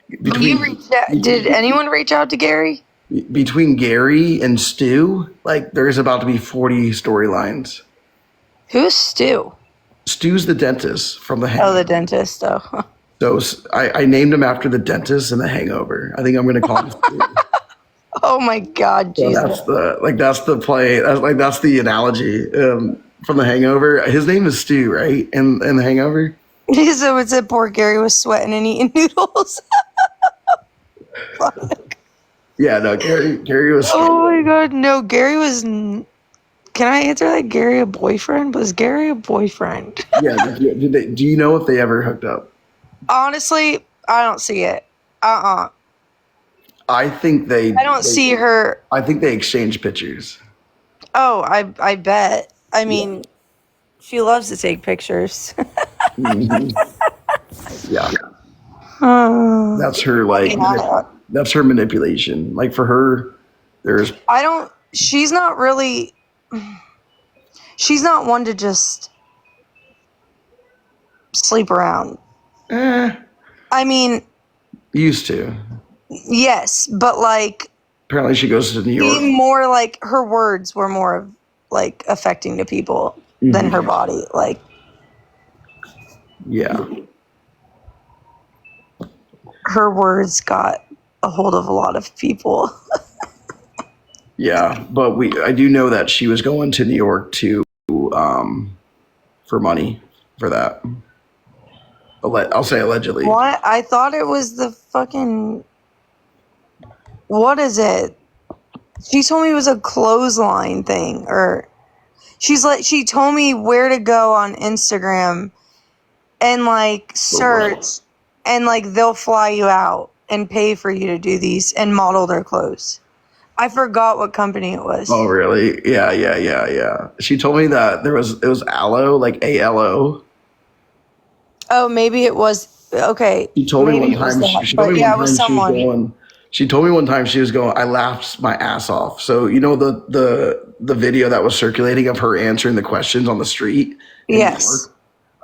[SPEAKER 2] did anyone reach out to Gary?
[SPEAKER 1] Between Gary and Stu, like, there's about to be 40 storylines.
[SPEAKER 2] Who's Stu?
[SPEAKER 1] Stu's the dentist from The Hangover.
[SPEAKER 2] Oh, the dentist. Oh.
[SPEAKER 1] So I named him after the dentist in The Hangover. I think I'm going to call him Stu.
[SPEAKER 2] Oh my God, Jesus!
[SPEAKER 1] So that's the play. That's the analogy from The Hangover. His name is Stu, right? In The Hangover.
[SPEAKER 2] So it said poor Gary was sweating and eating noodles. Fuck.
[SPEAKER 1] Yeah, no, Gary was.
[SPEAKER 2] Oh my God, no, Gary was. Can I answer that? Gary a boyfriend? Was Gary a boyfriend?
[SPEAKER 1] Yeah. Do you know if they ever hooked up?
[SPEAKER 2] Honestly, I don't see it.
[SPEAKER 1] I think I
[SPEAKER 2] don't see her.
[SPEAKER 1] I think they exchanged pictures.
[SPEAKER 2] Oh, I bet. I mean, she loves to take pictures.
[SPEAKER 1] Mm-hmm. Yeah. That's her, that's her manipulation. Like, for her, she's not one to just sleep around. I mean, used to.
[SPEAKER 2] Yes, but like,
[SPEAKER 1] apparently she goes to New York.
[SPEAKER 2] More like her words were more of like affecting to people than her body. Like,
[SPEAKER 1] yeah.
[SPEAKER 2] Her words got a hold of a lot of people.
[SPEAKER 1] Yeah, but I do know that she was going to New York for money for that. I'll say allegedly.
[SPEAKER 2] What? I thought it was the fucking. What is it? She told me it was a clothesline thing, or she told me where to go on Instagram and like search, and like they'll fly you out and pay for you to do these and model their clothes. I forgot what company it was.
[SPEAKER 1] Oh, really? Yeah. She told me that it was Aloe, like ALO.
[SPEAKER 2] Oh, maybe it was okay.
[SPEAKER 1] She told me one
[SPEAKER 2] Maybe it was
[SPEAKER 1] time.
[SPEAKER 2] that,
[SPEAKER 1] She told
[SPEAKER 2] but
[SPEAKER 1] me
[SPEAKER 2] yeah,
[SPEAKER 1] one
[SPEAKER 2] it was
[SPEAKER 1] time she was
[SPEAKER 2] someone.
[SPEAKER 1] going. She told me one time she was going. I laughed my ass off. So you know the video that was circulating of her answering the questions on the street in New
[SPEAKER 2] Yes.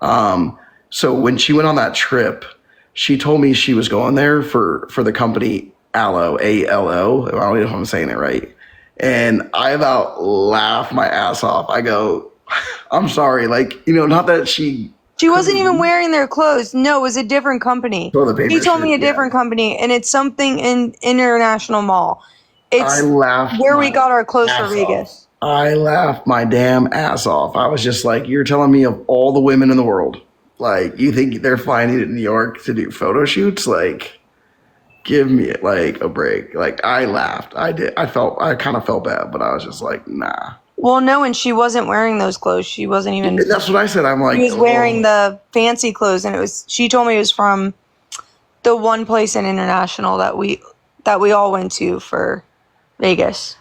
[SPEAKER 1] York. So when she went on that trip, she told me she was going there for the company Allo, ALO. I don't know if I'm saying it right. And I about laughed my ass off. I go, I'm sorry, like, not that she
[SPEAKER 2] She wasn't
[SPEAKER 1] couldn't
[SPEAKER 2] even wearing their clothes. No, it was a different company.
[SPEAKER 1] toilet
[SPEAKER 2] She
[SPEAKER 1] paper
[SPEAKER 2] told me
[SPEAKER 1] shit.
[SPEAKER 2] a different company, and it's something in International Mall.
[SPEAKER 1] I
[SPEAKER 2] It's
[SPEAKER 1] laughed
[SPEAKER 2] where we
[SPEAKER 1] my
[SPEAKER 2] got our clothes for
[SPEAKER 1] ass off.
[SPEAKER 2] Vegas.
[SPEAKER 1] I laughed my damn ass off. I was just like, you're telling me of all the women in the world, like, you think they're flying to New York to do photo shoots? Like, give me like a break. Like, I laughed. I did. I kind of felt bad, but I was just like, nah.
[SPEAKER 2] Well, no, and she wasn't wearing those clothes. She wasn't even.
[SPEAKER 1] And that's what I said. I'm like,
[SPEAKER 2] She was wearing
[SPEAKER 1] oh.
[SPEAKER 2] the fancy clothes, and it was. She told me it was from the one place in International that we all went to for Vegas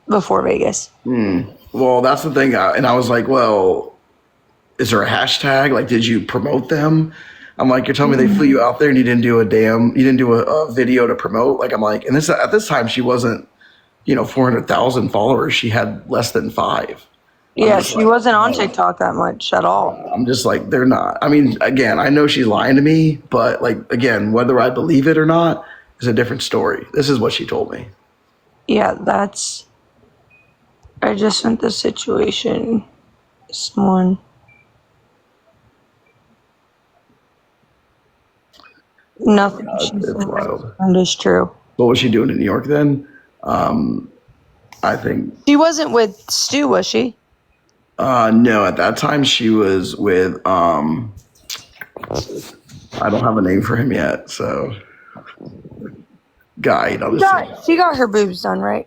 [SPEAKER 2] before Vegas.
[SPEAKER 1] Well, that's the thing. And I was like, well, is there a hashtag? Like, did you promote them? I'm like, you're telling me they flew you out there and you didn't do a video to promote? Like, I'm like, and at this time she wasn't, 400,000 followers. She had less than 5.
[SPEAKER 2] Yeah, she wasn't on TikTok that much at all.
[SPEAKER 1] I'm just like, they're not. I mean, again, I know she's lying to me, but like, again, whether I believe it or not is a different story. This is what she told me.
[SPEAKER 2] Yeah, I just sent the situation. Someone. Nothing. She
[SPEAKER 1] It's
[SPEAKER 2] said
[SPEAKER 1] wild.
[SPEAKER 2] is true.
[SPEAKER 1] What was she doing in New York then? I think
[SPEAKER 2] She wasn't with Stu, was she?
[SPEAKER 1] no, at that time she was with I don't have a name for him yet, so guy.
[SPEAKER 2] She got her boobs done, right?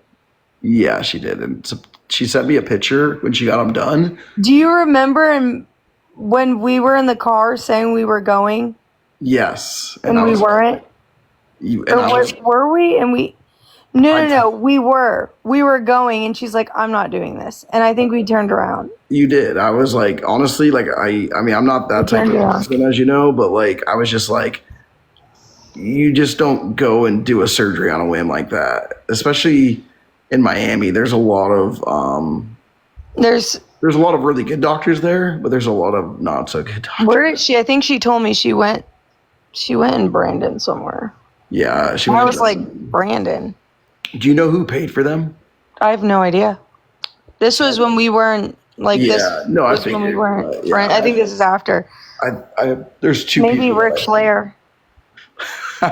[SPEAKER 1] Yeah, she did, and so she sent me a picture when she got them done.
[SPEAKER 2] Do you remember when we were in the car saying we were going
[SPEAKER 1] Yes,
[SPEAKER 2] and we weren't? Were we? And we. No. We were going, and she's like, "I'm not doing this," and I think we turned around.
[SPEAKER 1] You did. I was like, honestly, like I mean, I'm not that type of person, as you know, but like, I was just like, you just don't go and do a surgery on a whim like that, especially in Miami. There's a lot of
[SPEAKER 2] There's
[SPEAKER 1] a lot of really good doctors there, but there's a lot of not so good doctors.
[SPEAKER 2] Where did she? I think she told me she went in Brandon somewhere.
[SPEAKER 1] Yeah, she
[SPEAKER 2] I
[SPEAKER 1] went
[SPEAKER 2] was like, Brandon.
[SPEAKER 1] Do you know who paid for them?
[SPEAKER 2] I have no idea. This was when we weren't like this.
[SPEAKER 1] Yeah, no, I
[SPEAKER 2] was
[SPEAKER 1] think
[SPEAKER 2] when we weren't.
[SPEAKER 1] yeah,
[SPEAKER 2] I think this is after.
[SPEAKER 1] There's two
[SPEAKER 2] Maybe
[SPEAKER 1] people.
[SPEAKER 2] Ric Flair.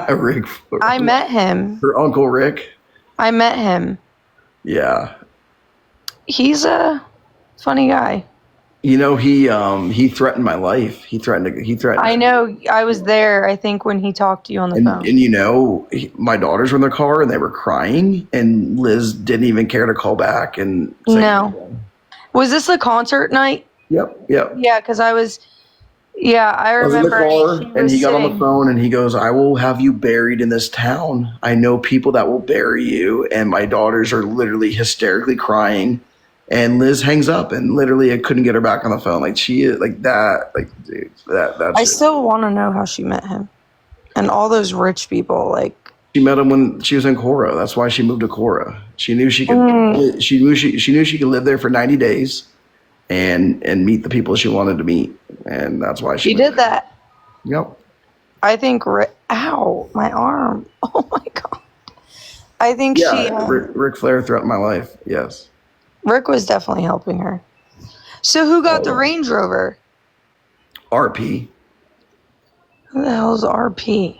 [SPEAKER 1] Rick.
[SPEAKER 2] I met him.
[SPEAKER 1] Her uncle Rick.
[SPEAKER 2] I met him.
[SPEAKER 1] Yeah.
[SPEAKER 2] He's a funny guy.
[SPEAKER 1] He threatened my life. He threatened.
[SPEAKER 2] I know. I was there, I think, when he talked to you on the phone.
[SPEAKER 1] And my daughters were in the car and they were crying, and Liz didn't even care to call back and say
[SPEAKER 2] No.
[SPEAKER 1] anything.
[SPEAKER 2] Was this the concert night?
[SPEAKER 1] Yep.
[SPEAKER 2] Yeah, because I was. Yeah, I remember.
[SPEAKER 1] I was in the car, and he got on the phone and he goes, "I will have you buried in this town. I know people that will bury you." And my daughters are literally hysterically crying. And Liz hangs up, and literally I couldn't get her back on the phone. Like, she is like that. Like, dude, that.
[SPEAKER 2] I still want to know how she met him, and all those rich people. Like,
[SPEAKER 1] she met him when she was in Cora. That's why she moved to Cora. She knew she could. She knew she could live there for 90 days, and meet the people she wanted to meet, and that's why she
[SPEAKER 2] did that.
[SPEAKER 1] Yep.
[SPEAKER 2] I think. Ow, my arm. Oh my god. I think
[SPEAKER 1] Ric Flair threatened my life. Yes.
[SPEAKER 2] Rick was definitely helping her. So who got the Range Rover?
[SPEAKER 1] RP.
[SPEAKER 2] Who the hell is RP?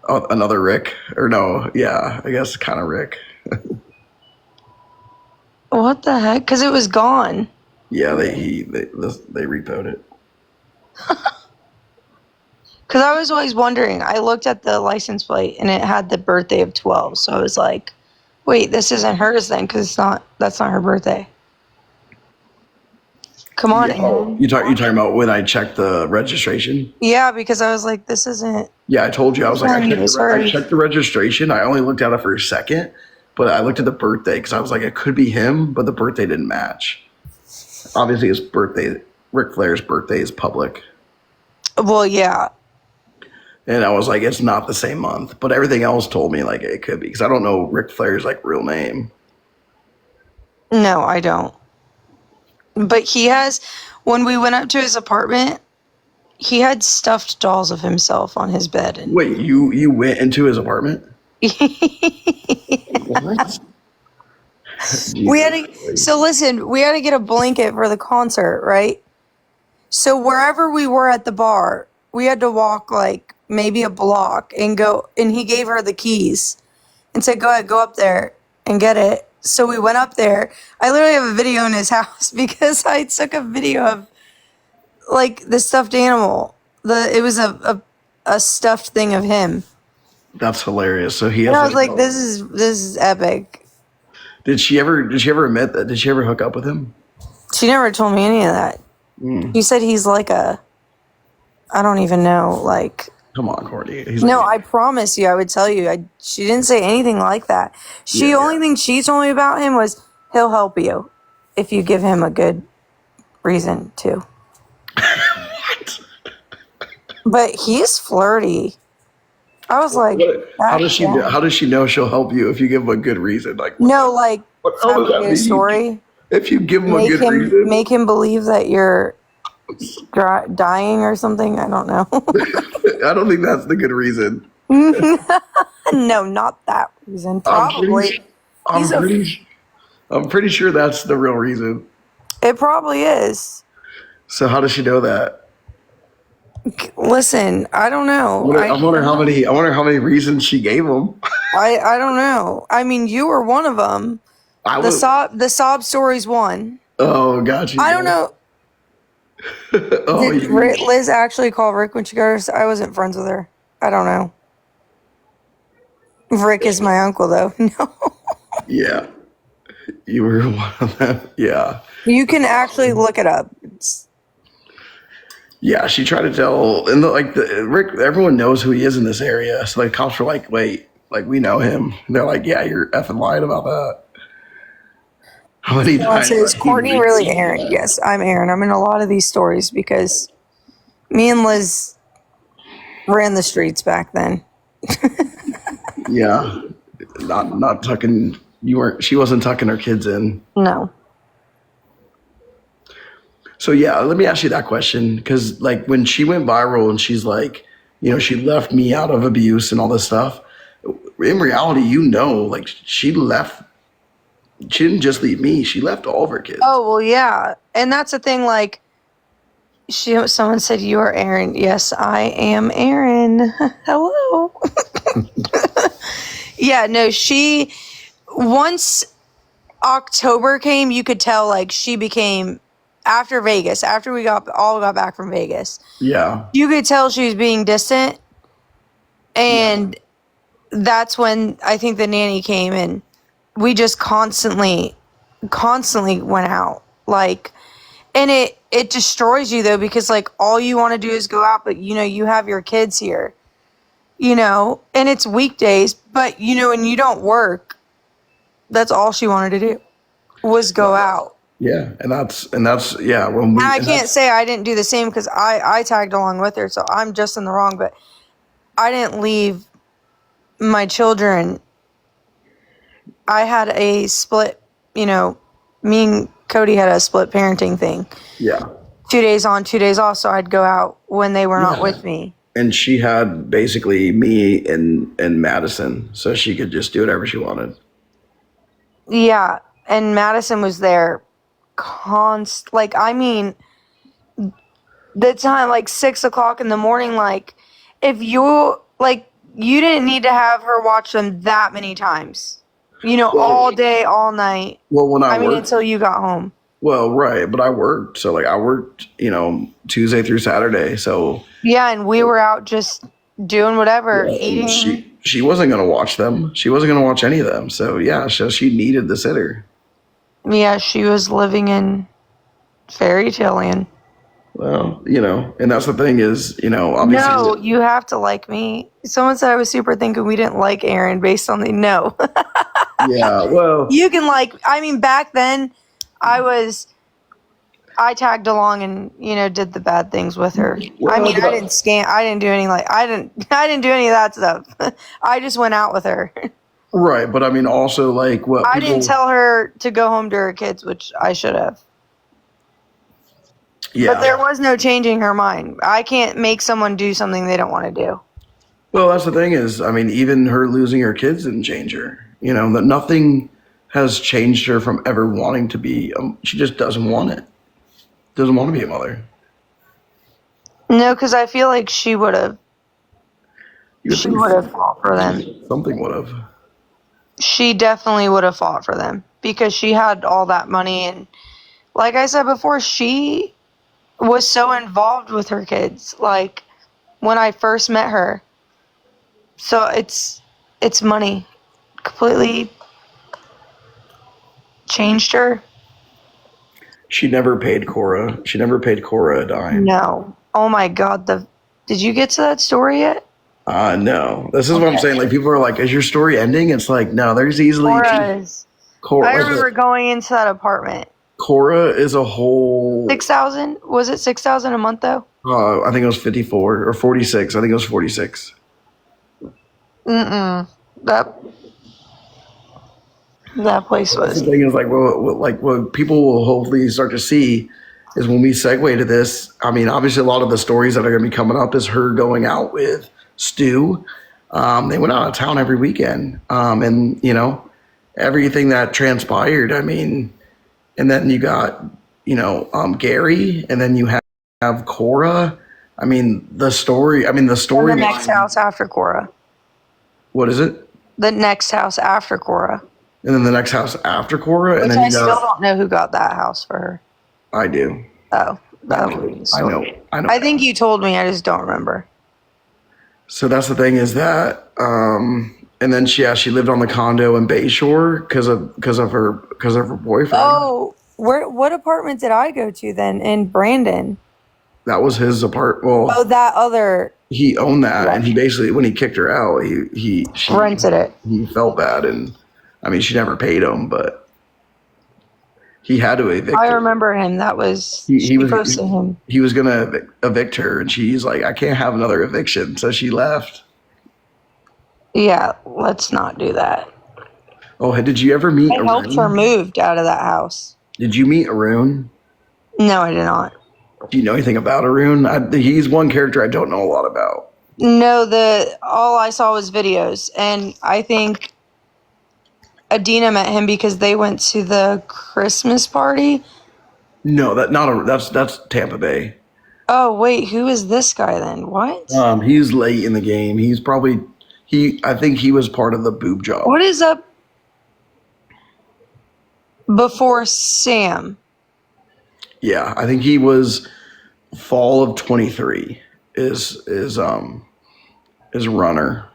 [SPEAKER 1] Another Rick. Or no, yeah, I guess kind of Rick.
[SPEAKER 2] What the heck? Because it was gone.
[SPEAKER 1] Yeah, they repoed it.
[SPEAKER 2] Because I was always wondering. I looked at the license plate and it had the birthday of 12. So I was like, wait, this isn't hers then, because that's not her birthday. Come on.
[SPEAKER 1] Yeah. You talking about when I checked the registration?
[SPEAKER 2] Yeah, because I was like, this isn't.
[SPEAKER 1] Yeah, I told you. I was like, I checked the registration. I only looked at it for a second, but I looked at the birthday because I was like, it could be him, but the birthday didn't match. Obviously, his birthday Ric Flair's birthday is public.
[SPEAKER 2] Well, yeah.
[SPEAKER 1] And I was like, it's not the same month. But everything else told me like it could be because I don't know Ric Flair's like real name.
[SPEAKER 2] No, I don't. But he has, when we went up to his apartment, he had stuffed dolls of himself on his bed. And
[SPEAKER 1] Wait, you went into his apartment? What?
[SPEAKER 2] we had to, so listen, we had to get a blanket for the concert, right? So wherever we were at the bar, we had to walk like maybe a block and go, and he gave her the keys and said, go ahead, go up there and get it. So we went up there. I literally have a video in his house because I took a video of like the stuffed animal. It was a stuffed thing of him.
[SPEAKER 1] That's hilarious. So he has.
[SPEAKER 2] And I was like, this is epic.
[SPEAKER 1] Did she ever admit that? Did she ever hook up with him?
[SPEAKER 2] She never told me any of that. He said he's like I don't even know, like.
[SPEAKER 1] Come on, Courtney.
[SPEAKER 2] No, I promise you, I would tell you. She didn't say anything like that. Only thing she told me about him was he'll help you if you give him a good reason to.
[SPEAKER 1] What?
[SPEAKER 2] But he's flirty. I was like,
[SPEAKER 1] how does she know she'll help you if you give him a good reason? Like
[SPEAKER 2] no, like
[SPEAKER 1] what does that mean?
[SPEAKER 2] Story.
[SPEAKER 1] If you give him a good reason,
[SPEAKER 2] make him believe that you're dying or something. I don't know.
[SPEAKER 1] I don't think that's the good reason.
[SPEAKER 2] No, not that reason. Probably.
[SPEAKER 1] I'm pretty sure that's the real reason.
[SPEAKER 2] It probably is.
[SPEAKER 1] So how does she know that?
[SPEAKER 2] Listen, I don't know.
[SPEAKER 1] I wonder how many reasons she gave him.
[SPEAKER 2] I don't know. I mean, you were one of them. The sob story's one.
[SPEAKER 1] Oh, gotcha.
[SPEAKER 2] I don't know. Did Liz actually call Rick when she got her? I wasn't friends with her. I don't know. Rick is my uncle, though. No.
[SPEAKER 1] Yeah. You were one of them. Yeah.
[SPEAKER 2] You can actually look it up.
[SPEAKER 1] Yeah, she tried to tell, and Rick. Everyone knows who he is in this area. So the cops were like, "Wait, like we know him." And they're like, "Yeah, you're effing lying about that." How many times?
[SPEAKER 2] Is Courtney really Aaron? Yes, I'm Aaron. I'm in a lot of these stories because me and Liz ran the streets back then.
[SPEAKER 1] Yeah, not tucking. She wasn't tucking her kids in.
[SPEAKER 2] No.
[SPEAKER 1] So yeah, let me ask you that question because like when she went viral and she's like, she left me out of abuse and all this stuff. In reality, like she left. She didn't just leave me; she left all of her kids.
[SPEAKER 2] Oh well, yeah, and that's the thing. Like, someone said, "You are Aaron." Yes, I am Aaron. Hello. Yeah, no, once October came, you could tell like she became. After Vegas, after we all got back from Vegas,
[SPEAKER 1] yeah, you
[SPEAKER 2] could tell she was being distant, and that's when I think the nanny came, and we just constantly went out, like, and it destroys you though because like all you want to do is go out, but you have your kids here, and it's weekdays, but and you don't work. That's all she wanted to do was go out.
[SPEAKER 1] Yeah, and that's yeah.
[SPEAKER 2] I can't say I didn't do the same because I tagged along with her, so I'm just in the wrong. But I didn't leave my children. I had a split. Me and Cody had a split parenting thing.
[SPEAKER 1] Yeah.
[SPEAKER 2] 2 days on, 2 days off, so I'd go out when they were not with me.
[SPEAKER 1] And she had basically me and Madison, so she could just do whatever she wanted.
[SPEAKER 2] Yeah, and Madison was there. The time like 6 o'clock in the morning, like if you you didn't need to have her watch them that many times, all day, all night.
[SPEAKER 1] Well, when I worked,
[SPEAKER 2] until you got home.
[SPEAKER 1] Well, right, but I worked, so like I worked, Tuesday through Saturday, so
[SPEAKER 2] yeah, and we were out just doing whatever, eating.
[SPEAKER 1] She wasn't gonna watch them. She wasn't gonna watch any of them. So yeah, so she needed the sitter.
[SPEAKER 2] Yeah, she was living in fairy tale land.
[SPEAKER 1] Well, and that's the thing is, obviously.
[SPEAKER 2] No, you have to like me. Someone said I was super thinking we didn't like Aaron based on no.
[SPEAKER 1] Yeah, well.
[SPEAKER 2] You can back then, I was I tagged along and did the bad things with her.
[SPEAKER 1] Well,
[SPEAKER 2] I mean, I didn't scam. I didn't do any I didn't do any of that stuff. I just went out with her.
[SPEAKER 1] Right, but I mean, also like what
[SPEAKER 2] I
[SPEAKER 1] people.
[SPEAKER 2] didn't tell her to go home to her kids, which I should have.
[SPEAKER 1] Yeah.
[SPEAKER 2] But there was no changing her mind. I can't make someone do something they don't want to do.
[SPEAKER 1] Well, that's the thing is, I mean, even her losing her kids didn't change her. That nothing has changed her from ever wanting to be. She just doesn't want it. Doesn't want to be a mother.
[SPEAKER 2] No, because I feel like she would have. She would have fought for them.
[SPEAKER 1] Something would have.
[SPEAKER 2] She definitely would have fought for them because she had all that money, and like I said before, she was so involved with her kids. Like when I first met her, so it's money. Completely changed her.
[SPEAKER 1] She never paid Cora. She never paid Cora a dime.
[SPEAKER 2] No. Oh my God. Did you get to that story yet?
[SPEAKER 1] No. This is what I'm saying. Like people are like, "Is your story ending?" It's like, no. There's easily Cora.
[SPEAKER 2] I remember going into that apartment.
[SPEAKER 1] Cora is a whole
[SPEAKER 2] 6,000. Was it 6,000 a month though?
[SPEAKER 1] I think it was 54 or 46. I think it was 46.
[SPEAKER 2] That place was.
[SPEAKER 1] The thing is, like, what people will hopefully start to see is when we segue to this. I mean, obviously, a lot of the stories that are going to be coming up is her going out with Stu. They went out of town every weekend, and everything that transpired. I mean, and then you got Gary, and then you have Cora. I mean, the story. And the
[SPEAKER 2] next house after Cora.
[SPEAKER 1] What is it?
[SPEAKER 2] The next house after Cora.
[SPEAKER 1] And then the next house after Cora, and then
[SPEAKER 2] I still don't know who got that house for her.
[SPEAKER 1] I do.
[SPEAKER 2] Oh,
[SPEAKER 1] I know.
[SPEAKER 2] I think you told me. I just don't remember.
[SPEAKER 1] So that's the thing is that, and then she lived on the condo in Bayshore because of her boyfriend.
[SPEAKER 2] Oh, what apartment did I go to then in Brandon?
[SPEAKER 1] That was his apartment. Well,
[SPEAKER 2] that other.
[SPEAKER 1] He owned that, and he basically, when he kicked her out, she
[SPEAKER 2] rented it.
[SPEAKER 1] He felt bad, and I mean, she never paid him, but he had to evict her.
[SPEAKER 2] I remember him. That was
[SPEAKER 1] he was
[SPEAKER 2] close to him.
[SPEAKER 1] He was gonna evict her, and she's like, "I can't have another eviction," so she left.
[SPEAKER 2] Yeah, let's not do that.
[SPEAKER 1] Oh, did you ever meet?
[SPEAKER 2] I helped her move out of that house.
[SPEAKER 1] Did you meet Arun?
[SPEAKER 2] No, I did not.
[SPEAKER 1] Do you know anything about Arun? He's one character I don't know a lot about.
[SPEAKER 2] No, all I saw was videos, and I think Adina met him because they went to the Christmas party.
[SPEAKER 1] No, that's Tampa Bay.
[SPEAKER 2] Oh wait, who is this guy then? What?
[SPEAKER 1] He's late in the game. I think he was part of the boob job.
[SPEAKER 2] What is up before Sam?
[SPEAKER 1] Yeah, I think he was fall of 23 is runner.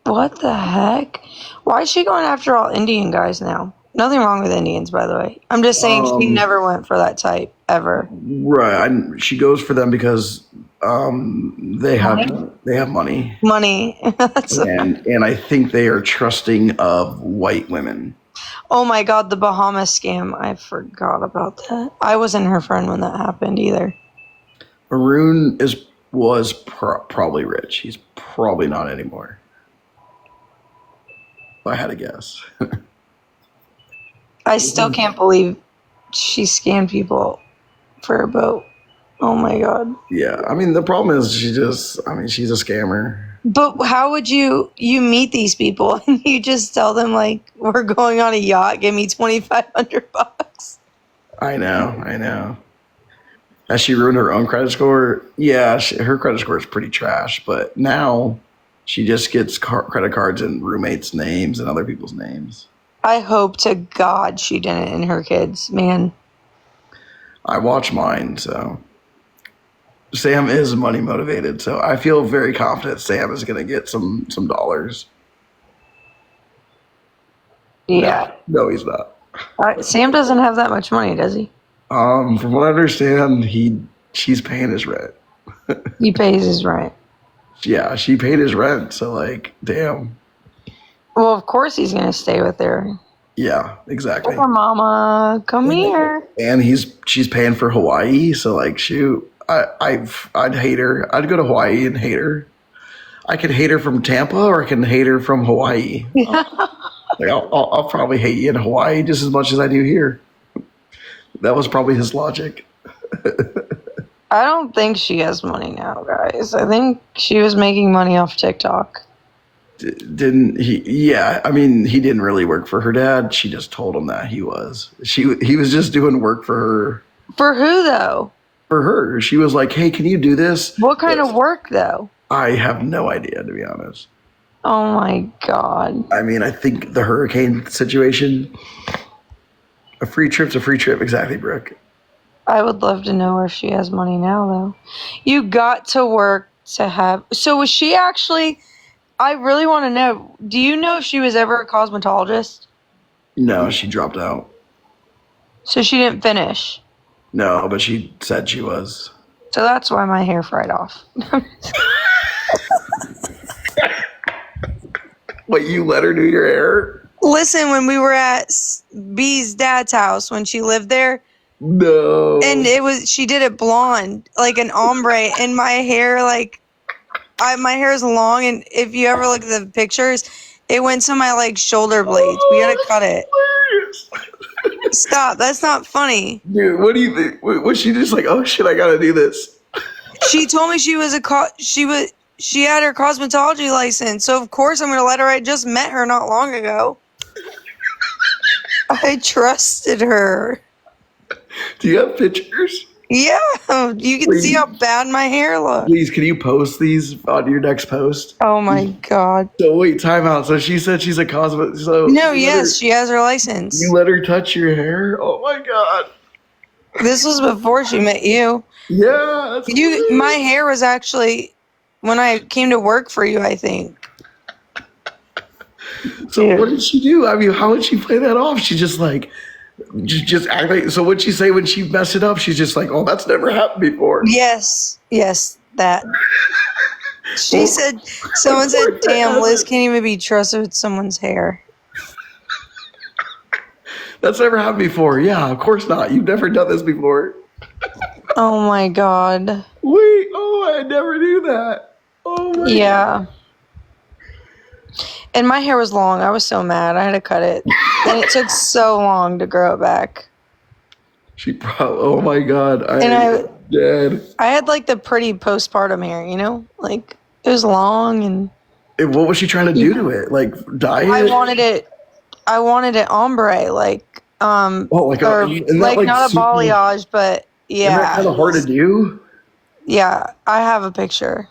[SPEAKER 2] What the heck? Why is she going after all Indian guys now? Nothing wrong with Indians, by the way. I'm just saying she never went for that type ever.
[SPEAKER 1] Right. She goes for them because they have money.
[SPEAKER 2] Money.
[SPEAKER 1] and I think they are trusting of white women.
[SPEAKER 2] Oh my God, the Bahamas scam. I forgot about that. I wasn't her friend when that happened either.
[SPEAKER 1] Arun was probably rich. He's probably not anymore. If I had to guess.
[SPEAKER 2] I still can't believe she scammed people for a boat. Oh my God.
[SPEAKER 1] Yeah, I mean, the problem is she's a scammer.
[SPEAKER 2] But how would you meet these people and you just tell them like, we're going on a yacht, give me $2,500?
[SPEAKER 1] I know. Has she ruined her own credit score? Yeah, her credit score is pretty trash, but now she just gets credit cards in roommates' names and other people's names.
[SPEAKER 2] I hope to God she didn't in her kids, man.
[SPEAKER 1] I watch mine, so Sam is money motivated, so I feel very confident Sam is going to get some dollars.
[SPEAKER 2] Yeah.
[SPEAKER 1] No, he's not.
[SPEAKER 2] Sam doesn't have that much money, does he?
[SPEAKER 1] From what I understand, she's paying his rent.
[SPEAKER 2] He pays his rent.
[SPEAKER 1] Yeah, she paid his rent, so like, damn.
[SPEAKER 2] Well, of course he's going to stay with her.
[SPEAKER 1] Yeah, exactly.
[SPEAKER 2] Poor mama, come here.
[SPEAKER 1] And she's paying for Hawaii, so like, shoot, I'd hate her. I'd go to Hawaii and hate her. I could hate her from Tampa, or I can hate her from Hawaii. Like, I'll probably hate you in Hawaii just as much as I do here. That was probably his logic.
[SPEAKER 2] I don't think she has money now, guys. I think she was making money off TikTok.
[SPEAKER 1] Didn't he? Yeah, I mean, he didn't really work for her dad. She just told him that he was. He was just doing work for her.
[SPEAKER 2] For who, though?
[SPEAKER 1] For her. She was like, "Hey, can you do this?"
[SPEAKER 2] What kind of work, though?
[SPEAKER 1] I have no idea, to be honest.
[SPEAKER 2] Oh my god.
[SPEAKER 1] I mean, I think the hurricane situation. A free trip's a free trip, exactly, Brooke.
[SPEAKER 2] I would love to know if she has money now, though. You got to work to have. So was she actually? I really want to know. Do you know if she was ever a cosmetologist?
[SPEAKER 1] No, she dropped out.
[SPEAKER 2] So she didn't finish.
[SPEAKER 1] No, but she said she was.
[SPEAKER 2] So that's why my hair fried off.
[SPEAKER 1] Wait, you let her do your hair?
[SPEAKER 2] Listen, when we were at B's dad's house when she lived there,
[SPEAKER 1] No.
[SPEAKER 2] and she did it blonde, like an ombre, and my hair, like, my hair is long, and if you ever look at the pictures, it went to my, like, shoulder blades. We gotta cut it. Stop, that's not funny.
[SPEAKER 1] Dude, what do you think? Was she just like, oh shit, I gotta do this?
[SPEAKER 2] She told me she had her cosmetology license, so of course I'm gonna let her. I just met her not long ago. I trusted her.
[SPEAKER 1] Do you have pictures?
[SPEAKER 2] Yeah, you can see how bad my hair looks.
[SPEAKER 1] Please, can you post these on your next post?
[SPEAKER 2] Oh my god.
[SPEAKER 1] So wait, time out. So she said she's a cosmet. So
[SPEAKER 2] No, yes, she has her license.
[SPEAKER 1] you let her touch your hair? Oh my god.
[SPEAKER 2] This was before she met you.
[SPEAKER 1] Yeah. That's weird.
[SPEAKER 2] My hair was actually when I came to work for you, I think.
[SPEAKER 1] So
[SPEAKER 2] Dude.
[SPEAKER 1] what did she do? I mean, how did she play that off? She just like, just act like. So what'd she say when she messed it up? She's just like, oh, that's never happened before.
[SPEAKER 2] Yes, that. She said, someone said, damn, Liz can't even be trusted with someone's hair.
[SPEAKER 1] That's never happened before. Yeah, of course not. You've never done this before.
[SPEAKER 2] Oh my god.
[SPEAKER 1] Wait, oh, I never knew that. Oh my
[SPEAKER 2] Yeah. And my hair was long. I was so mad. I had to cut it. And it took so long to grow it back.
[SPEAKER 1] She probably, oh my god,
[SPEAKER 2] And
[SPEAKER 1] dead.
[SPEAKER 2] I had like the pretty postpartum hair, you know? Like it was long and
[SPEAKER 1] What was she trying to do to it? Like dye it?
[SPEAKER 2] I wanted it ombre, like
[SPEAKER 1] Oh, like
[SPEAKER 2] or,
[SPEAKER 1] isn't that,
[SPEAKER 2] like not a
[SPEAKER 1] super-
[SPEAKER 2] balayage, but
[SPEAKER 1] Isn't that
[SPEAKER 2] yeah.
[SPEAKER 1] kind of hard to do?
[SPEAKER 2] Yeah, I have a picture.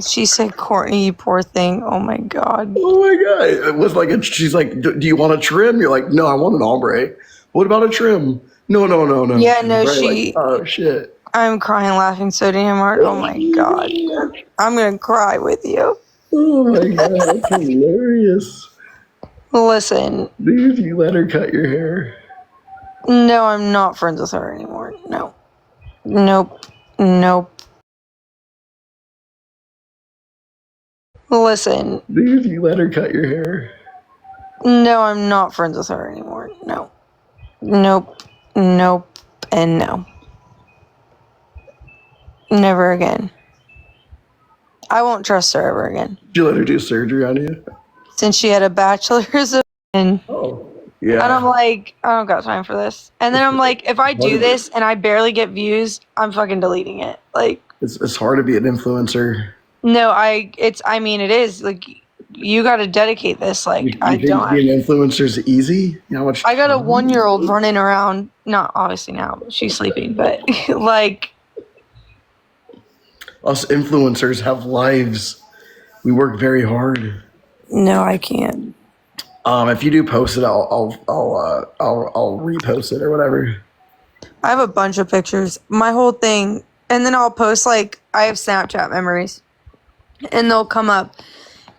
[SPEAKER 2] She said, Courtney, you poor thing. Oh my god.
[SPEAKER 1] Oh my god! It was like she's like, do you want a trim? You're like, no, I want an ombre. What about a trim? No.
[SPEAKER 2] Yeah, no,
[SPEAKER 1] Right, like, oh shit!
[SPEAKER 2] I'm crying laughing so damn hard. Oh my god. I'm gonna cry with you.
[SPEAKER 1] Oh my god, that's hilarious.
[SPEAKER 2] Listen,
[SPEAKER 1] Dude, you let her cut your hair.
[SPEAKER 2] no, I'm not friends with her anymore. No. Nope. Listen,
[SPEAKER 1] Dude, you let her cut your hair.
[SPEAKER 2] no, I'm not friends with her anymore. No. Nope, and no. Never again. I won't trust her ever again.
[SPEAKER 1] Did you let her do surgery on you?
[SPEAKER 2] Since she had a bachelor's of and
[SPEAKER 1] Oh, yeah.
[SPEAKER 2] I'm like, I don't got time for this. And then I'm like, if I do this and I barely get views, I'm fucking deleting it. Like,
[SPEAKER 1] It's hard to be an influencer.
[SPEAKER 2] no, I mean, it is like you got to dedicate this. Like,
[SPEAKER 1] You
[SPEAKER 2] I
[SPEAKER 1] think
[SPEAKER 2] don't.
[SPEAKER 1] being an influencer is easy? You know how much?
[SPEAKER 2] I got a
[SPEAKER 1] time?
[SPEAKER 2] 1-year-old running around. Not obviously now, she's sleeping, but like,
[SPEAKER 1] Us influencers have lives. We work very hard.
[SPEAKER 2] no, I can't.
[SPEAKER 1] If you do post it, I'll repost it or whatever.
[SPEAKER 2] I have a bunch of pictures, my whole thing, and then I'll post like I have Snapchat memories, and they'll come up,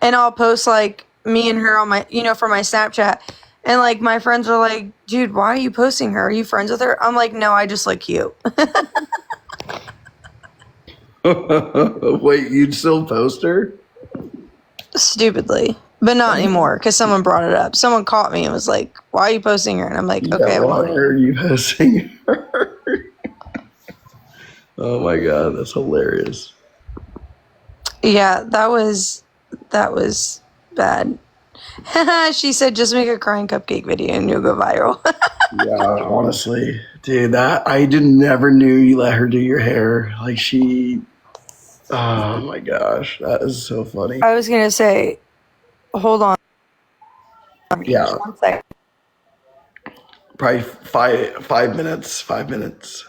[SPEAKER 2] and I'll post like me and her on my, for my Snapchat, and like my friends are like, "Dude, why are you posting her? Are you friends with her?" I'm like, "No, I just look cute."
[SPEAKER 1] Wait, you'd still post her?
[SPEAKER 2] Stupidly, But not anymore, because someone brought it up. Someone caught me and was like, why are you posting her? And I'm like, okay,
[SPEAKER 1] why are you posting her? Oh my god, that's hilarious.
[SPEAKER 2] Yeah, that was bad. She said, just make a crying cupcake video and you'll go viral.
[SPEAKER 1] Yeah, honestly, dude, that I never knew you let her do your hair. Like oh my gosh, that is so funny.
[SPEAKER 2] I was gonna say, hold on.
[SPEAKER 1] Yeah,
[SPEAKER 2] 1 second.
[SPEAKER 1] probably 5 minutes. 5 minutes.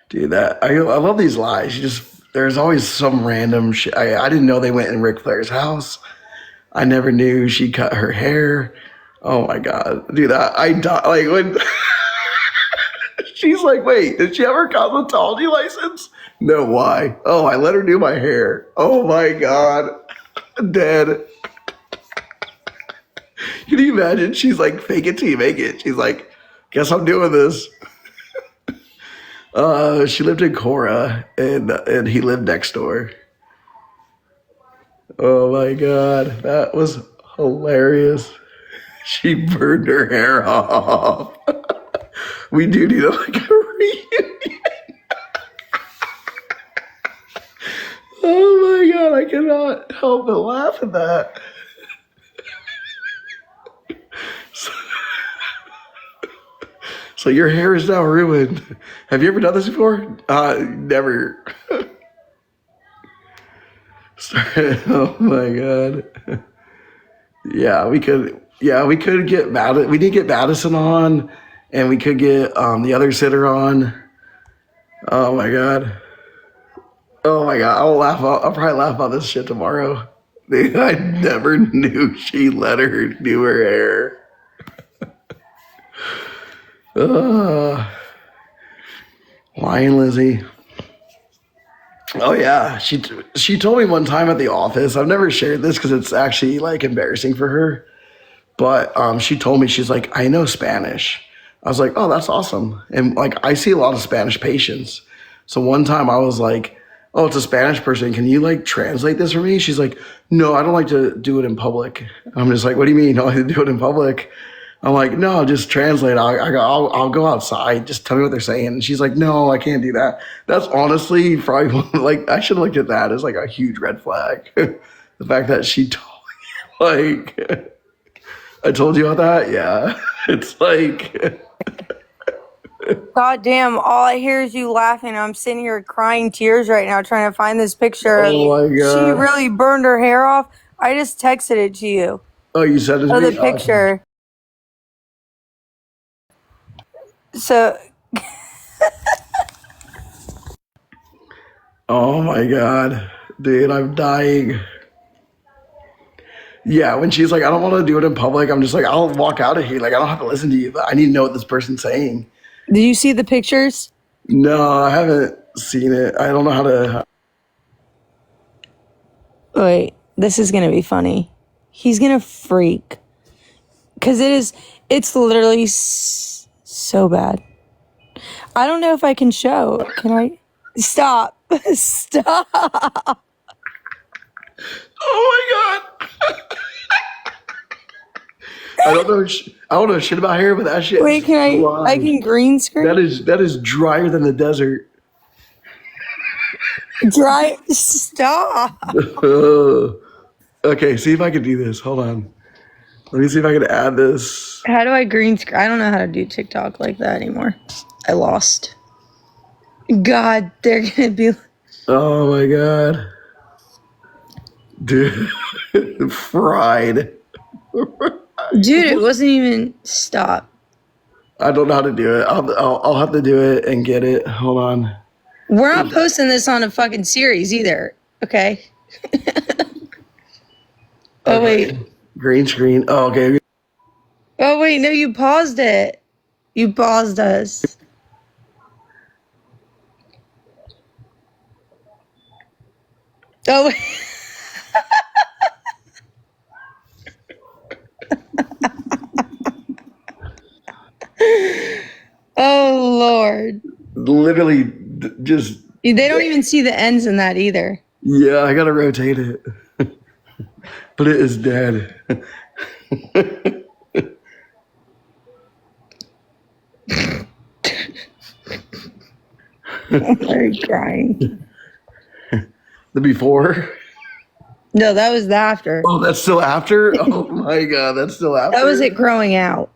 [SPEAKER 1] Dude, I love these lies. There's always some random shit. I didn't know they went in Ric Flair's house. I never knew she cut her hair. Oh my god, dude, I die like when she's like, wait, did she have her cosmetology license? No, why? Oh, I let her do my hair. Oh my god, dead. Can you imagine? She's like, fake it till you make it. She's like, guess I'm doing this. She lived in Cora, and he lived next door. Oh my god, that was hilarious. She burned her hair off. We do need like a reunion. Oh my god, I cannot help but laugh at that. So your hair is now ruined. Have you ever done this before? Never. Oh my god. Yeah, we could. Yeah, we could get We need to get Madison on, and we could get the other sitter on. Oh my god. Oh my god. I'll probably laugh about this shit tomorrow. I never knew she let her do her hair. Lion Lizzie. Oh yeah, she told me one time at the office. I've never shared this because it's actually like embarrassing for her. But she told me, she's like, I know Spanish. I was like, oh, that's awesome. And like I see a lot of Spanish patients. So one time I was like, oh, it's a Spanish person. Can you like translate this for me? She's like, no, I don't like to do it in public. I'm just like, what do you mean you don't like to do it in public? I'm like, no, just translate. I'll go outside. Just tell me what they're saying. And she's like, no, I can't do that. That's honestly probably like, I should have looked at that as like a huge red flag. The fact that she told me, like, I told you about that. Yeah. It's like,
[SPEAKER 2] God damn, all I hear is you laughing. I'm sitting here crying tears right now trying to find this picture.
[SPEAKER 1] oh my God.
[SPEAKER 2] She really burned her hair off. I just texted it to you.
[SPEAKER 1] Oh, you said it to
[SPEAKER 2] Oh,
[SPEAKER 1] me?
[SPEAKER 2] the picture. So,
[SPEAKER 1] oh my God. Dude, I'm dying. Yeah, when she's like, I don't want to do it in public, I'm just like, I'll walk out of here. Like, I don't have to listen to you, but I need to know what this person's saying.
[SPEAKER 2] did you see the pictures?
[SPEAKER 1] No, I haven't seen it. I don't know how to.
[SPEAKER 2] Wait, this is going to be funny. He's going to freak. Because it's literally so bad. I don't know if I can show. Can I? Stop. Stop.
[SPEAKER 1] Oh my God. I don't know shit about hair, but that shit.
[SPEAKER 2] Wait, can I can green screen?
[SPEAKER 1] That is drier than the desert.
[SPEAKER 2] Dry. Stop.
[SPEAKER 1] Okay, see if I can do this. Hold on. Let me see if I can add this.
[SPEAKER 2] How do I green screen? I don't know how to do TikTok like that anymore. I lost. God, they're gonna be.
[SPEAKER 1] Oh my God. Dude, fried.
[SPEAKER 2] Dude, it wasn't even. Stop.
[SPEAKER 1] I don't know how to do it. I'll have to do it and get it. Hold on.
[SPEAKER 2] We're not posting this on a fucking series either. Okay. Oh,
[SPEAKER 1] Okay.
[SPEAKER 2] wait.
[SPEAKER 1] Green screen. Oh, okay.
[SPEAKER 2] Oh, wait. No, you paused it. You paused us. Oh, wait. Oh, Lord.
[SPEAKER 1] Literally just.
[SPEAKER 2] They don't even see the ends in that either.
[SPEAKER 1] Yeah, I gotta rotate it. But it is dead.
[SPEAKER 2] Are you crying?
[SPEAKER 1] The before?
[SPEAKER 2] No, that was the after.
[SPEAKER 1] Oh, that's still after? Oh my god, that's still after?
[SPEAKER 2] That was it growing out.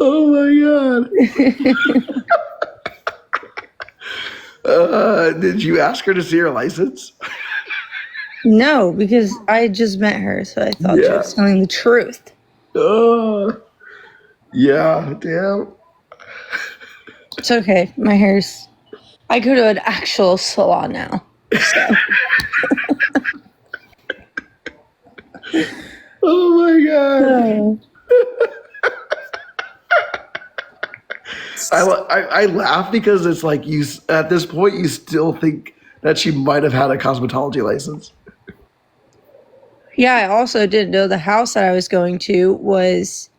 [SPEAKER 1] Oh my god. Did you ask her to see her license?
[SPEAKER 2] No, because I just met her, so I thought she
[SPEAKER 1] Yeah.
[SPEAKER 2] was telling the truth.
[SPEAKER 1] Yeah, damn.
[SPEAKER 2] It's okay. My hair's. I go to an actual salon now. So.
[SPEAKER 1] Oh my god. I laugh because it's like you at this point you still think that she might have had a cosmetology license.
[SPEAKER 2] Yeah, I also didn't know the house that I was going to was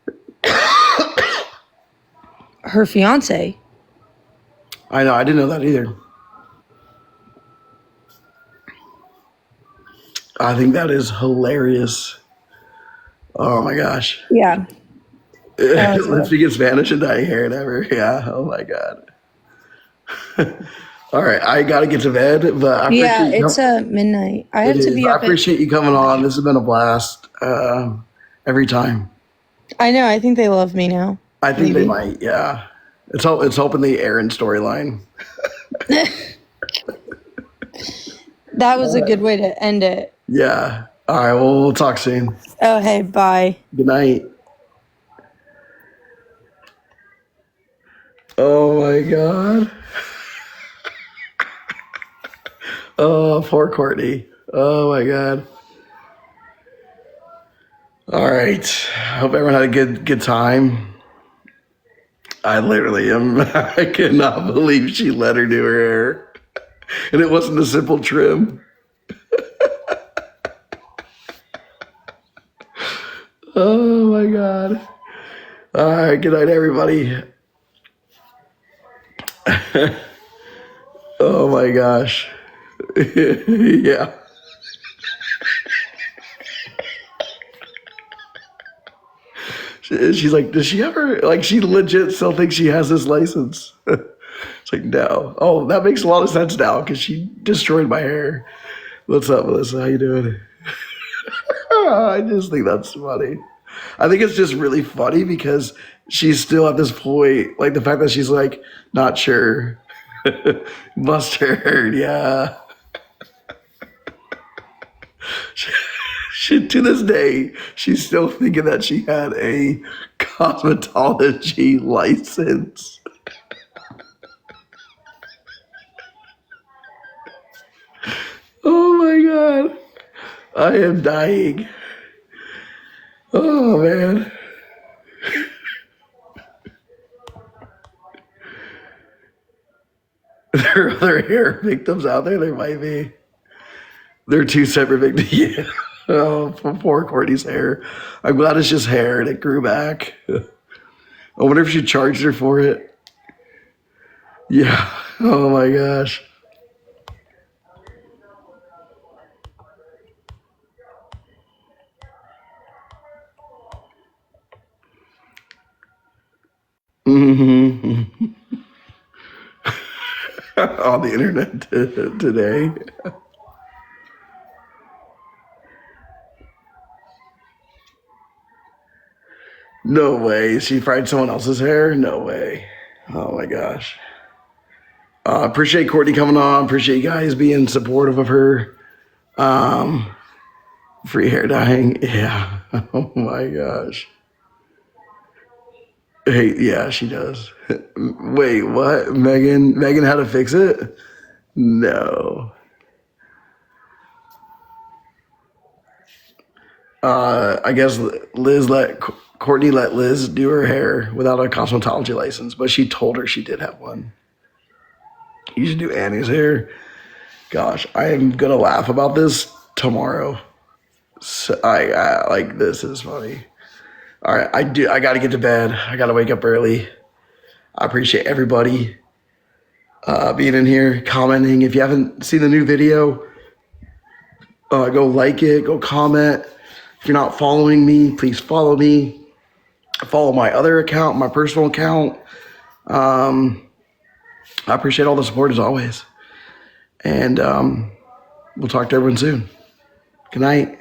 [SPEAKER 2] her fiance.
[SPEAKER 1] I know, I didn't know that either. I think that is hilarious. Oh my gosh.
[SPEAKER 2] Yeah.
[SPEAKER 1] Lipstick in Spanish and dyeing hair and ever. Yeah. Oh my god. All right, I gotta get to bed, but I appreciate
[SPEAKER 2] it's midnight. I have
[SPEAKER 1] it
[SPEAKER 2] to
[SPEAKER 1] is.
[SPEAKER 2] be
[SPEAKER 1] I
[SPEAKER 2] up.
[SPEAKER 1] appreciate you coming on. This has been a blast. Every time.
[SPEAKER 2] I know. I think they love me now.
[SPEAKER 1] I think they might. Yeah. It's hoping the Aaron storyline.
[SPEAKER 2] That was a good way to end it.
[SPEAKER 1] Yeah. All right. Well, we'll talk soon.
[SPEAKER 2] Oh, hey, bye.
[SPEAKER 1] Good night. Oh my god. Oh, poor Courtney. Oh my god. All right. Hope everyone had a good time. I literally am. I cannot believe she let her do her hair, and it wasn't a simple trim. Oh my god. All right. Good night, everybody. Oh my gosh. Yeah. She's like, does she ever, like, she legit still thinks she has this license. It's like, no. Oh, that makes a lot of sense now because she destroyed my hair. What's up, Melissa? How you doing? I just think that's funny. I think it's just really funny because she's still at this point, like the fact that she's like, not sure. Mustard, yeah. She, to this day, she's still thinking that she had a cosmetology license. Oh my god. I am dying. Oh man. There are other hair victims out there? There might be. They're two separate victims. Yeah. Oh, poor Courtney's hair. I'm glad it's just hair and it grew back. I wonder if she charged her for it. Yeah. Oh my gosh. Mm-hmm. On the internet today. No way. She fried someone else's hair? No way. Oh my gosh. Appreciate Courtney coming on. Appreciate you guys being supportive of her. Free hair dyeing. Yeah. Oh my gosh. Hey, yeah, she does. Wait, what? Megan had to fix it? No. I guess Courtney let Liz do her hair without a cosmetology license, but she told her she did have one. You should do Annie's hair. Gosh, I am gonna laugh about this tomorrow. So I like this is funny. All right, I got to get to bed. I got to wake up early. I appreciate everybody being in here, commenting. If you haven't seen the new video, go like it, go comment. If you're not following me, please follow me. Follow my other account, my personal account. I appreciate all the support as always. And we'll talk to everyone soon. Good night.